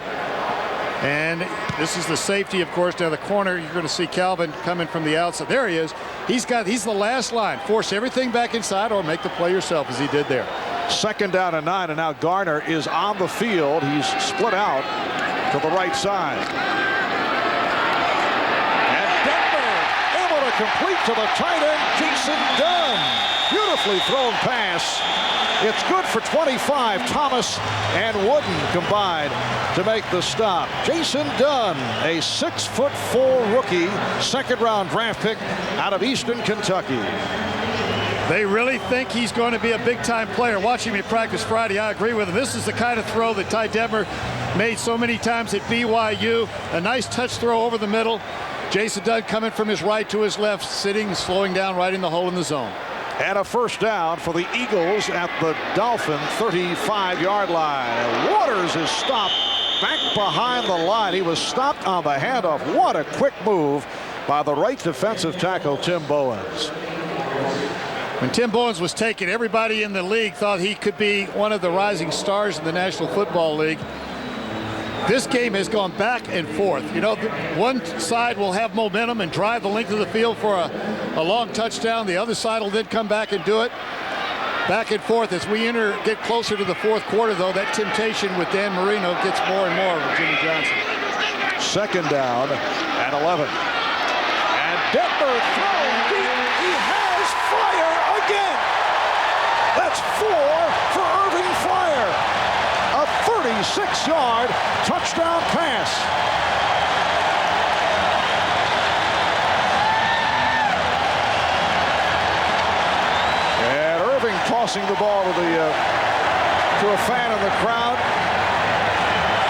Speaker 2: And this is the safety, of course, down the corner. You're going to see Calvin coming from the outside. There he is. He's the last line. Force everything back inside or make the play yourself, as he did there.
Speaker 1: 2nd down and 9, and now Garner is on the field. He's split out to the right side. Complete to the tight end, Jason Dunn. Beautifully thrown pass. It's good for 25. Thomas and Wooden combined to make the stop. Jason Dunn, a 6'4" rookie, 2nd-round draft pick out of Eastern Kentucky.
Speaker 2: They really think he's going to be a big-time player. Watching me practice Friday, I agree with him. This is the kind of throw that Ty Detmer made so many times at BYU. A nice touch throw over the middle. Jason Dunn coming from his right to his left, sitting, slowing down right in the hole in the zone.
Speaker 1: And a first down for the Eagles at the Dolphin 35-yard line. Waters is stopped back behind the line. He was stopped on the handoff. What a quick move by the right defensive tackle, Tim Bowens.
Speaker 2: When Tim Bowens was taken, everybody in the league thought he could be one of the rising stars in the National Football League. This game has gone back and forth. You know, one side will have momentum and drive the length of the field for a long touchdown. The other side will then come back and do it. Back and forth as we get closer to the 4th quarter, though. That temptation with Dan Marino gets more and more with Jimmy Johnson.
Speaker 1: 2nd down and 11. And Detmer thrown deep. He has fire again. That's 4 for Irving Fryar. A 36-yard touchdown pass. And Irving tossing the ball to a fan in the crowd.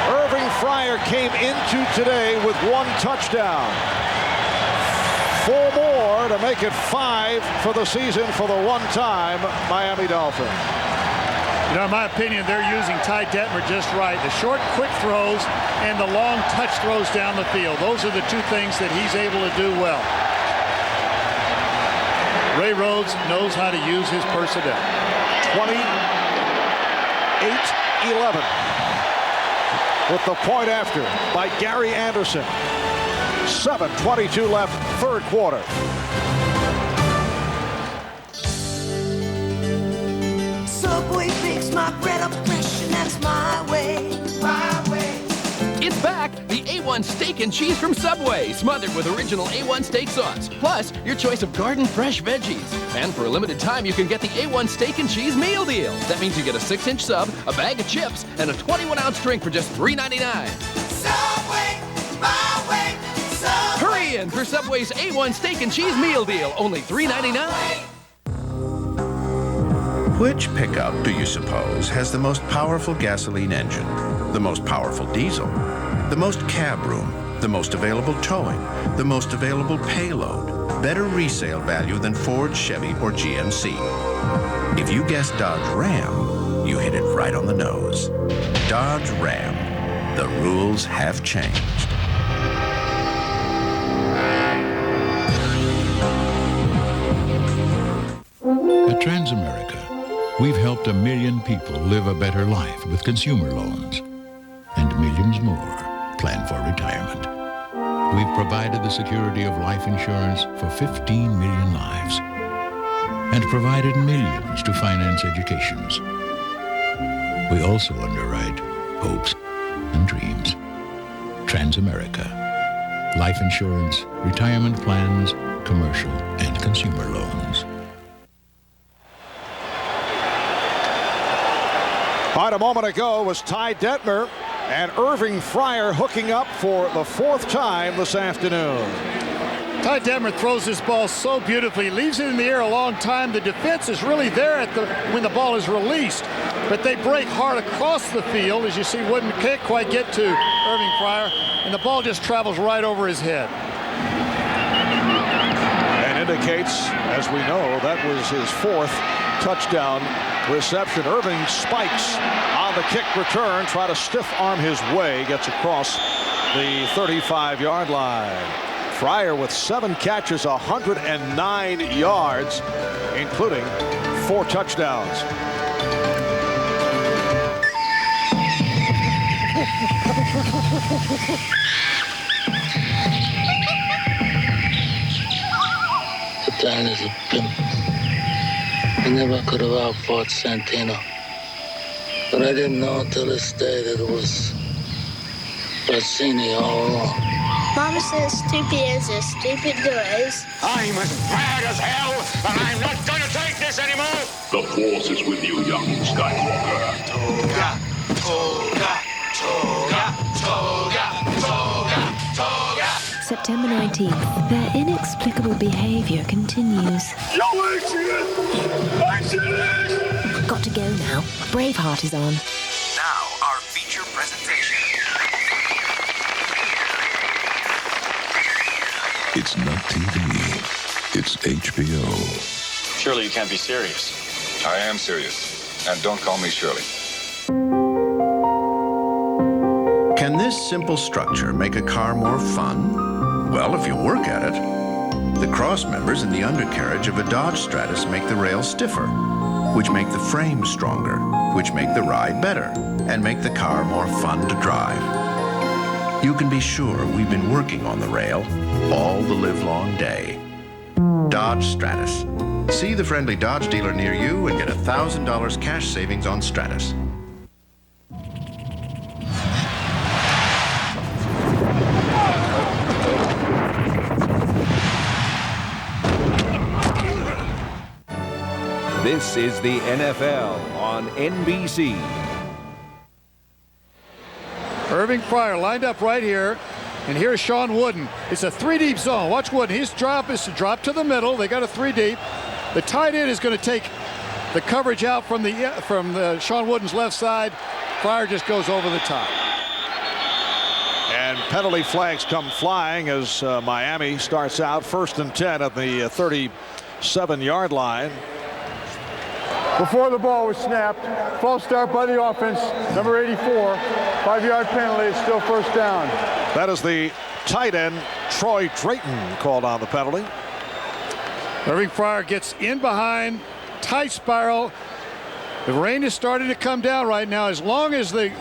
Speaker 1: Irving Fryar came into today with 1 touchdown. 4 more to make it 5 for the season for the one-time Miami Dolphins.
Speaker 2: You know, in my opinion, they're using Ty Detmer just right. The short, quick throws and the long touch throws down the field. Those are the two things that he's able to do well. Ray Rhodes knows how to use his personnel.
Speaker 1: 28-11 with the point after by Gary Anderson. 7:22 left, third quarter.
Speaker 3: Subway bakes my bread up fresh, and that's my way. My way.
Speaker 6: It's back! The A1 Steak and Cheese from Subway, smothered with original A1 steak sauce. Plus, your choice of garden fresh veggies. And for a limited time, you can get the A1 Steak and Cheese meal deal. That means you get a 6-inch sub, a bag of chips, and a 21-ounce drink for just $3.99.
Speaker 3: Subway, my way. Subway.
Speaker 6: Hurry in for Subway's A1 Steak and Cheese meal deal, only $3.99.
Speaker 4: Which pickup, do you suppose, has the most powerful gasoline engine, the most powerful diesel, the most cab room, the most available towing, the most available payload, better resale value than Ford, Chevy, or GMC? If you guessed Dodge Ram, you hit it right on the nose. Dodge Ram. The rules have changed.
Speaker 7: At Transamerica, we've helped 1 million people live a better life with consumer loans, and millions more plan for retirement. We've provided the security of life insurance for 15 million lives and provided millions to finance educations. We also underwrite hopes and dreams. Transamerica. Life insurance, retirement plans, commercial and consumer loans.
Speaker 1: All right, a moment ago was Ty Detmer and Irving Fryer hooking up for the 4th time this afternoon.
Speaker 2: Ty Detmer throws this ball so beautifully, leaves it in the air a long time. The defense is really there when the ball is released, but they break hard across the field. As you see, Wooden can't quite get to Irving Fryer, and the ball just travels right over his head.
Speaker 1: And indicates, as we know, that was his 4th touchdown reception. Irving spikes on the kick return, try to stiff arm his way, gets across the 35-yard line. Fryer with 7 catches, 109 yards, including 4 touchdowns.
Speaker 13: The time is a pimp. I never could have outfought Santino. But I didn't know until this day that it was Bassini all along.
Speaker 22: Mama says stupid is as stupid does.
Speaker 8: I'm as mad as hell, and I'm not going to take this anymore. The Force is with you, young Skywalker. Toga, toga, toga, toga, toga, toga.
Speaker 26: September 19th, their inexplicable behavior continues.
Speaker 8: No accident! Accident!
Speaker 26: Got to go now. Braveheart is on.
Speaker 28: Now, our feature presentation.
Speaker 18: It's not TV. It's HBO.
Speaker 19: Surely you can't be serious.
Speaker 18: I am serious. And don't call me Shirley.
Speaker 4: Can this simple structure make a car more fun? Well, if you work at it. The cross members in the undercarriage of a Dodge Stratus make the rails stiffer, which make the frame stronger, which make the ride better, and make the car more fun to drive. You can be sure we've been working on the rail all the livelong day. Dodge Stratus. See the friendly Dodge dealer near you and get $1,000 cash savings on Stratus.
Speaker 12: This is the NFL on NBC.
Speaker 2: Irving Fryer lined up right here, and here's Sean Wooden. It's a 3-deep zone. Watch Wooden. His drop is to drop to the middle. They got a 3-deep. The tight end is going to take the coverage out from the Sean Wooden's left side. Fryer just goes over the top.
Speaker 1: And penalty flags come flying as Miami starts out 1st and 10 at the 37-yard line.
Speaker 14: before the ball was snapped. False start by the offense, number 84. 5-yard penalty, it's still first down.
Speaker 1: That is the tight end, Troy Drayton, called on the penalty.
Speaker 2: Irving Fryer gets in behind, tight spiral. The rain is starting to come down right now. As long as the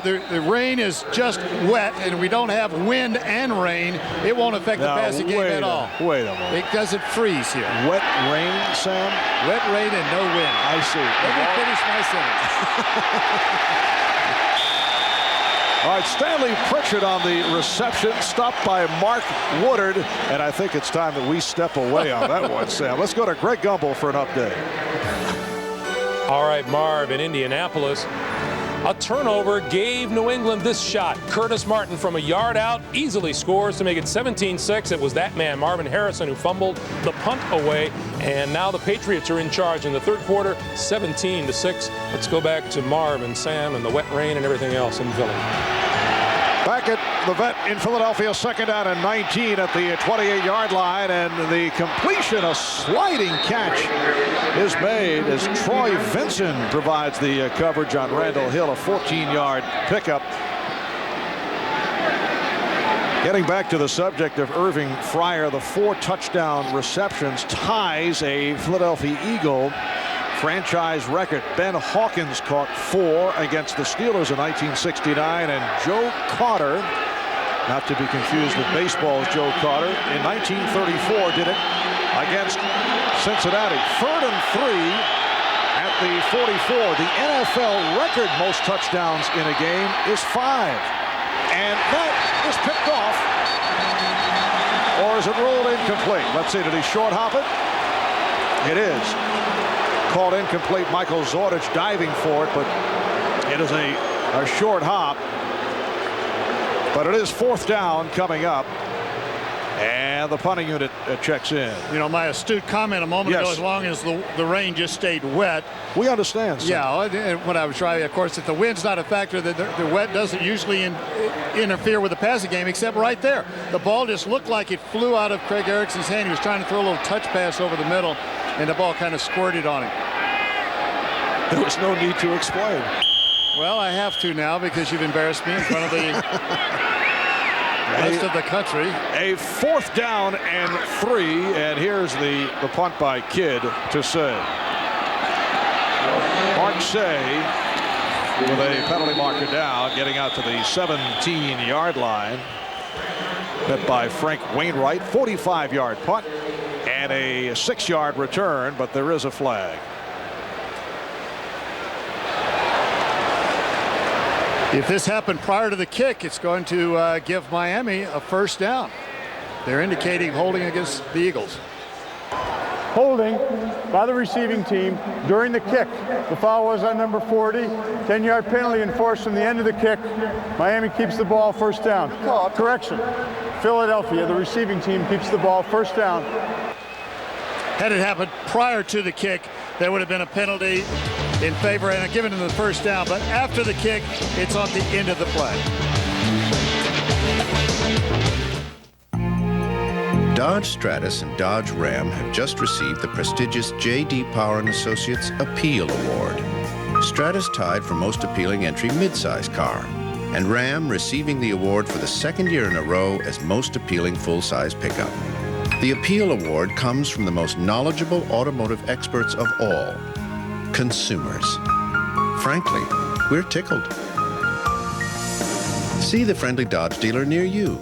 Speaker 2: rain is just wet and we don't have wind and rain, it won't affect the passing game at all.
Speaker 1: Wait a moment.
Speaker 2: It doesn't freeze here.
Speaker 1: Wet rain, Sam?
Speaker 2: Wet rain and no wind.
Speaker 1: I see.
Speaker 2: Let me finish my sentence.
Speaker 1: All right, Stanley Pritchard on the reception, stopped by Mark Woodard, and I think it's time that we step away on that one, Sam. Let's go to Greg Gumbel for an update.
Speaker 15: All right, Marv in Indianapolis. A turnover gave New England this shot. Curtis Martin from a yard out easily scores to make it 17-6. It was that man, Marvin Harrison, who fumbled the punt away. And now the Patriots are in charge in the third quarter, 17-6. Let's go back to Marv and Sam and the wet rain and everything else in Philly.
Speaker 1: Back at the vet in Philadelphia, 2nd down and 19 at the 28-yard line, and the completion, a sliding catch, is made as Troy Vincent provides the coverage on Randall Hill, a 14-yard pickup. Getting back to the subject of Irving Fryer, the 4 touchdown receptions ties a Philadelphia Eagle franchise record. Ben Hawkins caught 4 against the Steelers in 1969, and Joe Carter, not to be confused with baseball's Joe Carter, in 1934 did it against Cincinnati. 3rd and 3 at the 44. The NFL record most touchdowns in a game is 5. And that is picked off. Or is it ruled incomplete? Let's see, did he short hop it? It is. Called incomplete. Michael Zordich diving for it, but it is a short hop. But it is 4th down coming up, and the punting unit checks in.
Speaker 2: You know, my astute comment a moment ago, as long as the rain just stayed wet.
Speaker 1: We understand, sir.
Speaker 2: Yeah, and what I was trying, of course, if the wind's not a factor, the wet doesn't usually interfere with the passing game, except right there. The ball just looked like it flew out of Craig Erickson's hand. He was trying to throw a little touch pass over the middle, and the ball kind of squirted on him.
Speaker 1: There was no need to explain.
Speaker 2: Well, I have to now because you've embarrassed me in front of the rest of the country.
Speaker 1: A 4th down and 3, and here's the punt by Kidd to Say. Mark Say with a penalty marker down, getting out to the 17-yard line. Met by Frank Wainwright, 45-yard punt and a 6-yard return, but there is a flag.
Speaker 2: If this happened prior to the kick, it's going to give Miami a 1st down. They're indicating holding against the Eagles.
Speaker 14: Holding by the receiving team during the kick. The foul was on number 40. 10-yard penalty enforced from the end of the kick. Miami keeps the ball, 1st down. Correction. Philadelphia, the receiving team, keeps the ball, 1st down.
Speaker 2: Had it happened prior to the kick, there would have been a penalty in favor and given him the 1st down, but after the kick, it's on the end of the play.
Speaker 4: Dodge Stratus and Dodge Ram have just received the prestigious J.D. Power & Associates Appeal Award. Stratus tied for most appealing entry midsize car, and Ram receiving the award for the 2nd year in a row as most appealing full-size pickup. The Appeal Award comes from the most knowledgeable automotive experts of all, consumers. Frankly, we're tickled. See the friendly Dodge dealer near you.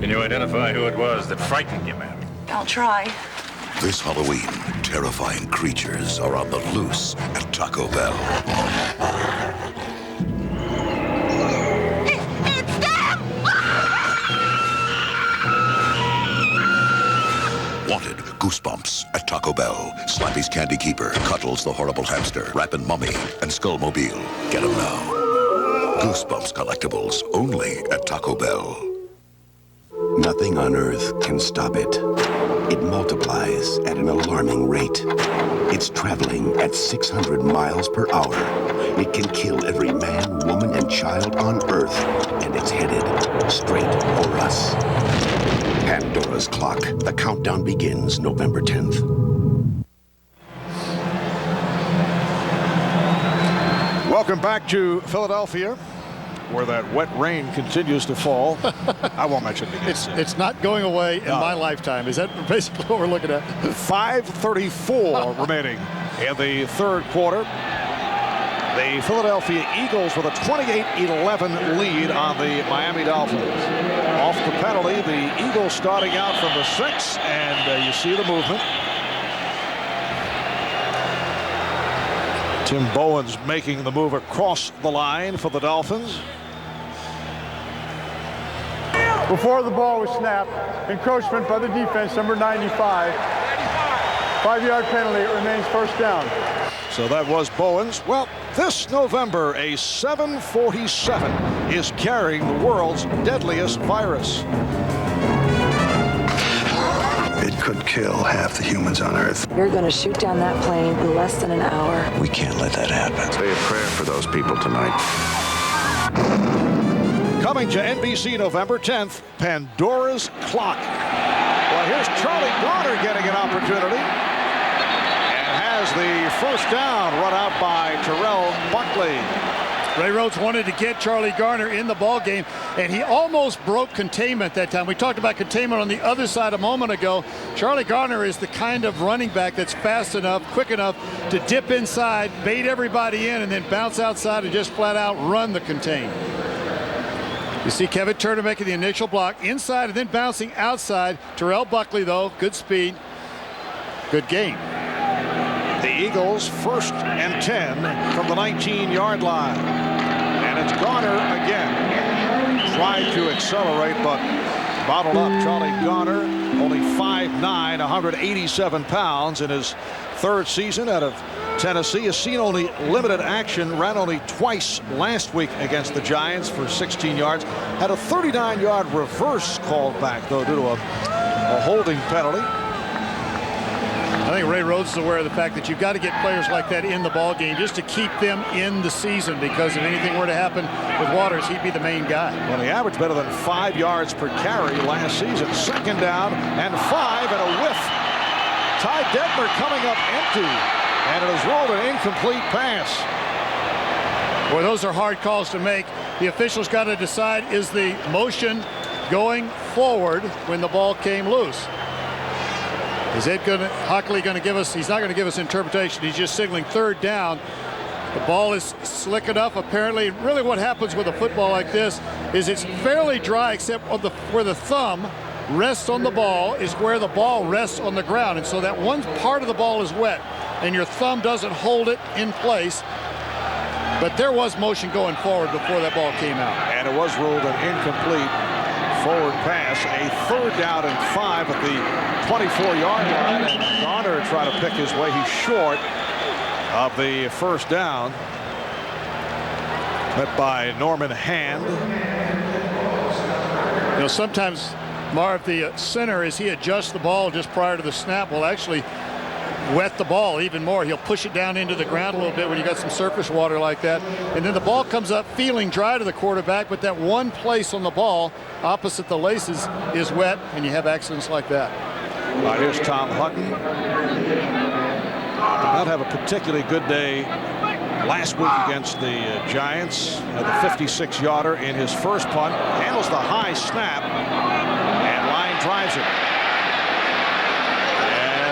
Speaker 16: Can you identify who it was that frightened you, ma'am?
Speaker 9: I'll try.
Speaker 18: This Halloween, terrifying creatures are on the loose at Taco Bell.
Speaker 3: It's them!
Speaker 18: Wanted Goosebumps at Taco Bell. Slappy's Candy Keeper, Cuddles the Horrible Hamster, Rappin' Mummy, and Skullmobile. Get them now. Goosebumps collectibles only at Taco Bell.
Speaker 10: Nothing on Earth can stop it. It multiplies at an alarming rate. It's traveling at 600 miles per hour. It can kill every man, woman, and child on Earth. And it's headed straight for us. Pandora's Clock. The countdown begins November 10th.
Speaker 1: Welcome back to Philadelphia, where that wet rain continues to fall. I won't mention it again.
Speaker 2: It's not going away in my lifetime. Is that basically what we're looking at?
Speaker 1: 5:34 remaining in the third quarter. The Philadelphia Eagles with a 28-11 lead on the Miami Dolphins. Off the penalty, the Eagles starting out from the 6, and you see the movement. Tim Bowen's making the move across the line for the Dolphins.
Speaker 14: Before the ball was snapped, encroachment by the defense, number 95. 5-yard penalty. It remains first down.
Speaker 1: So that was Bowen's. Well, this November, a 747 is carrying the world's deadliest virus.
Speaker 17: It could kill half the humans on Earth.
Speaker 26: You're going to shoot down that plane in less than an hour.
Speaker 17: We can't let that happen.
Speaker 18: Say a prayer for those people tonight.
Speaker 1: Coming to NBC November 10th, Pandora's Clock. Well, here's Charlie Garner getting an opportunity. And has the first down run out by Terrell Buckley.
Speaker 2: Ray Rhodes wanted to get Charlie Garner in the ball game, and he almost broke containment that time. We talked about containment on the other side a moment ago. Charlie Garner is the kind of running back that's fast enough, quick enough to dip inside, bait everybody in, and then bounce outside and just flat out run the contain. You see Kevin Turner making the initial block inside and then bouncing outside. Terrell Buckley, though, good speed, good game.
Speaker 1: The Eagles 1st and 10 from the 19-yard line. And it's Garner again. Tried to accelerate, but bottled up. Charlie Garner, only 5'9", 187 pounds in his third season out of Tennessee. Has seen only limited action, ran only twice last week against the Giants for 16 yards. Had a 39-yard reverse called back, though, due to a holding penalty.
Speaker 2: I think Ray Rhodes is aware of the fact that you've got to get players like that in the ball game just to keep them in the season, because if anything were to happen with Waters, he'd be the main guy.
Speaker 1: Well, he averaged better than 5 yards per carry last season. Second down and 5 and a whiff. Ty Detmer coming up empty, and it is rolled an incomplete pass.
Speaker 2: Boy, those are hard calls to make. The officials got to decide, is the motion going forward when the ball came loose? Is Hockley going to give us? He's not going to give us interpretation. He's just signaling third down. The ball is slick enough, apparently. Really what happens with a football like this is it's fairly dry, except on where the thumb rests on the ball is where the ball rests on the ground. And so that one part of the ball is wet, and your thumb doesn't hold it in place. But there was motion going forward before that ball came out.
Speaker 1: And it was ruled an incomplete forward pass. A third down and 5 at the 24-yard line, and Garner trying to pick his way. He's short of the first down. Met by Norman Hand.
Speaker 2: You know, sometimes, Marv, the center, as he adjusts the ball just prior to the snap, will actually wet the ball even more. He'll push it down into the ground a little bit when you got some surface water like that, and then the ball comes up feeling dry to the quarterback, but that one place on the ball opposite the laces is wet, and you have accidents like that.
Speaker 1: All right, here's Tom Hutton. Did not have a particularly good day last week against the Giants. Had the 56-yarder in his first punt. Handles the high snap, and line drives it.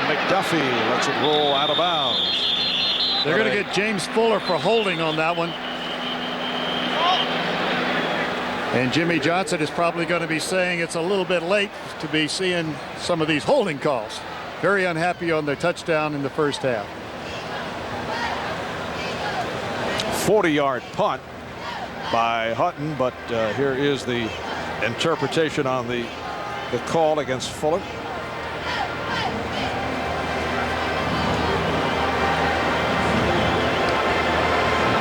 Speaker 1: McDuffie lets it roll out of bounds.
Speaker 2: They're going to get James Fuller for holding on that one. And Jimmy Johnson is probably going to be saying it's a little bit late to be seeing some of these holding calls. Very unhappy on their touchdown in the first half.
Speaker 1: 40-yard punt by Hutton, but here is the interpretation on the call against Fuller.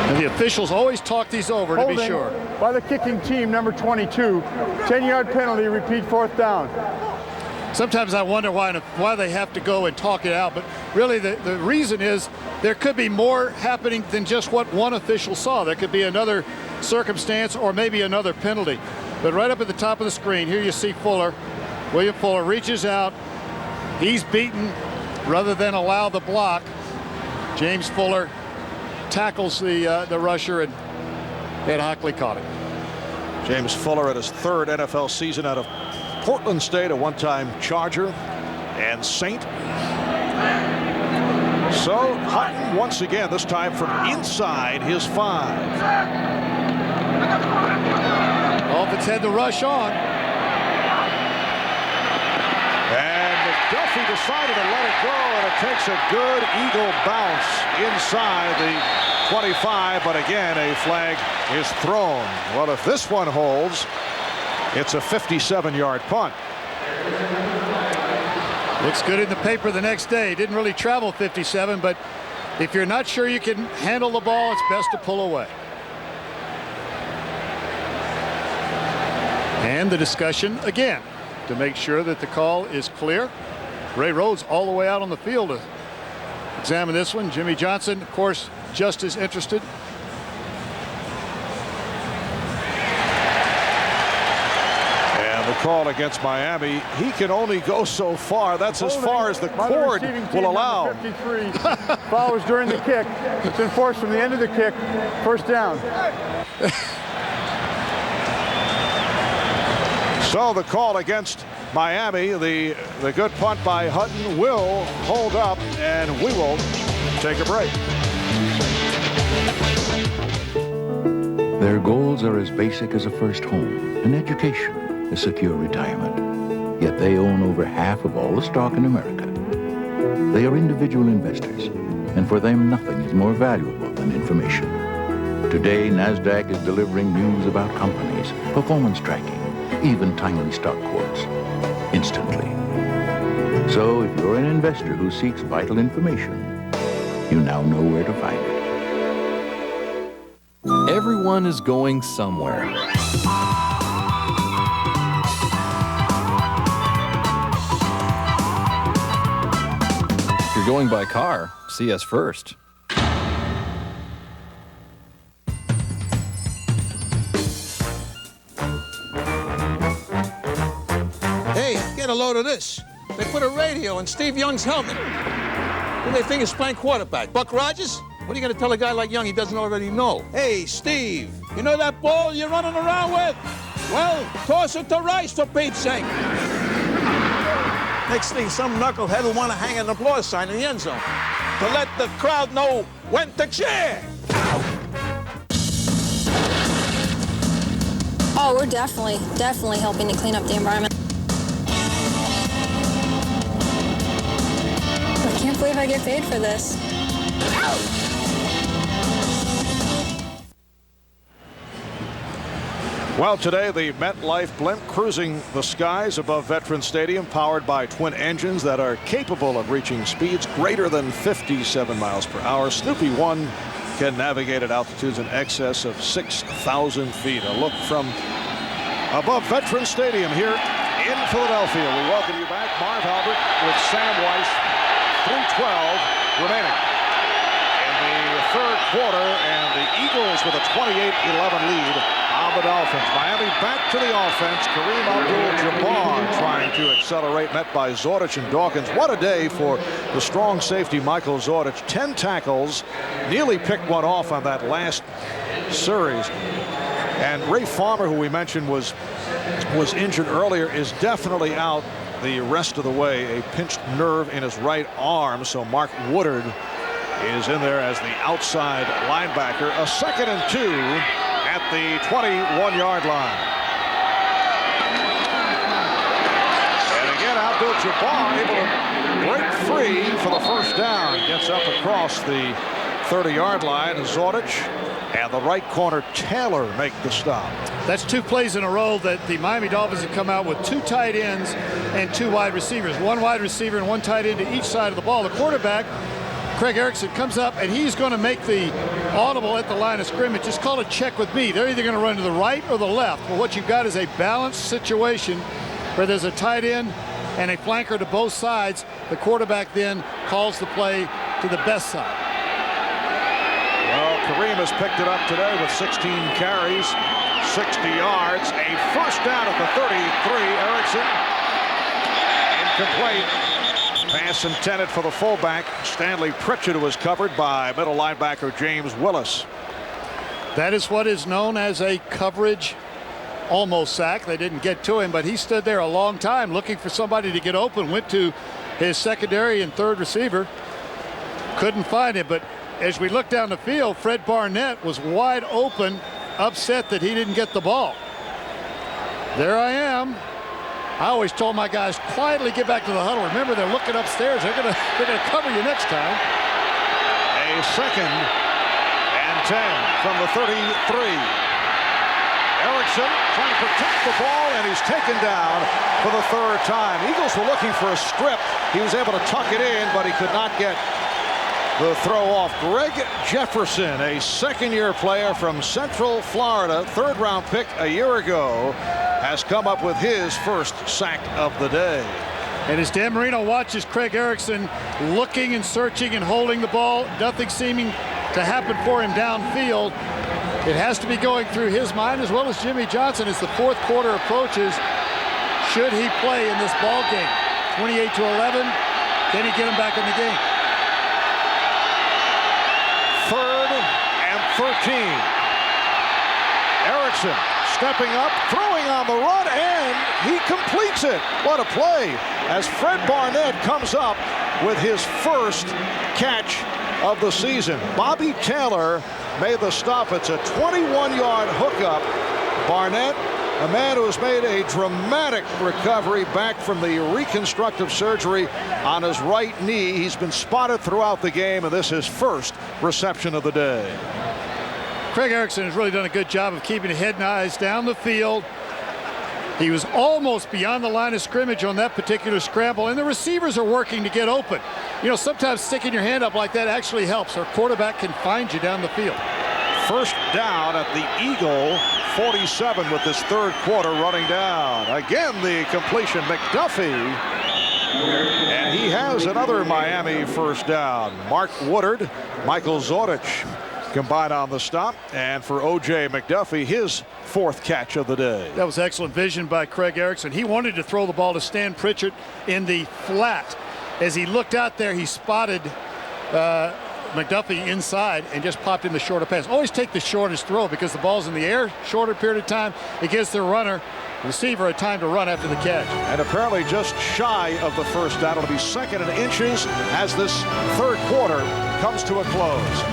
Speaker 2: And the officials always talk these over to be sure.
Speaker 14: By the kicking team, number 22. 10-yard penalty, repeat 4th down.
Speaker 2: Sometimes I wonder why they have to go and talk it out, but really the reason is there could be more happening than just what one official saw. There could be another circumstance or maybe another penalty. But right up at the top of the screen, here you see Fuller. William Fuller reaches out. He's beaten rather than allow the block. James Fuller tackles the rusher, and Ed Hockley caught it.
Speaker 1: James Fuller at his 3rd NFL season out of Portland State, a one-time Charger and Saint. So Hutton once again, this time from inside his 5.
Speaker 2: Dolphins had the rush on.
Speaker 1: And McDuffie decided to let it go, and it takes a good Eagle bounce inside the 25, but again a flag is thrown. Well, if this one holds, it's a 57-yard punt.
Speaker 2: Looks good in the paper the next day. Didn't really travel 57, but if you're not sure you can handle the ball, it's best to pull away. And the discussion again to make sure that the call is clear. Ray Rhodes all the way out on the field to examine this one. Jimmy Johnson, of course, just as interested.
Speaker 1: And the call against Miami, he can only go so far. That's as far as the cord will allow.
Speaker 14: 53 follows during the kick. It's enforced from the end of the kick. 1st down.
Speaker 1: So the call against Miami, the good punt by Hutton will hold up, and we will take a break.
Speaker 7: Their goals are as basic as a first home, an education, a secure retirement. Yet they own over half of all the stock in America. They are individual investors, and for them nothing is more valuable than information. Today, NASDAQ is delivering news about companies, performance tracking, even timely stock quotes, instantly. So if you're an investor who seeks vital information, you now know where to find it.
Speaker 6: Everyone is going somewhere. If you're going by car, see us first.
Speaker 5: Hey, get a load of this. They put a radio in Steve Young's helmet. Who do they think is playing quarterback? Buck Rogers? What are you going to tell a guy like Young he doesn't already know? Hey, Steve, you know that ball you're running around with? Well, toss it to Rice, for Pete's sake. Next thing, some knucklehead will want to hang an applause sign in the end zone to let the crowd know when to cheer.
Speaker 11: Oh, we're definitely helping to clean up the environment. I can't believe I get paid for this.
Speaker 1: Well, today the MetLife blimp cruising the skies above Veterans Stadium, powered by twin engines that are capable of reaching speeds greater than 57 miles per hour. Snoopy 1 can navigate at altitudes in excess of 6,000 feet. A look from above Veterans Stadium here in Philadelphia. We welcome you back. Marv Albert with Sam Weiss, 3:12 remaining in the 3rd quarter, and the Eagles with a 28-11 lead on the Dolphins. Miami back to the offense. Kareem Abdul-Jabbar trying to accelerate, met by Zordich and Dawkins. What a day for the strong safety Michael Zordich. 10 tackles, nearly picked one off on that last series. And Ray Farmer, who we mentioned was injured earlier, is definitely out the rest of the way. A pinched nerve in his right arm. So Mark Woodard is in there as the outside linebacker. A 2nd and 2 at the 21-yard line. And again, Abdul-Jabbar able to break free for the 1st down. Gets up across the 30-yard line. Zordich and the right corner Taylor make the stop.
Speaker 2: That's 2 plays in a row that the Miami Dolphins have come out with 2 tight ends and 2 wide receivers. 1 wide receiver and 1 tight end to each side of the ball. The quarterback, Craig Erickson, comes up and he's going to make the audible at the line of scrimmage. Just call it check with me. They're either going to run to the right or the left. But what you've got is a balanced situation where there's a tight end and a flanker to both sides. The quarterback then calls the play to the best side.
Speaker 1: Well, Kareem has picked it up today with 16 carries, 60 yards, a first down at the 33. Erickson, incomplete. Pass intended for the fullback, Stanley Pritchett, who was covered by middle linebacker James Willis.
Speaker 2: That is what is known as a coverage almost sack. They didn't get to him, but he stood there a long time looking for somebody to get open, went to his secondary and third receiver, couldn't find him. But as we look down the field, Fred Barnett was wide open, upset that he didn't get the ball. There I am. I always told my guys, quietly get back to the huddle. Remember, they're looking upstairs. They're gonna cover you next time.
Speaker 1: A second and 10 from the 33. Erickson trying to protect the ball, and he's taken down for the third time. Eagles were looking for a strip. He was able to tuck it in, but he could not get the throw off. Greg Jefferson, a second-year player from Central Florida, third-round pick a year ago, has come up with his first sack of the day.
Speaker 2: And as Dan Marino watches Craig Erickson looking and searching and holding the ball, nothing seeming to happen for him downfield, it has to be going through his mind as well as Jimmy Johnson as the fourth quarter approaches. Should he play in this ball game? 28-11. Can he get him back in the game?
Speaker 1: 3rd and 13. Erickson stepping up, throwing on the run, and he completes it. What a play as Fred Barnett comes up with his first catch of the season. Bobby Taylor made the stop. It's a 21-yard hookup. Barnett, a man who has made a dramatic recovery back from the reconstructive surgery on his right knee. He's been spotted throughout the game, and this is his first reception of the day.
Speaker 2: Craig Erickson has really done a good job of keeping head and eyes down the field. He was almost beyond the line of scrimmage on that particular scramble, and the receivers are working to get open. You know, sometimes sticking your hand up like that actually helps. Our quarterback can find you down the field.
Speaker 1: First down at the Eagle 47 with this third quarter running down. Again, the completion, McDuffie. And he has another Miami first down. Mark Woodard, Michael Zordich combined on the stop, and for O.J. McDuffie, his fourth catch of the day.
Speaker 2: That was excellent vision by Craig Erickson. He wanted to throw the ball to Stan Pritchett in the flat. As he looked out there, he spotted McDuffie inside and just popped in the shorter pass. Always take the shortest throw because the ball's in the air, shorter period of time. It gives the receiver a time to run after the catch.
Speaker 1: And apparently just shy of the first down. It'll be second and inches as this third quarter comes to a close.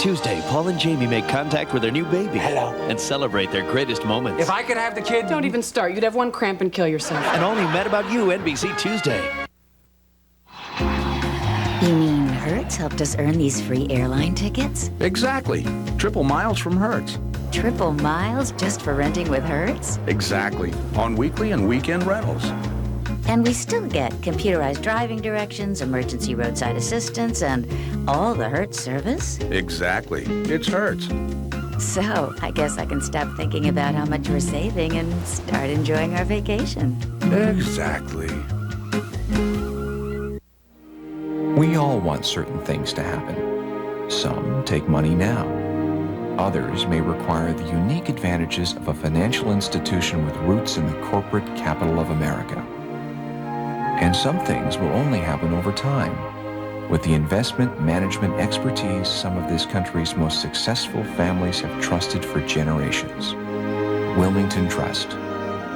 Speaker 28: Tuesday, Paul and Jamie make contact with their new baby. Hello. And celebrate their greatest moments.
Speaker 13: If I could have the kid... Don't even start. You'd have one cramp and kill yourself.
Speaker 28: And all new Mad About You, NBC Tuesday.
Speaker 20: You mean Hertz helped us earn these free airline tickets?
Speaker 21: Exactly. Triple miles from Hertz.
Speaker 20: Triple miles just for renting with Hertz?
Speaker 21: Exactly. On weekly and weekend rentals.
Speaker 20: And we still get computerized driving directions, emergency roadside assistance, and all the Hertz service?
Speaker 21: Exactly. It's Hertz.
Speaker 20: So, I guess I can stop thinking about how much we're saving and start enjoying our vacation.
Speaker 21: Exactly.
Speaker 22: We all want certain things to happen. Some take money now. Others may require the unique advantages of a financial institution with roots in the corporate capital of America. And some things will only happen over time. With the investment management expertise some of this country's most successful families have trusted for generations. Wilmington Trust.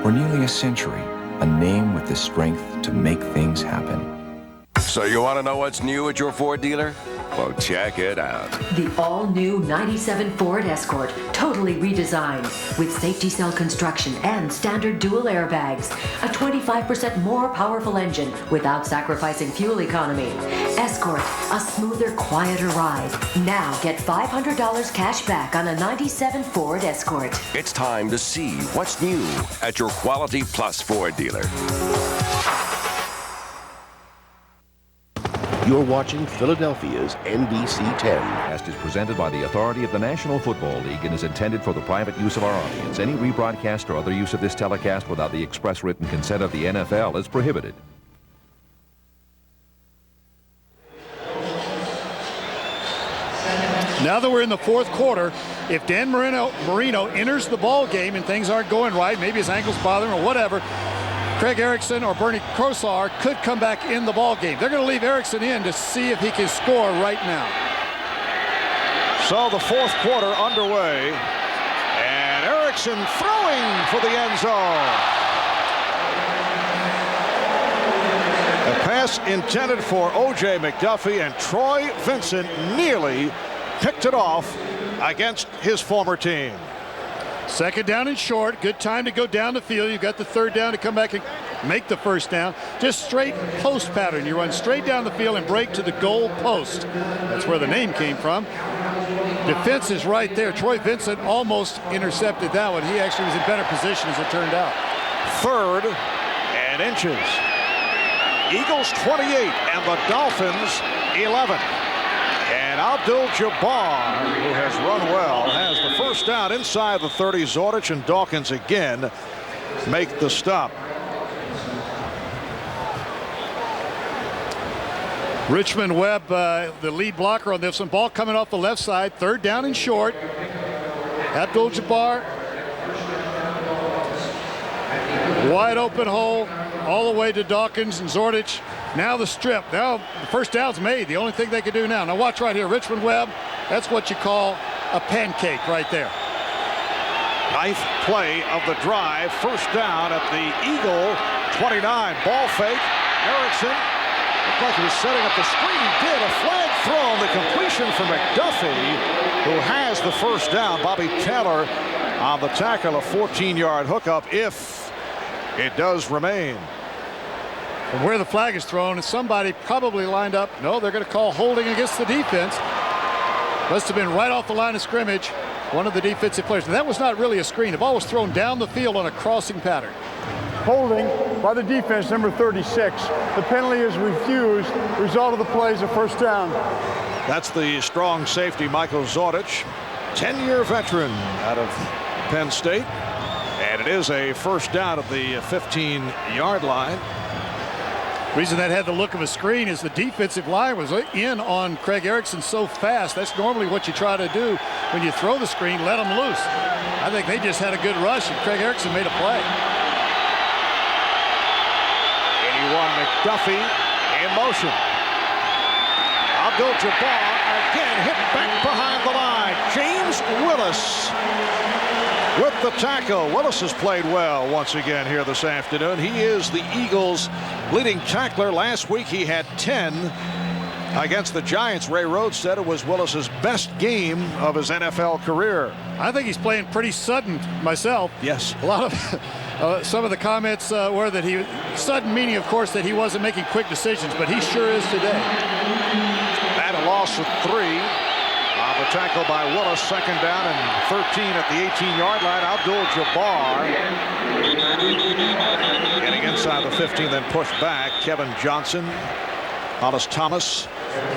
Speaker 22: For nearly a century, a name with the strength to make things happen.
Speaker 23: So you want to know what's new at your Ford dealer? Well, check it out.
Speaker 24: The all-new 97 Ford Escort, totally redesigned with safety cell construction and standard dual airbags. A 25% more powerful engine without sacrificing fuel economy. Escort, a smoother, quieter ride. Now get $500 cash back on a 97 Ford Escort.
Speaker 23: It's time to see what's new at your Quality Plus Ford dealer.
Speaker 10: You're watching Philadelphia's NBC 10.
Speaker 4: Cast is presented by the authority of the National Football League and is intended for the private use of our audience. Any rebroadcast or other use of this telecast without the express written consent of the NFL is prohibited.
Speaker 2: Now that we're in the fourth quarter, if Dan Marino enters the ball game and things aren't going right, maybe his ankle's bothering him or whatever, Craig Erickson or Bernie Kosar could come back in the ball game. They're going to leave Erickson in to see if he can score right now.
Speaker 1: So the fourth quarter underway, and Erickson throwing for the end zone. A pass intended for O.J. McDuffie, and Troy Vincent nearly picked it off against his former team.
Speaker 2: Second down and short. Good time to go down the field. You've got the third down to come back and make the first down. Just straight post pattern. You run straight down the field and break to the goal post. That's where the name came from. Defense is right there. Troy Vincent almost intercepted that one. He actually was in better position as it turned out.
Speaker 1: Third and inches. Eagles 28 and the Dolphins 11. And Abdul-Jabbar, who has run well, has the first down inside the 30. Zordich and Dawkins again make the stop.
Speaker 2: Richmond Webb, the lead blocker on this one. Ball coming off the left side. Third down and short. Abdul-Jabbar. Wide open hole all the way to Dawkins and Zordich. Now the strip. Now the first down's made. The only thing they can do now. Now watch right here. Richmond Webb. That's what you call a pancake right there.
Speaker 1: Ninth play of the drive. First down at the Eagle 29. Ball fake. Erickson looked like he was setting up the screen. He did. A flag thrown. The completion for McDuffie, who has the first down. Bobby Taylor on the tackle. A 14-yard hookup if it does remain.
Speaker 2: From where the flag is thrown, somebody probably lined up. No, they're going to call holding against the defense. Must have been right off the line of scrimmage. One of the defensive players. And that was not really a screen. The ball was thrown down the field on a crossing pattern.
Speaker 14: Holding by the defense, number 36. The penalty is refused. Result of the play is a first down.
Speaker 1: That's the strong safety, Michael Zordich, 10-year veteran out of Penn State. And it is a first down at the 15-yard line.
Speaker 2: The reason that had the look of a screen is the defensive line was in on Craig Erickson so fast. That's normally what you try to do when you throw the screen, let them loose. I think they just had a good rush, and Craig Erickson made a play.
Speaker 1: 81 McDuffie in motion. Abdul-Jabbar again hit back behind the line. James Willis with the tackle. Willis has played well once again here this afternoon. He is the Eagles' leading tackler. Last week he had 10 against the Giants. Ray Rhodes said it was Willis's best game of his NFL career.
Speaker 2: I think he's playing pretty sudden myself.
Speaker 1: Yes.
Speaker 2: A lot of some of the comments were that he sudden, meaning of course that he wasn't making quick decisions, but he sure is today.
Speaker 1: And a loss of 3. The tackle by Willis. Second down and 13 at the 18-yard line. Abdul-Jabbar getting inside the 15, then pushed back. Kevin Johnson, Hollis Thomas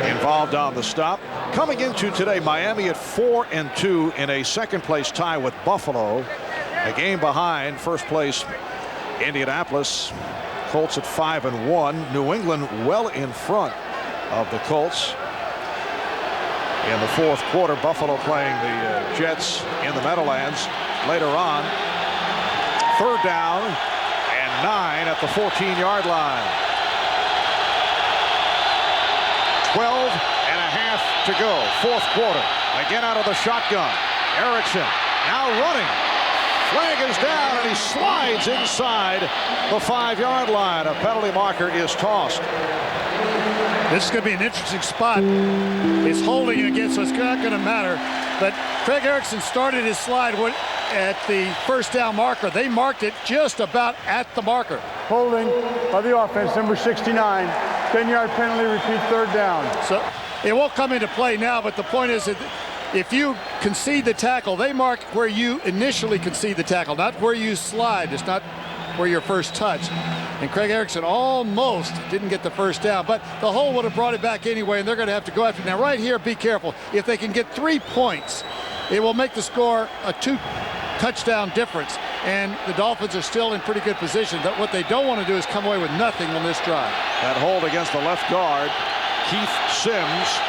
Speaker 1: involved on the stop. Coming into today, Miami at 4-2 in a second-place tie with Buffalo. A game behind first place Indianapolis. Colts at 5-1. New England well in front of the Colts. In the fourth quarter, Buffalo playing the Jets in the Meadowlands. Later on, third down and 9 at the 14-yard line. 12 and a half to go. Fourth quarter. Again out of the shotgun. Erickson now running. Flag is down and he slides inside the 5-yard line. A penalty marker is tossed.
Speaker 2: This is going to be an interesting spot. It's holding again, so it's not going to matter. But Craig Erickson started his slide at the first down marker. They marked it just about at the marker.
Speaker 14: Holding by the offense, number 69. 10-yard penalty, repeat third down.
Speaker 2: So it won't come into play now, but the point is that if you concede the tackle, they mark where you initially concede the tackle, not where you slide. It's not where your first touch. And Craig Erickson almost didn't get the first down, but the hole would have brought it back anyway, and they're going to have to go after it. Now, right here, be careful. If they can get 3 points, it will make the score a 2-touchdown difference, and the Dolphins are still in pretty good position. But what they don't want to do is come away with nothing on this drive.
Speaker 1: That hold against the left guard, Keith Sims.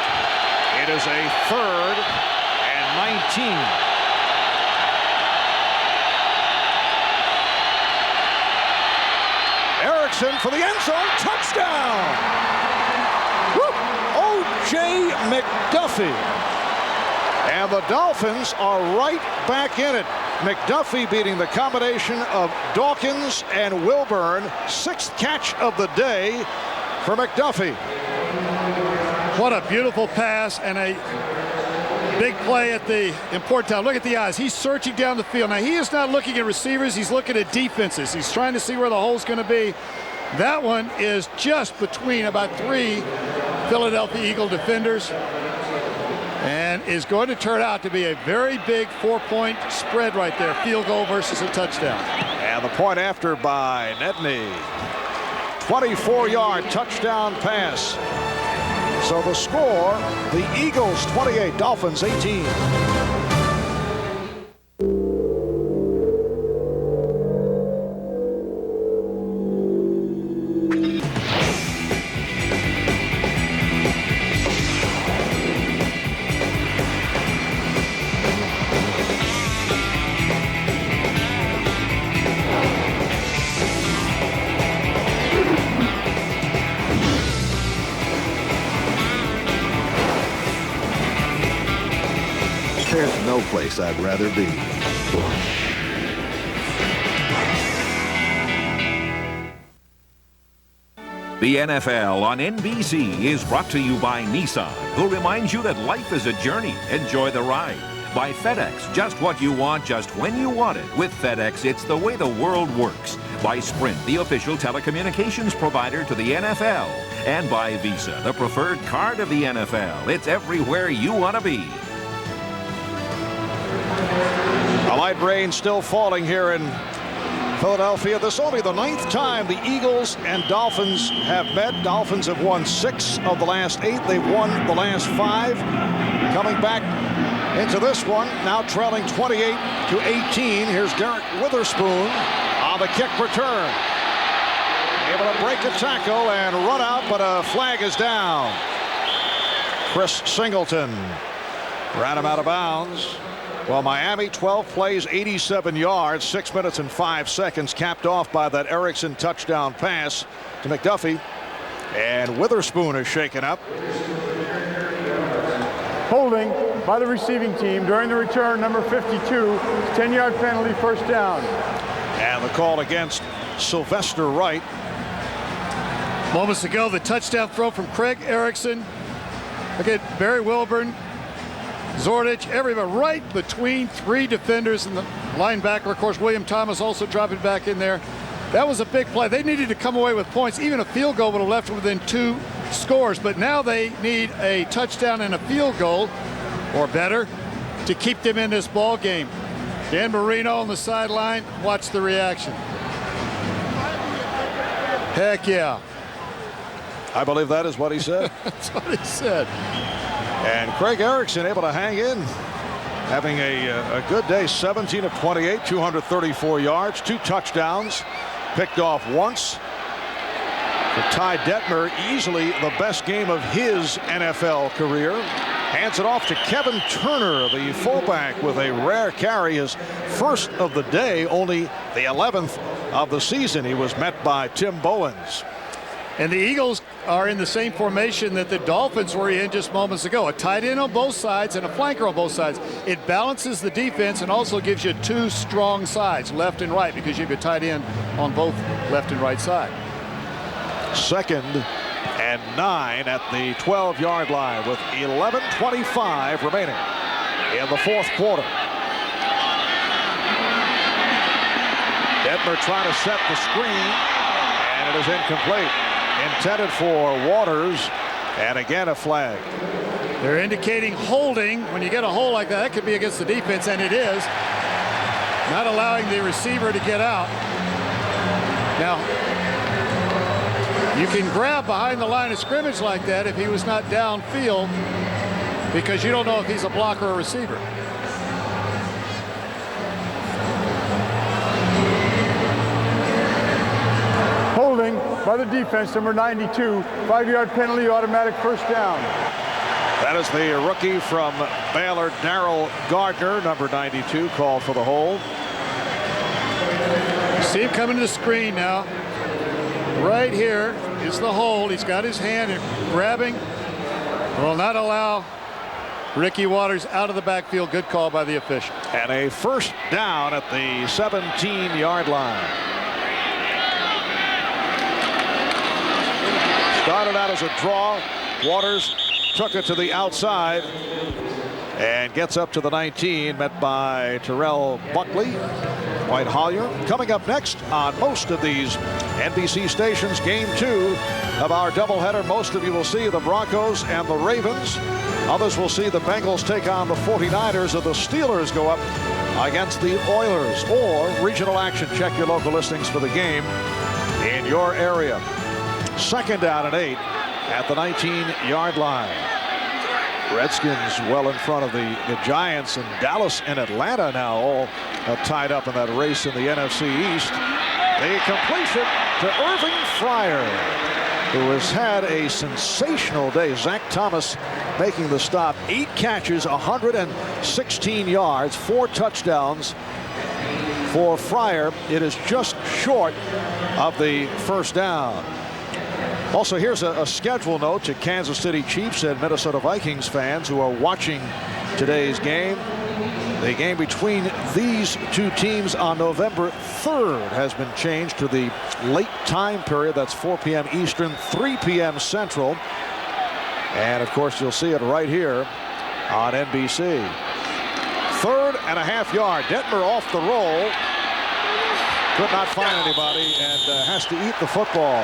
Speaker 1: It is a 3rd and 19. Erickson for the end zone, touchdown! O.J. McDuffie. And the Dolphins are right back in it. McDuffie beating the combination of Dawkins and Wilburn. 6th catch of the day for McDuffie.
Speaker 2: What a beautiful pass and a big play at the important time. Look at the eyes. He's searching down the field. Now, he is not looking at receivers. He's looking at defenses. He's trying to see where the hole's going to be. That one is just between about 3 Philadelphia Eagle defenders and is going to turn out to be a very big 4-point spread right there. Field goal versus a touchdown.
Speaker 1: And the point after by Nedney. 24-yard touchdown pass. So the score, the Eagles 28, Dolphins 18.
Speaker 8: There's no place I'd rather be.
Speaker 4: The NFL on NBC is brought to you by Nissan, who reminds you that life is a journey. Enjoy the ride. By FedEx, just what you want, just when you want it. With FedEx, it's the way the world works. By Sprint, the official telecommunications provider to the NFL. And by Visa, the preferred card of the NFL. It's everywhere you want to be.
Speaker 1: A light rain still falling here in Philadelphia. This is only the 9th time the Eagles and Dolphins have met. Dolphins have won 6 of the last 8. They've won the last 5. Coming back into this one, now trailing 28-18. Here's Garrett Witherspoon on the kick return. Able to break a tackle and run out, but a flag is down. Chris Singleton ran him out of bounds. Well, Miami, 12 plays, 87 yards, 6 minutes and 5 seconds, capped off by that Erickson touchdown pass to McDuffie. And Witherspoon is shaken up.
Speaker 14: Holding by the receiving team during the return, number 52, 10-yard penalty, first down.
Speaker 1: And the call against Sylvester Wright.
Speaker 2: Moments ago, the touchdown throw from Craig Erickson. Look at Barry Wilburn, Zordich, everybody right between 3 defenders and the linebacker. Of course, William Thomas also dropping back in there. That was a big play. They needed to come away with points. Even a field goal would have left them within 2 scores. But now they need a touchdown and a field goal, or better, to keep them in this ball game. Dan Marino on the sideline. Watch the reaction. Heck yeah.
Speaker 1: I believe that is what he said.
Speaker 2: That's what he said.
Speaker 1: And Craig Erickson able to hang in, having a good day. 17 of 28, 234 yards, 2 touchdowns, picked off once. For Ty Detmer, easily the best game of his NFL career. Hands it off to Kevin Turner, the fullback, with a rare carry, his first of the day, only the 11th of the season. He was met by Tim Bowens.
Speaker 2: And the Eagles are in the same formation that the Dolphins were in just moments ago. A tight end on both sides and a flanker on both sides. It balances the defense and also gives you 2 strong sides, left and right, because you have a tight end on both left and right side.
Speaker 1: 2nd and 9 at the 12-yard line with 11:25 remaining in the 4th quarter. Detmer trying to set the screen, and it is incomplete. Intended for Waters, and again a flag.
Speaker 2: They're indicating holding. When you get a hold like that, it could be against the defense, and it is. Not allowing the receiver to get out. Now, You can grab behind the line of scrimmage like that if he was not downfield, because you don't know if he's a blocker or receiver.
Speaker 14: Holding by the defense, number 92, 5-yard penalty, automatic first down.
Speaker 1: That is the rookie from Baylor, Darrell Gardner, number 92, called for the hold.
Speaker 2: See him coming to the screen now. Right here is the hold. He's got his hand and grabbing. Will not allow Ricky Waters out of the backfield. Good call by the official.
Speaker 1: And a first down at the 17-yard line. Started out as a draw. Waters took it to the outside and gets up to the 19, met by Terrell Buckley. White Hollier coming up next on most of these NBC stations. Game 2 of our doubleheader. Most of you will see the Broncos and the Ravens. Others will see the Bengals take on the 49ers, or the Steelers go up against the Oilers. Or regional action. Check your local listings for the game in your area. Second down and 8 at the 19-yard line. Redskins well in front of the Giants, and Dallas and Atlanta now all tied up in that race in the NFC East. The completion to Irving Fryer, who has had a sensational day. Zach Thomas making the stop. 8 catches, 116 yards, 4 touchdowns for Fryer. It is just short of the first down. Also, here's a schedule note to Kansas City Chiefs and Minnesota Vikings fans who are watching today's game. The game between these two teams on November 3rd has been changed to the late time period. That's 4 p.m. Eastern, 3 p.m. Central. And, of course, you'll see it right here on NBC. 3rd and a half yard. Detmer off the roll. Could not find anybody and has to eat the football.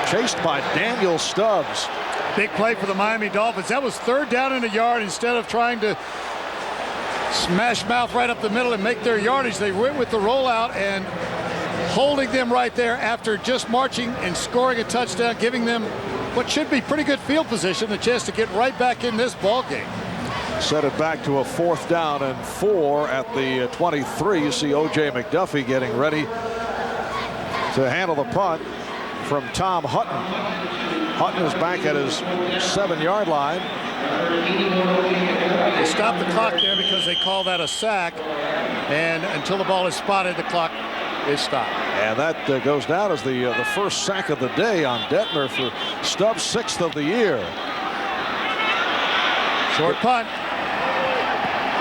Speaker 1: Chased by Daniel Stubbs.
Speaker 2: Big play for the Miami Dolphins. That was 3rd down and a yard. Instead of trying to smash mouth right up the middle and make their yardage, they went with the rollout and holding them right there after just marching and scoring a touchdown, giving them what should be pretty good field position, the chance to get right back in this ball game.
Speaker 1: Set it back to a 4th down and 4 at the 23. You see O.J. McDuffie getting ready to handle the punt from Tom Hutton. Hutton is back at his 7-yard line.
Speaker 2: They stopped the clock there because they call that a sack, and until the ball is spotted, the clock is stopped.
Speaker 1: And that goes down as the first sack of the day on Detmer for Stubbs' 6th of the year.
Speaker 2: Short punt.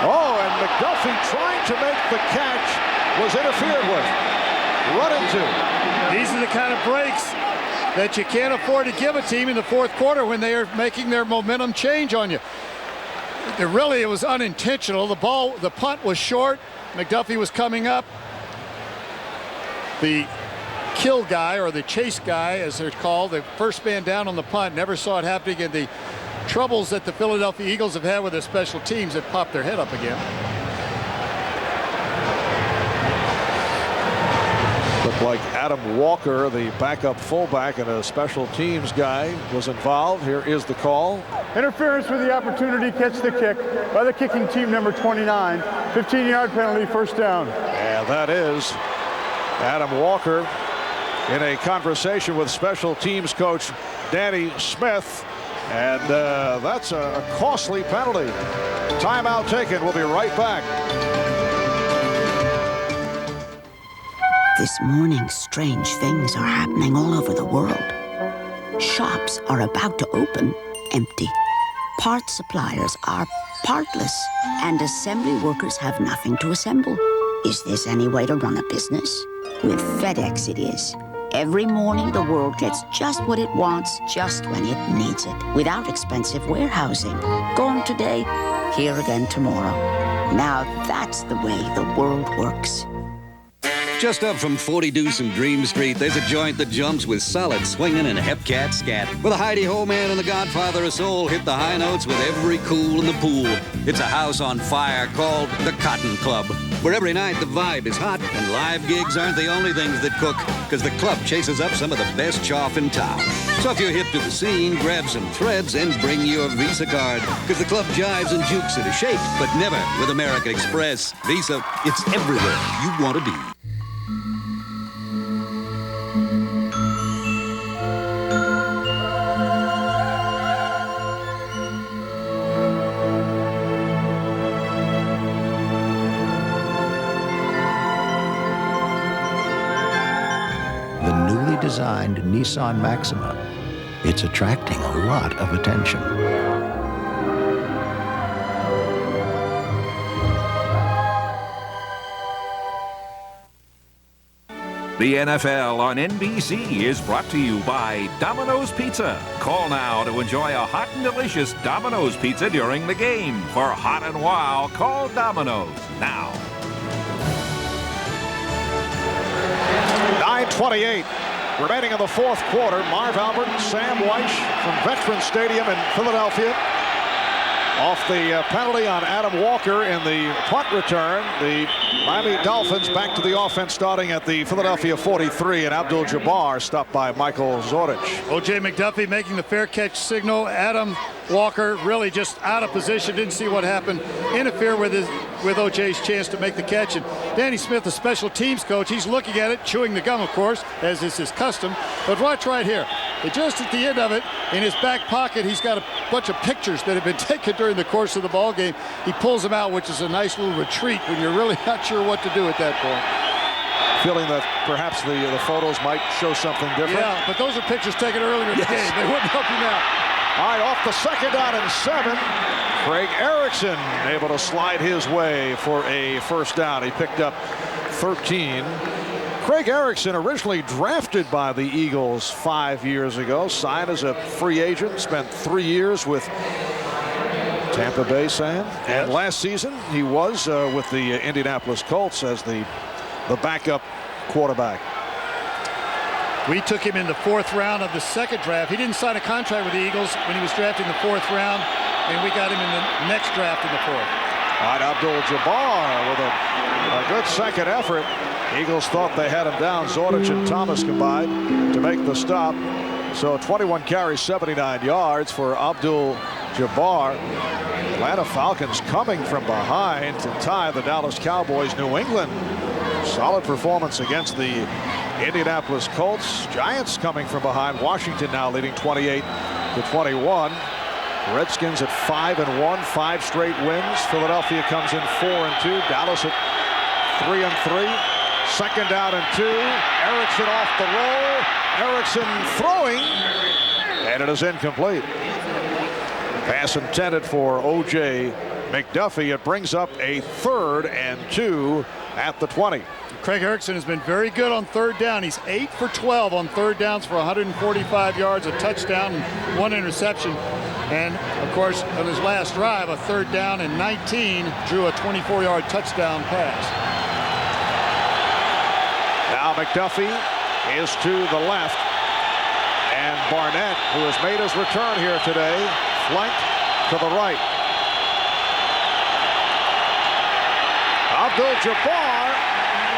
Speaker 1: Oh, and McDuffie trying to make the catch was interfered with. Run into.
Speaker 2: These are the kind of breaks that you can't afford to give a team in the 4th quarter when they are making their momentum change on you. It was unintentional. The punt was short. McDuffie was coming up. The kill guy, or the chase guy as they're called, the first man down on the punt, never saw it happening, and the troubles that the Philadelphia Eagles have had with their special teams that popped their head up again.
Speaker 1: Looked like Adam Walker, the backup fullback and a special teams guy, was involved. Here is the call.
Speaker 14: Interference with the opportunity, catch the kick by the kicking team, number 29. 15-yard penalty, first down.
Speaker 1: And that is Adam Walker in a conversation with special teams coach Danny Smith. And that's a costly penalty. Timeout taken. We'll be right back.
Speaker 3: This morning, strange things are happening all over the world. Shops are about to open empty. Parts suppliers are partless. And assembly workers have nothing to assemble. Is this any way to run a business? With FedEx it is. Every morning the world gets just what it wants, just when it needs it. Without expensive warehousing. Gone today, here again tomorrow. Now that's the way the world works.
Speaker 9: Just up from 40 Deuce and Dream Street, there's a joint that jumps with solid swinging and hep-cat scat. Where the Heidi Ho Man and the Godfather of Soul hit the high notes with every cool in the pool. It's a house on fire called the Cotton Club, where every night the vibe is hot and live gigs aren't the only things that cook, because the club chases up some of the best chaff in town. So if you're hip to the scene, grab some threads and bring your Visa card, because the club jives and jukes at a shake, but never with American Express. Visa, it's everywhere you want to be.
Speaker 12: The newly designed Nissan Maxima. It's attracting a lot of attention.
Speaker 4: The NFL on NBC is brought to you by Domino's Pizza. Call now to enjoy a hot and delicious Domino's Pizza during the game. For hot and wow, call Domino's now.
Speaker 1: 9:28 remaining in the fourth quarter. Marv Albert and Sam Weish from Veterans Stadium in Philadelphia. Off the penalty on Adam Walker in the punt return. The Miami Dolphins back to the offense starting at the Philadelphia 43, and Abdul-Jabbar stopped by Michael Zordich.
Speaker 2: O.J. McDuffie making the fair catch signal. Adam Walker really just out of position, didn't see what happened. Interfere with O.J.'s chance to make the catch. And Danny Smith, the special teams coach, he's looking at it, chewing the gum, of course, as is his custom. But watch right here. Just at the end of it, in his back pocket, he's got a bunch of pictures that have been taken during the course of the ball game. He pulls them out, which is a nice little retreat when you're really not sure what to do at that point.
Speaker 1: Feeling that perhaps the photos might show something different.
Speaker 2: Yeah, but those are pictures taken earlier in the game. They wouldn't help you now.
Speaker 1: All right, off the second down and 7. Craig Erickson able to slide his way for a first down. He picked up 13. Craig Erickson, originally drafted by the Eagles 5 years ago, signed as a free agent, spent 3 years with Tampa Bay, Sam. And last season, he was with the Indianapolis Colts as the backup quarterback.
Speaker 2: We took him in the 4th round of the second draft. He didn't sign a contract with the Eagles when he was drafted in the 4th round, and we got him in the next draft in the 4th.
Speaker 1: All right, Abdul-Jabbar with a good second effort. Eagles thought they had him down. Zordich and Thomas combined to make the stop. So 21 carries, 79 yards for Abdul-Jabbar. Atlanta Falcons coming from behind to tie the Dallas Cowboys. New England, solid performance against the Indianapolis Colts. Giants coming from behind. Washington now leading 28-21. Redskins at 5-1, 5 straight wins. Philadelphia comes in 4-2. Dallas at 3-3. Second down and 2. Erickson off the roll. Erickson throwing, and it is incomplete. Pass intended for O.J. McDuffie. It brings up a 3rd and 2 at the 20.
Speaker 2: Craig Erickson has been very good on 3rd down. He's 8 for 12 on 3rd downs for 145 yards, a touchdown, and 1 interception. And, of course, on his last drive, a 3rd down and 19, drew a 24-yard touchdown pass.
Speaker 1: Now McDuffie is to the left. And Barnett, who has made his return here today, flanked to the right. Abdul-Jabbar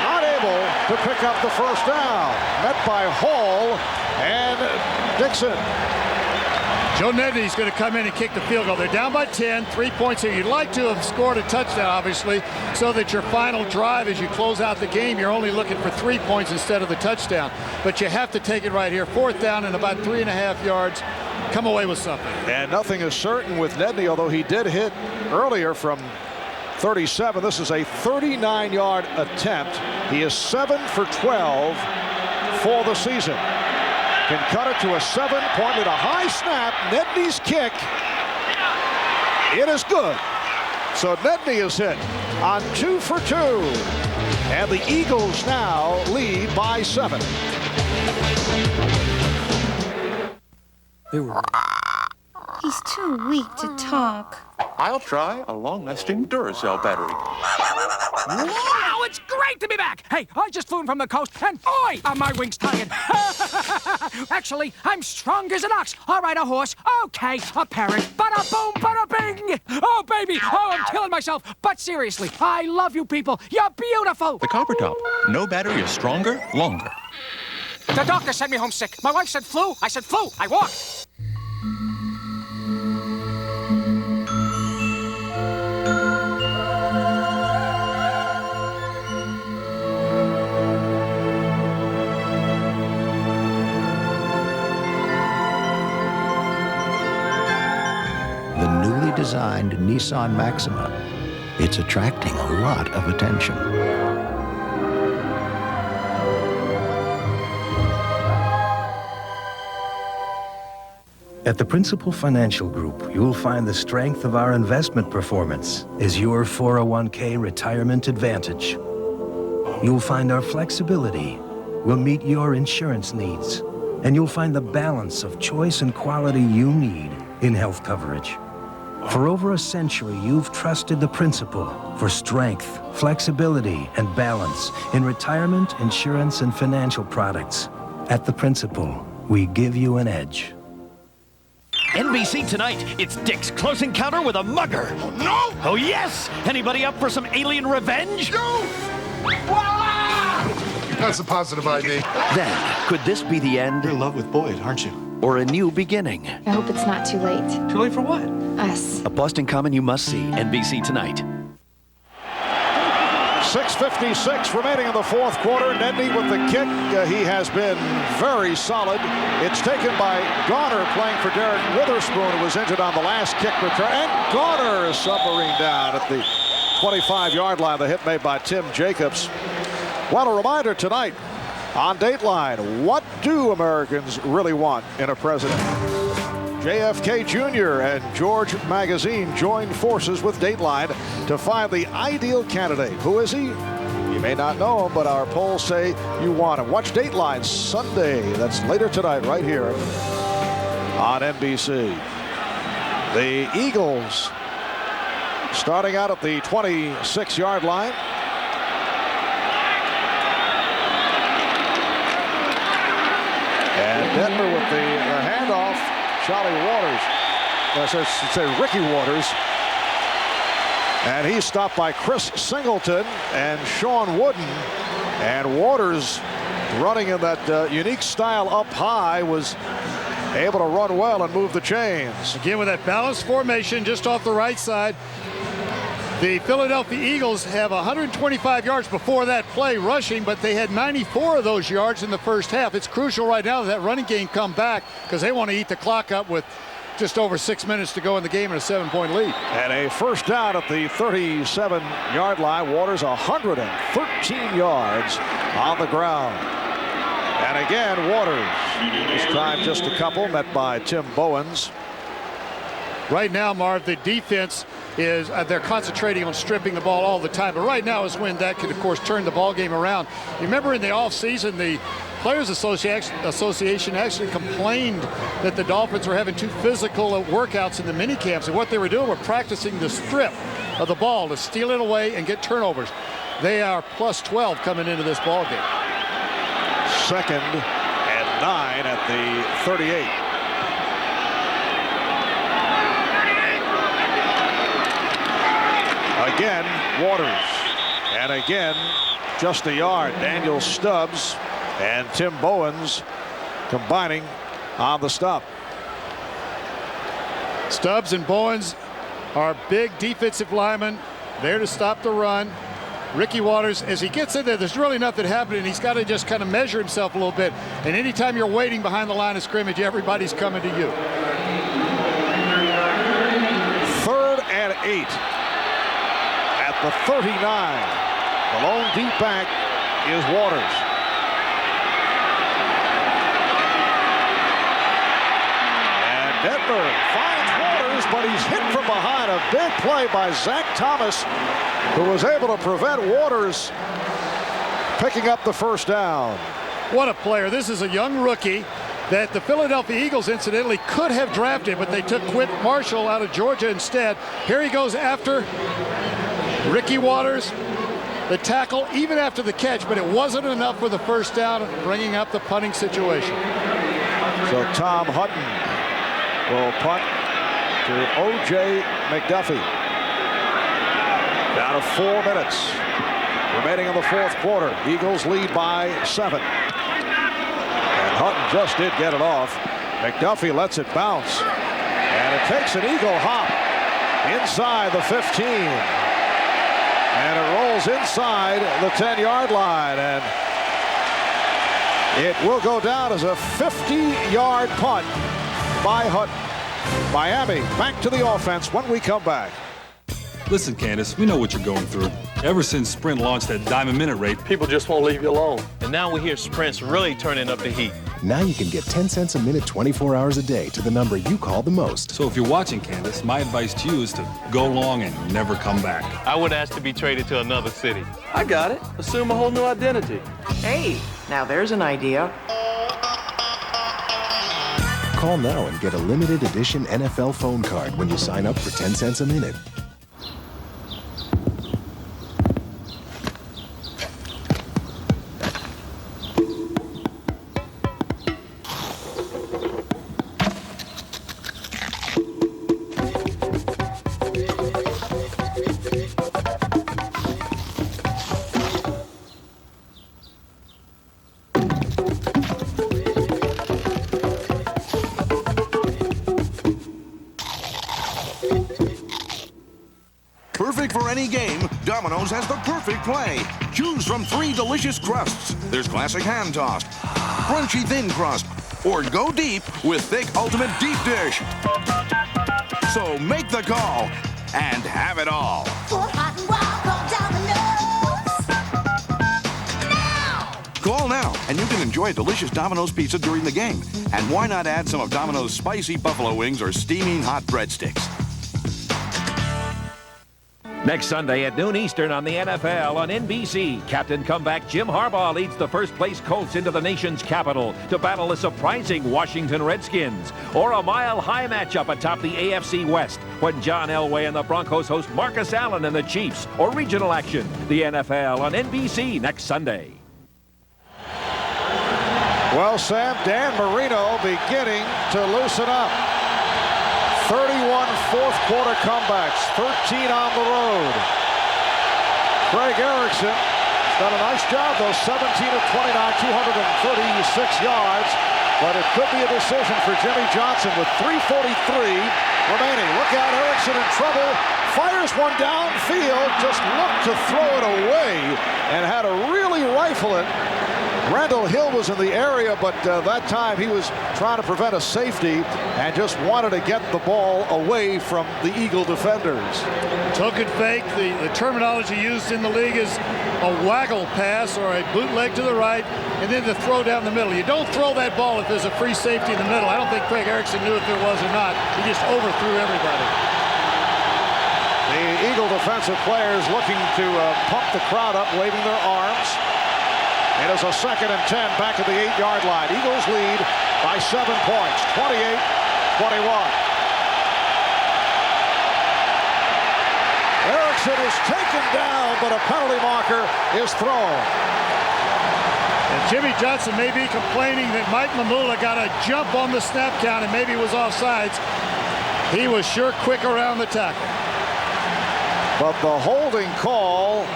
Speaker 1: not able to pick up the first down. Met by Hall and Dixon.
Speaker 2: Joe Nedney's going to come in and kick the field goal. They're down by 10, 3 points here. You'd like to have scored a touchdown, obviously, so that your final drive as you close out the game, you're only looking for 3 points instead of the touchdown. But you have to take it right here. 4th down and about 3.5 yards. Come away with something.
Speaker 1: And nothing is certain with Nedney, although he did hit earlier from 37. This is a 39-yard attempt. He is 7 for 12 for the season. Can cut it to a 7-point with a high snap. Nedney's kick. It is good. So Nedney is hit on 2 for 2. And the Eagles now lead by 7.
Speaker 15: He's too weak to talk.
Speaker 16: I'll try a long-lasting Duracell battery.
Speaker 17: Wow, it's great to be back! Hey, I just flew in from the coast, and boy, are my wings tired. Actually, I'm strong as an ox. All right, a horse. Okay, a parrot. Bada boom, bada bing! Oh, baby! Oh, I'm killing myself. But seriously, I love you people. You're beautiful.
Speaker 21: The Copper Top. No battery is stronger, longer.
Speaker 17: The doctor sent me home sick. My wife said flu. I said flu. I walked.
Speaker 12: The newly designed Nissan Maxima. It's attracting a lot of attention.
Speaker 18: At the Principal Financial Group, you'll find the strength of our investment performance is your 401k retirement advantage. You'll find our flexibility will meet your insurance needs, and you'll find the balance of choice and quality you need in health coverage. For over a century, you've trusted the Principal for strength, flexibility, and balance in retirement, insurance, and financial products. At the Principal, we give you an edge.
Speaker 28: NBC tonight, it's Dick's Close Encounter with a Mugger. Oh, no! Oh, yes! Anybody up for some alien revenge? No!
Speaker 19: That's a positive ID.
Speaker 28: Then, could this be the end?
Speaker 19: You're in love with Boyd, aren't you?
Speaker 28: Or a new beginning?
Speaker 11: I hope it's not too late.
Speaker 19: Too late for what?
Speaker 11: Us.
Speaker 28: A Boston Common you must see. NBC tonight.
Speaker 1: 6:56 remaining in the fourth quarter. Nedney with the kick. He has been very solid. It's taken by Garner playing for Derek Witherspoon, who was injured on the last kick return. And Garner is submarine down at the 25-yard line. The hit made by Tim Jacobs. Well, a reminder tonight on Dateline, what do Americans really want in a president? JFK Jr. and George Magazine joined forces with Dateline to find the ideal candidate. Who is he? You may not know him, but our polls say you want him. Watch Dateline Sunday. That's later tonight right here on NBC. The Eagles starting out at the 26-yard line. And Denver with the handoff. Charlie Waters, I say Ricky Waters, and he's stopped by Chris Singleton and Sean Wooden. And Waters, running in that unique style up high, was able to run well and move the chains.
Speaker 2: Again with that balanced formation just off the right side. The Philadelphia Eagles have 125 yards before that play rushing, but they had 94 of those yards in the first half. It's crucial right now that running game come back because they want to eat the clock up with just over 6 minutes to go in the game and a 7-point lead.
Speaker 1: And a first down at the 37-yard line. Waters 113 yards on the ground. And again, Waters this time just a couple, met by Tim Bowens.
Speaker 2: Right now, Marv, the defense is they're concentrating on stripping the ball all the time, but right now is when that could, of course, turn the ball game around. You remember in the offseason, the Players Association actually complained that the Dolphins were having too physical workouts in the mini camps, and what they were doing were practicing the strip of the ball to steal it away and get turnovers. They are plus 12 coming into this ball game.
Speaker 1: 2nd and 9 at the 38. Again, Waters. And again, just a yard. Daniel Stubbs and Tim Bowens combining on the stop.
Speaker 2: Stubbs and Bowens are big defensive linemen there to stop the run. Ricky Waters, as he gets in there, there's really nothing happening. He's got to just kind of measure himself a little bit. And anytime you're waiting behind the line of scrimmage, everybody's coming to you.
Speaker 1: 3rd and 8. The 39. The lone deep back is Waters. And Denver finds Waters, but he's hit from behind. A big play by Zach Thomas, who was able to prevent Waters picking up the first down.
Speaker 2: What a player. This is a young rookie that the Philadelphia Eagles incidentally could have drafted, but they took Quint Marshall out of Georgia instead. Here he goes after Ricky Waters, the tackle, even after the catch, but it wasn't enough for the first down, bringing up the punting situation.
Speaker 1: So Tom Hutton will punt to O.J. McDuffie. Down to 4 minutes remaining in the fourth quarter. Eagles lead by 7. And Hutton just did get it off. McDuffie lets it bounce. And it takes an Eagle hop inside the 15. And it rolls inside the 10-yard line. And it will go down as a 50-yard punt by Hutton. Miami back to the offense when we come back.
Speaker 5: Listen, Candace, we know what you're going through. Ever since Sprint launched that Diamond Minute rate, people just won't leave you alone.
Speaker 6: And now we hear Sprint's really turning up the heat.
Speaker 7: Now you can get 10 cents a minute 24 hours a day to the number you call the most.
Speaker 5: So if you're watching, Candace, my advice to you is to go long and never come back.
Speaker 6: I would ask to be traded to another city. I got it. Assume a whole new identity.
Speaker 13: Hey, now there's an idea.
Speaker 7: Call now and get a limited edition NFL phone card when you sign up for 10 cents a minute.
Speaker 10: Perfect for any game, Domino's has the perfect play. Choose from 3 delicious crusts. There's classic hand-tossed, crunchy thin crust, or go deep with thick ultimate deep dish. So make the call and have it all.
Speaker 20: For hot and wild, call Domino's now!
Speaker 10: Call now, and you can enjoy delicious Domino's pizza during the game. And why not add some of Domino's spicy buffalo wings or steaming hot breadsticks?
Speaker 4: Next Sunday at noon Eastern on the NFL on NBC, Captain Comeback Jim Harbaugh leads the first-place Colts into the nation's capital to battle a surprising Washington Redskins. Or a mile-high matchup atop the AFC West when John Elway and the Broncos host Marcus Allen and the Chiefs. Or regional action, the NFL on NBC next Sunday.
Speaker 1: Well, Sam, Dan Marino beginning to loosen up. 31 fourth quarter comebacks, 13 on the road. Craig Erickson done a nice job, though, 17 of 29, 236 yards. But it could be a decision for Jimmy Johnson with 3:43 remaining. Look out, Erickson in trouble. Fires one downfield, just looked to throw it away and had to really rifle it. Randall Hill was in the area, but that time he was trying to prevent a safety and just wanted to get the ball away from the Eagle defenders.
Speaker 2: Token fake, the terminology used in the league is a waggle pass or a bootleg to the right, and then the throw down the middle. You don't throw that ball if there's a free safety in the middle. I don't think Craig Erickson knew if there was or not. He just overthrew everybody.
Speaker 1: The Eagle defensive players looking to pump the crowd up, waving their arms. It is a 2nd and 10 back at the 8-yard line. Eagles lead by 7 points, 28-21. Erickson is taken down, but a penalty marker is thrown.
Speaker 2: And Jimmy Johnson may be complaining that Mike Mamula got a jump on the snap count and maybe was offsides. He was sure quick around the tackle.
Speaker 1: But the holding call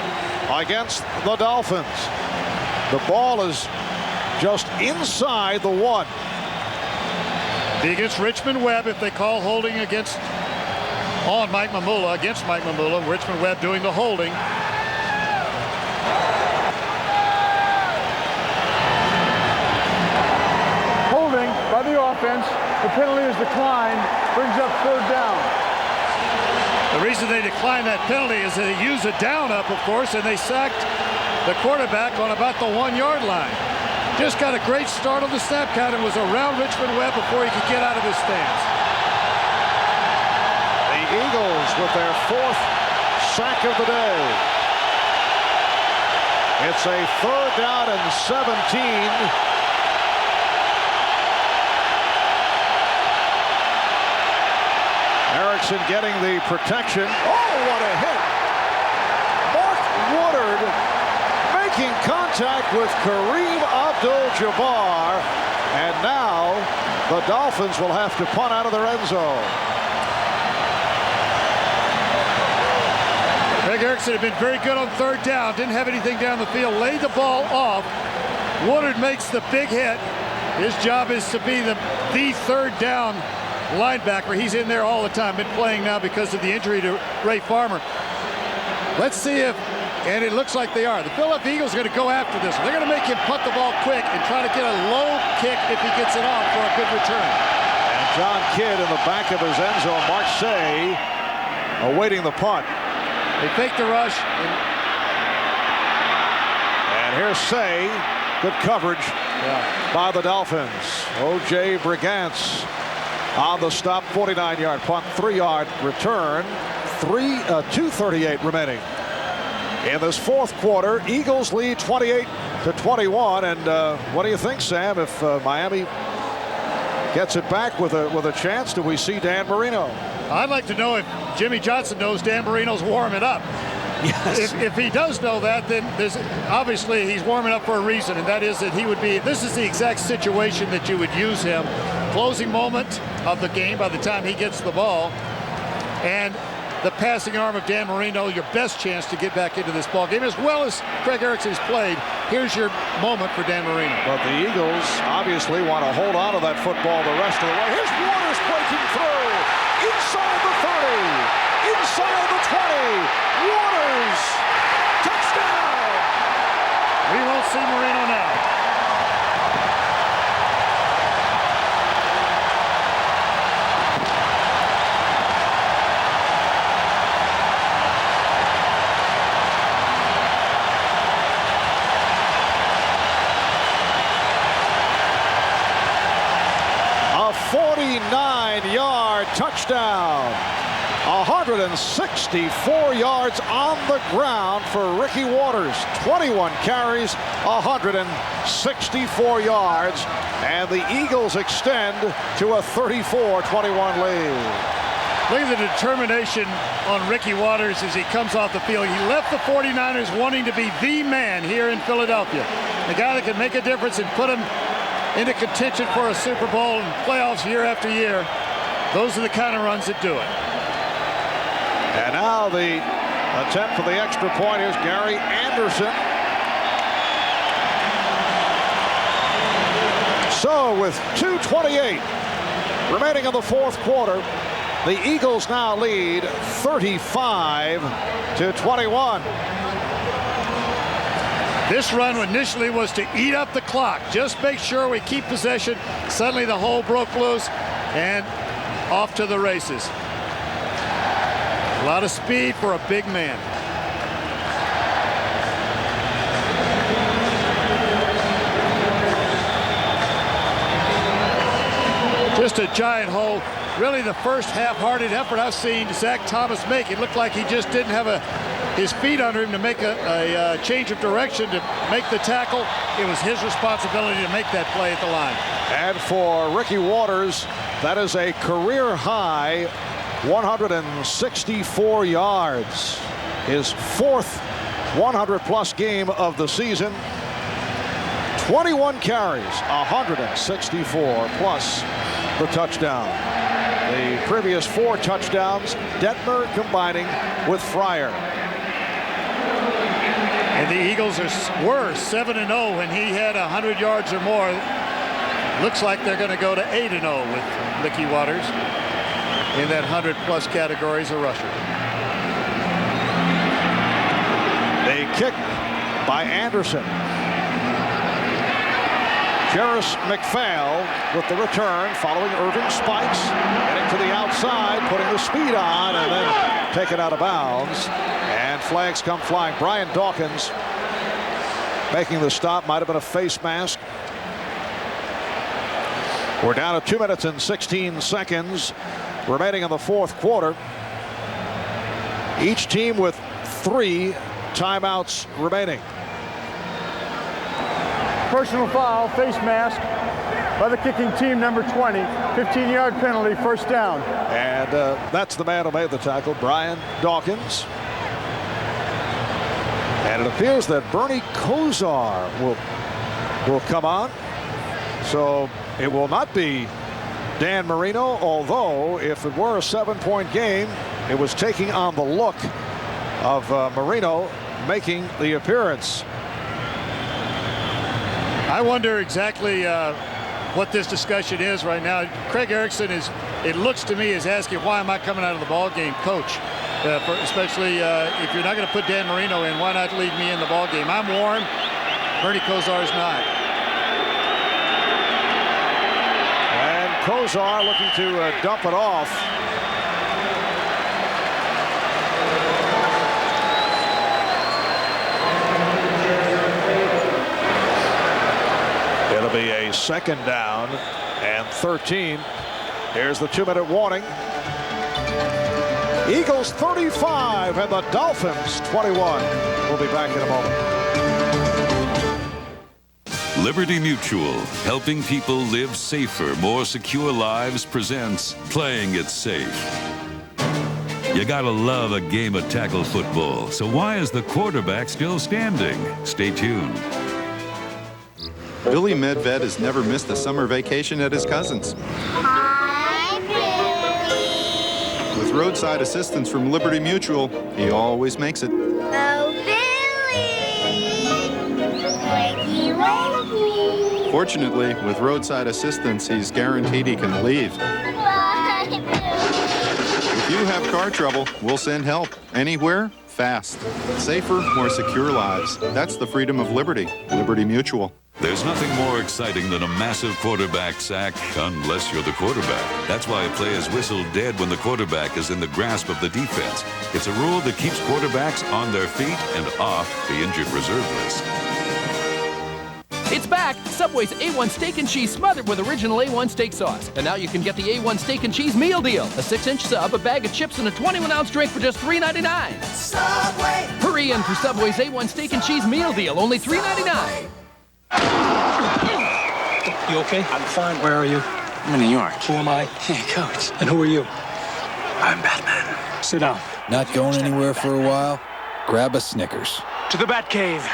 Speaker 1: against the Dolphins. The ball is just inside the 1.
Speaker 2: Be against Richmond Webb if they call holding against on Mike Mamula, against Mike Mamula. Richmond Webb doing the holding.
Speaker 14: Holding by the offense. The penalty is declined. Brings up 3rd down.
Speaker 2: The reason they declined that penalty is they used a down up, of course, and they sacked the quarterback on about the 1-yard line. Just got a great start on the snap count and was around Richmond Webb before he could get out of his stance.
Speaker 1: The Eagles with their 4th sack of the day. It's a 3rd down and 17. Erickson getting the protection. Oh, what a hit. Mark Woodard making contact with Kareem Abdul-Jabbar. And now the Dolphins will have to punt out of their end zone.
Speaker 2: Greg Erickson had been very good on third down. Didn't have anything down the field. Laid the ball off. Woodard makes the big hit. His job is to be the third down linebacker. He's in there all the time. Been playing now because of the injury to Ray Farmer. Let's see if, and it looks like they are. The Philadelphia Eagles are going to go after this. They're going to make him punt the ball quick and try to get a low kick if he gets it off for a good return.
Speaker 1: And John Kidd in the back of his end zone. Mark Say awaiting the punt.
Speaker 2: They fake the rush.
Speaker 1: And here's Say. Good coverage by the Dolphins. O.J. Brigance on the stop. 49-yard punt, 3-yard return. 2:38 remaining in this fourth quarter. Eagles lead 28-21. And what do you think, Sam, if Miami gets it back with a chance? Do we see Dan Marino?
Speaker 2: I'd like to know if Jimmy Johnson knows Dan Marino's warming up.
Speaker 1: Yes.
Speaker 2: If he does know that, then obviously he's warming up for a reason, and that is that he would be. This is the exact situation that you would use him. Closing moment of the game by the time he gets the ball, and the passing arm of Dan Marino, your best chance to get back into this ball game, as well as Greg Erickson has played. Here's your moment for Dan Marino.
Speaker 1: But the Eagles obviously want to hold on to that football the rest of the way. Here's Waters breaking through inside the 30, inside the 20. Waters, touchdown!
Speaker 2: We won't see Marino now.
Speaker 1: A 49-yard touchdown. 164 yards on the ground for Ricky Waters. 21 carries, 164 yards, and the Eagles extend to a 34-21 lead.
Speaker 2: Look at the determination on Ricky Waters as he comes off the field. He left the 49ers wanting to be the man here in Philadelphia. The guy that can make a difference and put him into contention for a Super Bowl and playoffs year after year. Those are the kind of runs that do it.
Speaker 1: And now the attempt for the extra point. Here's Gary Anderson. So with 2:28 remaining in the fourth quarter, the Eagles now lead 35-21.
Speaker 2: This run initially was to eat up the clock. Just make sure we keep possession. Suddenly the hole broke loose and off to the races. A lot of speed for a big man. Just a giant hole. Really the first half-hearted effort I've seen Zach Thomas make. It looked like he just didn't have his feet under him to make a change of direction to make the tackle. It was his responsibility to make that play at the line.
Speaker 1: And for Ricky Waters, that is a career high 164 yards. His fourth 100-plus game of the season. 21 carries, 164 plus the touchdown. The previous 4 touchdowns, Detmer combining with Fryer.
Speaker 2: And the Eagles were 7-0 when he had 100 yards or more. Looks like they're going to go to 8-0 with Ricky Waters in that 100-plus category as a rusher.
Speaker 1: A kick by Anderson. Jarris McPhail with the return following Irving Spikes. Getting to the outside, putting the speed on, and then taken out of bounds. And flags come flying. Brian Dawkins making the stop. Might have been a face mask. We're down to 2 minutes and 16 seconds remaining in the fourth quarter. Each team with 3 timeouts remaining.
Speaker 14: Personal foul, face mask by the kicking team, number 20. 15-yard penalty, first down.
Speaker 1: And that's the man who made the tackle, Brian Dawkins. And it appears that Bernie Kosar will come on. So it will not be Dan Marino, although if it were a 7-point game, it was taking on the look of Marino making the appearance.
Speaker 2: I wonder exactly what this discussion is right now. Craig Erickson is, it looks to me, is asking, why am I coming out of the ball game, coach? Especially if you're not going to put Dan Marino in, why not leave me in the ball game? I'm warm. Bernie Kosar is not.
Speaker 1: And Kosar looking to dump it off. It'll be a second down and 13. Here's the 2-minute warning. Eagles 35 and the Dolphins 21. We'll be back in a moment.
Speaker 8: Liberty Mutual, helping people live safer, more secure lives, presents Playing It Safe. You gotta love a game of tackle football, so why is the quarterback still standing? Stay tuned.
Speaker 20: Billy Medved has never missed a summer vacation at his cousin's.
Speaker 22: Hi, Billy.
Speaker 20: With roadside assistance from Liberty Mutual, he always makes it.
Speaker 22: Oh, Billy! Wakey, wakey.
Speaker 20: Fortunately, with roadside assistance, he's guaranteed he can leave.
Speaker 22: Bye, Billy.
Speaker 20: If you have car trouble, we'll send help. Anywhere, fast. Safer, more secure lives. That's the freedom of Liberty. Liberty Mutual.
Speaker 8: There's nothing more exciting than a massive quarterback sack, unless you're the quarterback. That's why a play is whistled dead when the quarterback is in the grasp of the defense. It's a rule that keeps quarterbacks on their feet and off the injured reserve list.
Speaker 23: It's back! Subway's A1 Steak and Cheese smothered with original A1 steak sauce. And now you can get the A1 Steak and Cheese meal deal. A 6-inch sub, a bag of chips, and a 21-ounce drink for just $3.99.
Speaker 22: Subway!
Speaker 23: Hurry in for Subway's A1 Steak and Cheese meal deal, only $3.99.
Speaker 24: You okay? I'm fine. Where are you? I'm in New York. Who am I? Hey, Coach. And who are you? I'm Batman. Sit down.
Speaker 25: Not going anywhere for a while? Grab a Snickers.
Speaker 24: To the Batcave.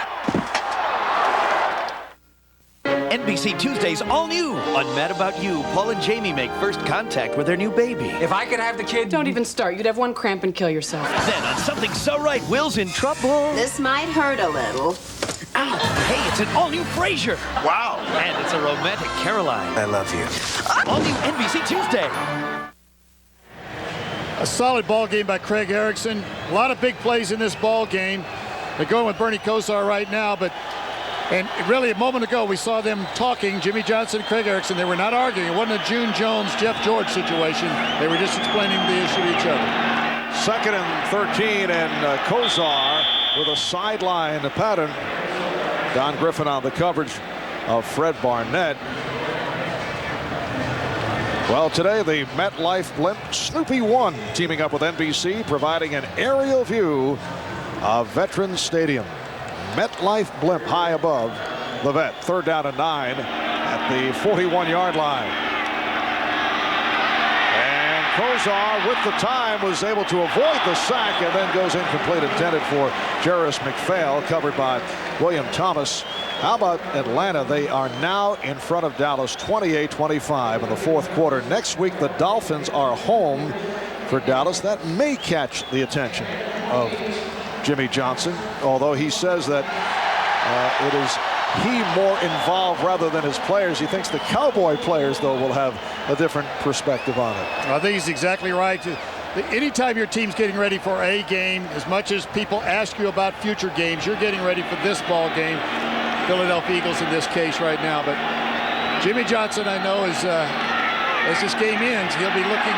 Speaker 28: NBC Tuesdays all new. On Mad About You, Paul and Jamie make first contact with their new baby.
Speaker 26: If I could have the kid... Don't even start. You'd have one cramp and kill yourself.
Speaker 28: Then on Something So Right, Will's in trouble.
Speaker 27: This might hurt a little.
Speaker 28: Ow! Hey, it's an all-new Frasier. Wow! And it's a romantic Caroline.
Speaker 25: I love you.
Speaker 28: All-new NBC Tuesday.
Speaker 2: A solid ball game by Craig Erickson. A lot of big plays in this ball game. They're going with Bernie Kosar right now, and really a moment ago we saw them talking, Jimmy Johnson, Craig Erickson. They were not arguing. It wasn't a June Jones, Jeff George situation. They were just explaining the issue to each other.
Speaker 1: Second and 13, and Kosar with a sideline pattern. Don Griffin on the coverage of Fred Barnett. Well, today the MetLife Blimp Snoopy 1 teaming up with NBC, providing an aerial view of Veterans Stadium. MetLife Blimp high above the Vet. Third down and 9 at the 41-yard line. And Kosar with the time was able to avoid the sack and then goes incomplete, intended for Jarris McPhail, covered by William Thomas. How about Atlanta? They are now in front of Dallas 28-25 in the fourth quarter. Next week the Dolphins are home for Dallas. That may catch the attention of Jimmy Johnson, although he says that it is he more involved rather than his players. He thinks the Cowboy players, though, will have a different perspective on it.
Speaker 2: I think he's exactly right. Anytime your team's getting ready for a game, as much as people ask you about future games, you're getting ready for this ball game. Philadelphia Eagles in this case right now. But Jimmy Johnson, I know, is as this game ends, he'll be looking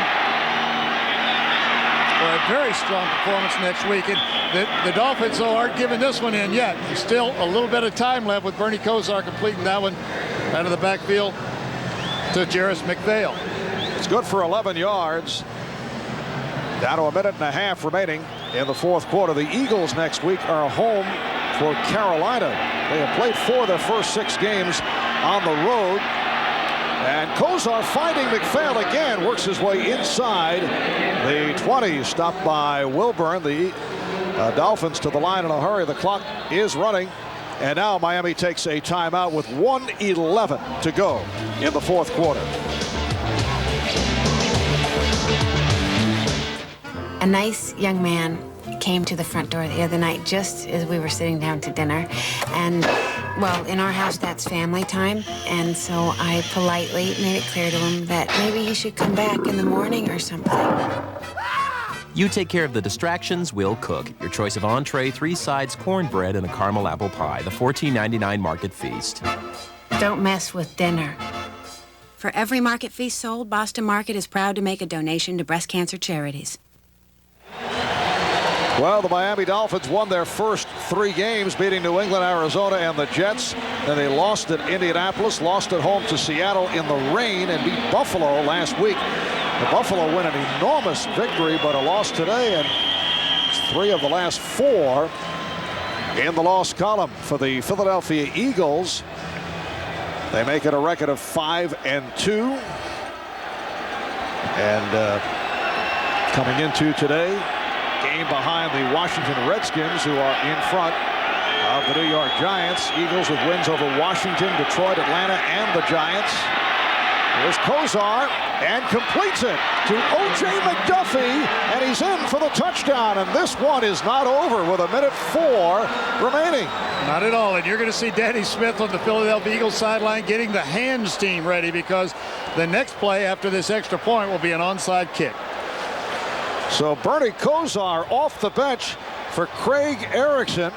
Speaker 2: for a very strong performance next week. And the Dolphins, though, aren't giving this one in yet. There's still a little bit of time left with Bernie Kosar completing that one out of the backfield to Jarris McPhail.
Speaker 1: It's good for 11 yards. Down to a minute and a half remaining in the fourth quarter. The Eagles next week are home for Carolina. They have played 4 of their first 6 games on the road. And Kozar finding McPhail again, works his way inside the 20. Stopped by Wilburn. The Dolphins to the line in a hurry. The clock is running. And now Miami takes a timeout with 1:11 to go in the fourth quarter.
Speaker 3: A nice young man came to the front door the other night just as we were sitting down to dinner. And, well, in our house, that's family time. And so I politely made it clear to him that maybe he should come back in the morning or something.
Speaker 9: You take care of the distractions, we'll cook. Your choice of entree, 3 sides, cornbread, and a caramel apple pie. The $14.99 Market Feast.
Speaker 3: Don't mess with dinner. For every Market Feast sold, Boston Market is proud to make a donation to breast cancer charities.
Speaker 1: Well, the Miami Dolphins won their first 3 games, beating New England, Arizona, and the Jets. Then they lost at Indianapolis, lost at home to Seattle in the rain, and beat Buffalo last week. The Buffalo win an enormous victory, but a loss today, and 3 of the last 4 in the loss column for the Philadelphia Eagles. They make it a record of 5-2. And coming into today, game behind the Washington Redskins, who are in front of the New York Giants. Eagles with wins over Washington, Detroit, Atlanta, and the Giants. Here's Kozar and completes it to O.J. McDuffie, and he's in for the touchdown. And this one is not over with 1:04 remaining.
Speaker 2: Not at all. And you're going to see Danny Smith on the Philadelphia Eagles sideline getting the hands team ready, because the next play after this extra point will be an onside kick.
Speaker 1: So Bernie Kozar off the bench for Craig Erickson.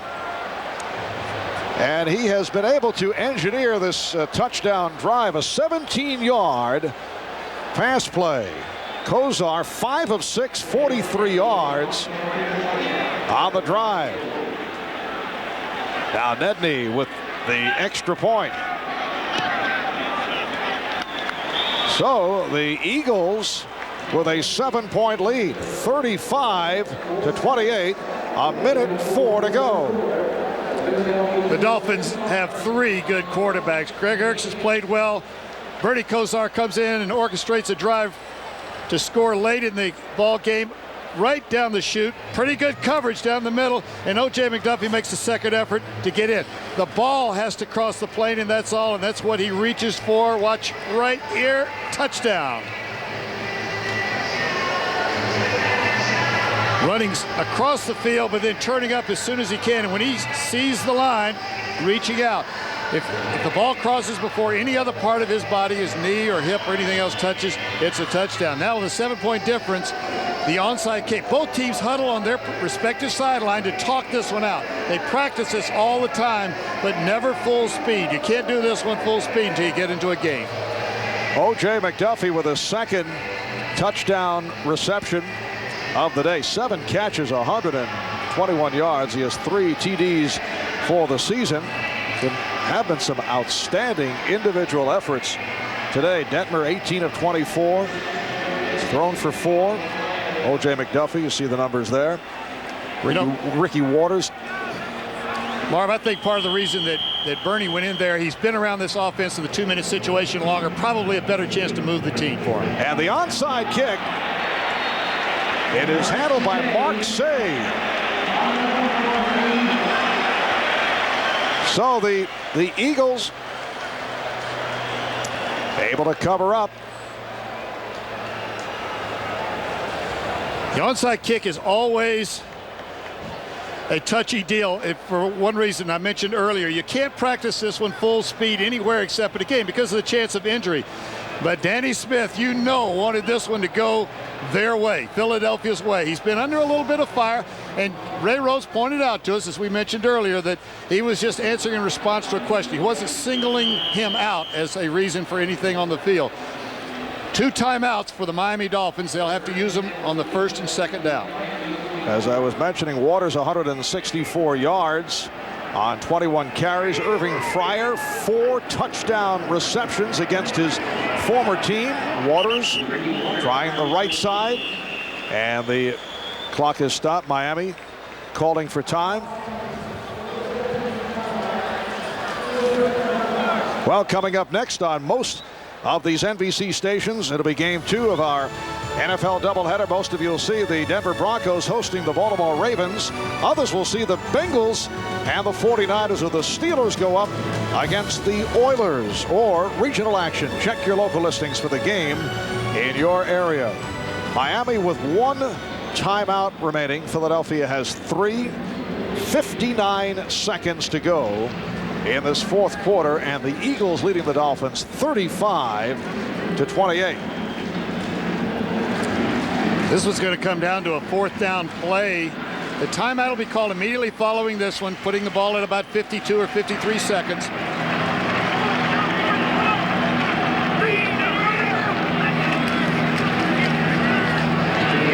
Speaker 1: And he has been able to engineer this touchdown drive, a 17-yard pass play. Kozar 5 of 6, 43 yards on the drive. Now Nedney with the extra point. So the Eagles with a 7-point lead, 35-28, 1:04 to go.
Speaker 2: The Dolphins have 3 good quarterbacks. Craig Erickson's played well. Bernie Kozar comes in and orchestrates a drive to score late in the ball game, right down the chute. Pretty good coverage down the middle, and O.J. McDuffie makes the second effort to get in. The ball has to cross the plane, and that's all, and that's what he reaches for. Watch right here, touchdown. Running across the field, but then turning up as soon as he can. And when he sees the line, reaching out. If the ball crosses before any other part of his body, his knee or hip or anything else touches, it's a touchdown. Now with a 7-point difference, the onside kick. Both teams huddle on their respective sideline to talk this one out. They practice this all the time, but never full speed. You can't do this one full speed until you get into a game.
Speaker 1: O.J. McDuffie with a second touchdown reception of the day. 7 catches, 121 yards. He has 3 TDs for the season. There have been some outstanding individual efforts today. Detmer 18 of 24. He's thrown for 4. O.J. McDuffie, you see the numbers there. Ricky Waters.
Speaker 2: Marv, I think part of the reason that Bernie went in there, he's been around this offense in the 2-minute situation longer, probably a better chance to move the team for him.
Speaker 1: And the onside kick, it is handled by Mark Say. So the Eagles able to cover up.
Speaker 2: The onside kick is always a touchy deal. For one reason I mentioned earlier, you can't practice this one full speed anywhere except in a game because of the chance of injury. But Danny Smith, wanted this one to go their way, Philadelphia's way. He's been under a little bit of fire, and Ray Rhodes pointed out to us, as we mentioned earlier, that he was just answering in response to a question. He wasn't singling him out as a reason for anything on the field. 2 timeouts for the Miami Dolphins. They'll have to use them on the first and second down.
Speaker 1: As I was mentioning, Waters 164 yards on 21 carries. Irving Fryer 4 touchdown receptions against his former team. Waters trying the right side, and the clock has stopped. Miami calling for time. Well, coming up next on most of these NBC stations, it'll be game 2 of our NFL doubleheader. Most of you will see the Denver Broncos hosting the Baltimore Ravens. Others will see the Bengals and the 49ers, or the Steelers go up against the Oilers, or regional action. Check your local listings for the game in your area. Miami with 1 timeout remaining. Philadelphia has 3. 59 seconds to go in this 4th quarter, and the Eagles leading the Dolphins 35-28.
Speaker 2: This was going to come down to a 4th down play. The timeout will be called immediately following this one, putting the ball at about 52 or 53 seconds.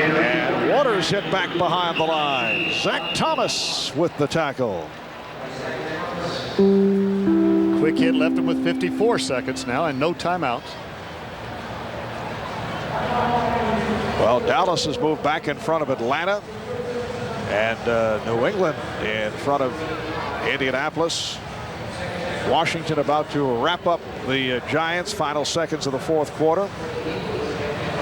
Speaker 1: And Waters hit back behind the line. Zach Thomas with the tackle.
Speaker 2: Quick hit left him with 54 seconds now and no timeouts.
Speaker 1: Well, Dallas has moved back in front of Atlanta, and New England in front of Indianapolis. Washington about to wrap up the Giants. Final seconds of the 4th quarter.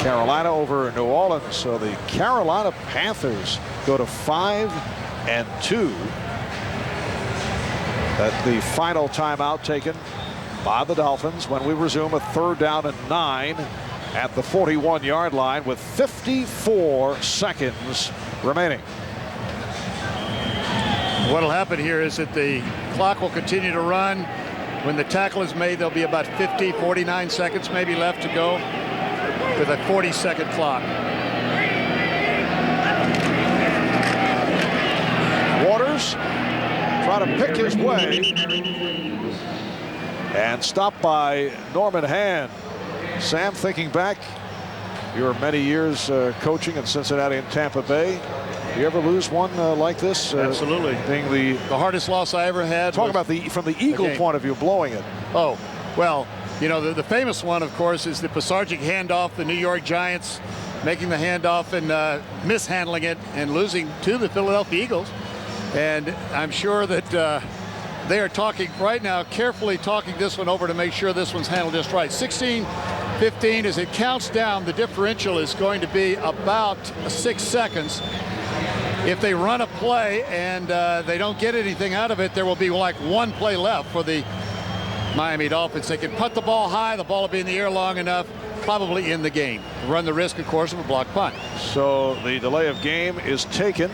Speaker 1: Carolina over New Orleans. So the Carolina Panthers go to 5-2. That's the final timeout taken by the Dolphins when we resume a 3rd down and 9 at the 41-yard line with 54 seconds remaining.
Speaker 2: What will happen here is that the clock will continue to run. When the tackle is made, there'll be about 49 seconds maybe left to go with a 40-second clock.
Speaker 1: Waters trying to pick his way and stopped by Norman Hand. Sam, thinking back, your many years coaching in Cincinnati and Tampa Bay, do you ever lose one like this?
Speaker 2: Absolutely.
Speaker 1: Being the
Speaker 2: hardest loss I ever had.
Speaker 1: Talk about from the Eagle point of view, blowing it.
Speaker 2: Oh, well, you know, the famous one, of course, is the Pasargic handoff, the New York Giants making the handoff and mishandling it and losing to the Philadelphia Eagles. And I'm sure that they are talking right now, carefully talking this one over to make sure this one's handled just right. 16-15, as it counts down, the differential is going to be about 6 seconds. If they run a play and they don't get anything out of it, there will be like 1 play left for the Miami Dolphins. They can putt the ball high, the ball will be in the air long enough, probably in the game. Run the risk, of course, of a blocked punt.
Speaker 1: So the delay of game is taken,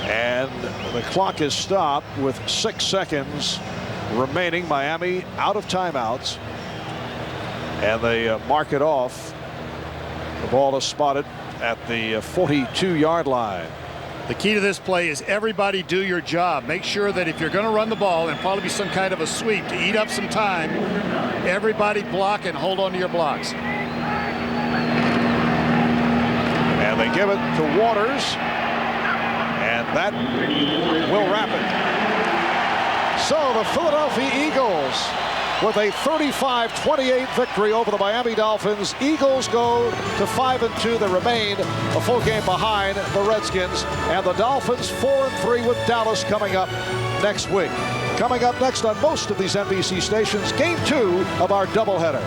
Speaker 1: and the clock is stopped with 6 seconds remaining. Miami out of timeouts, and they mark it off. The ball is spotted at the 42-yard line.
Speaker 2: The key to this play is everybody do your job. Make sure that if you're going to run the ball, and probably be some kind of a sweep to eat up some time, everybody block and hold on to your blocks.
Speaker 1: And they give it to Waters, and that will wrap it. So the Philadelphia Eagles with a 35-28 victory over the Miami Dolphins. Eagles go to 5-2. They remain a full game behind the Redskins, and the Dolphins 4-3 with Dallas coming up next week. Coming up next on most of these NBC stations, game 2 of our doubleheader.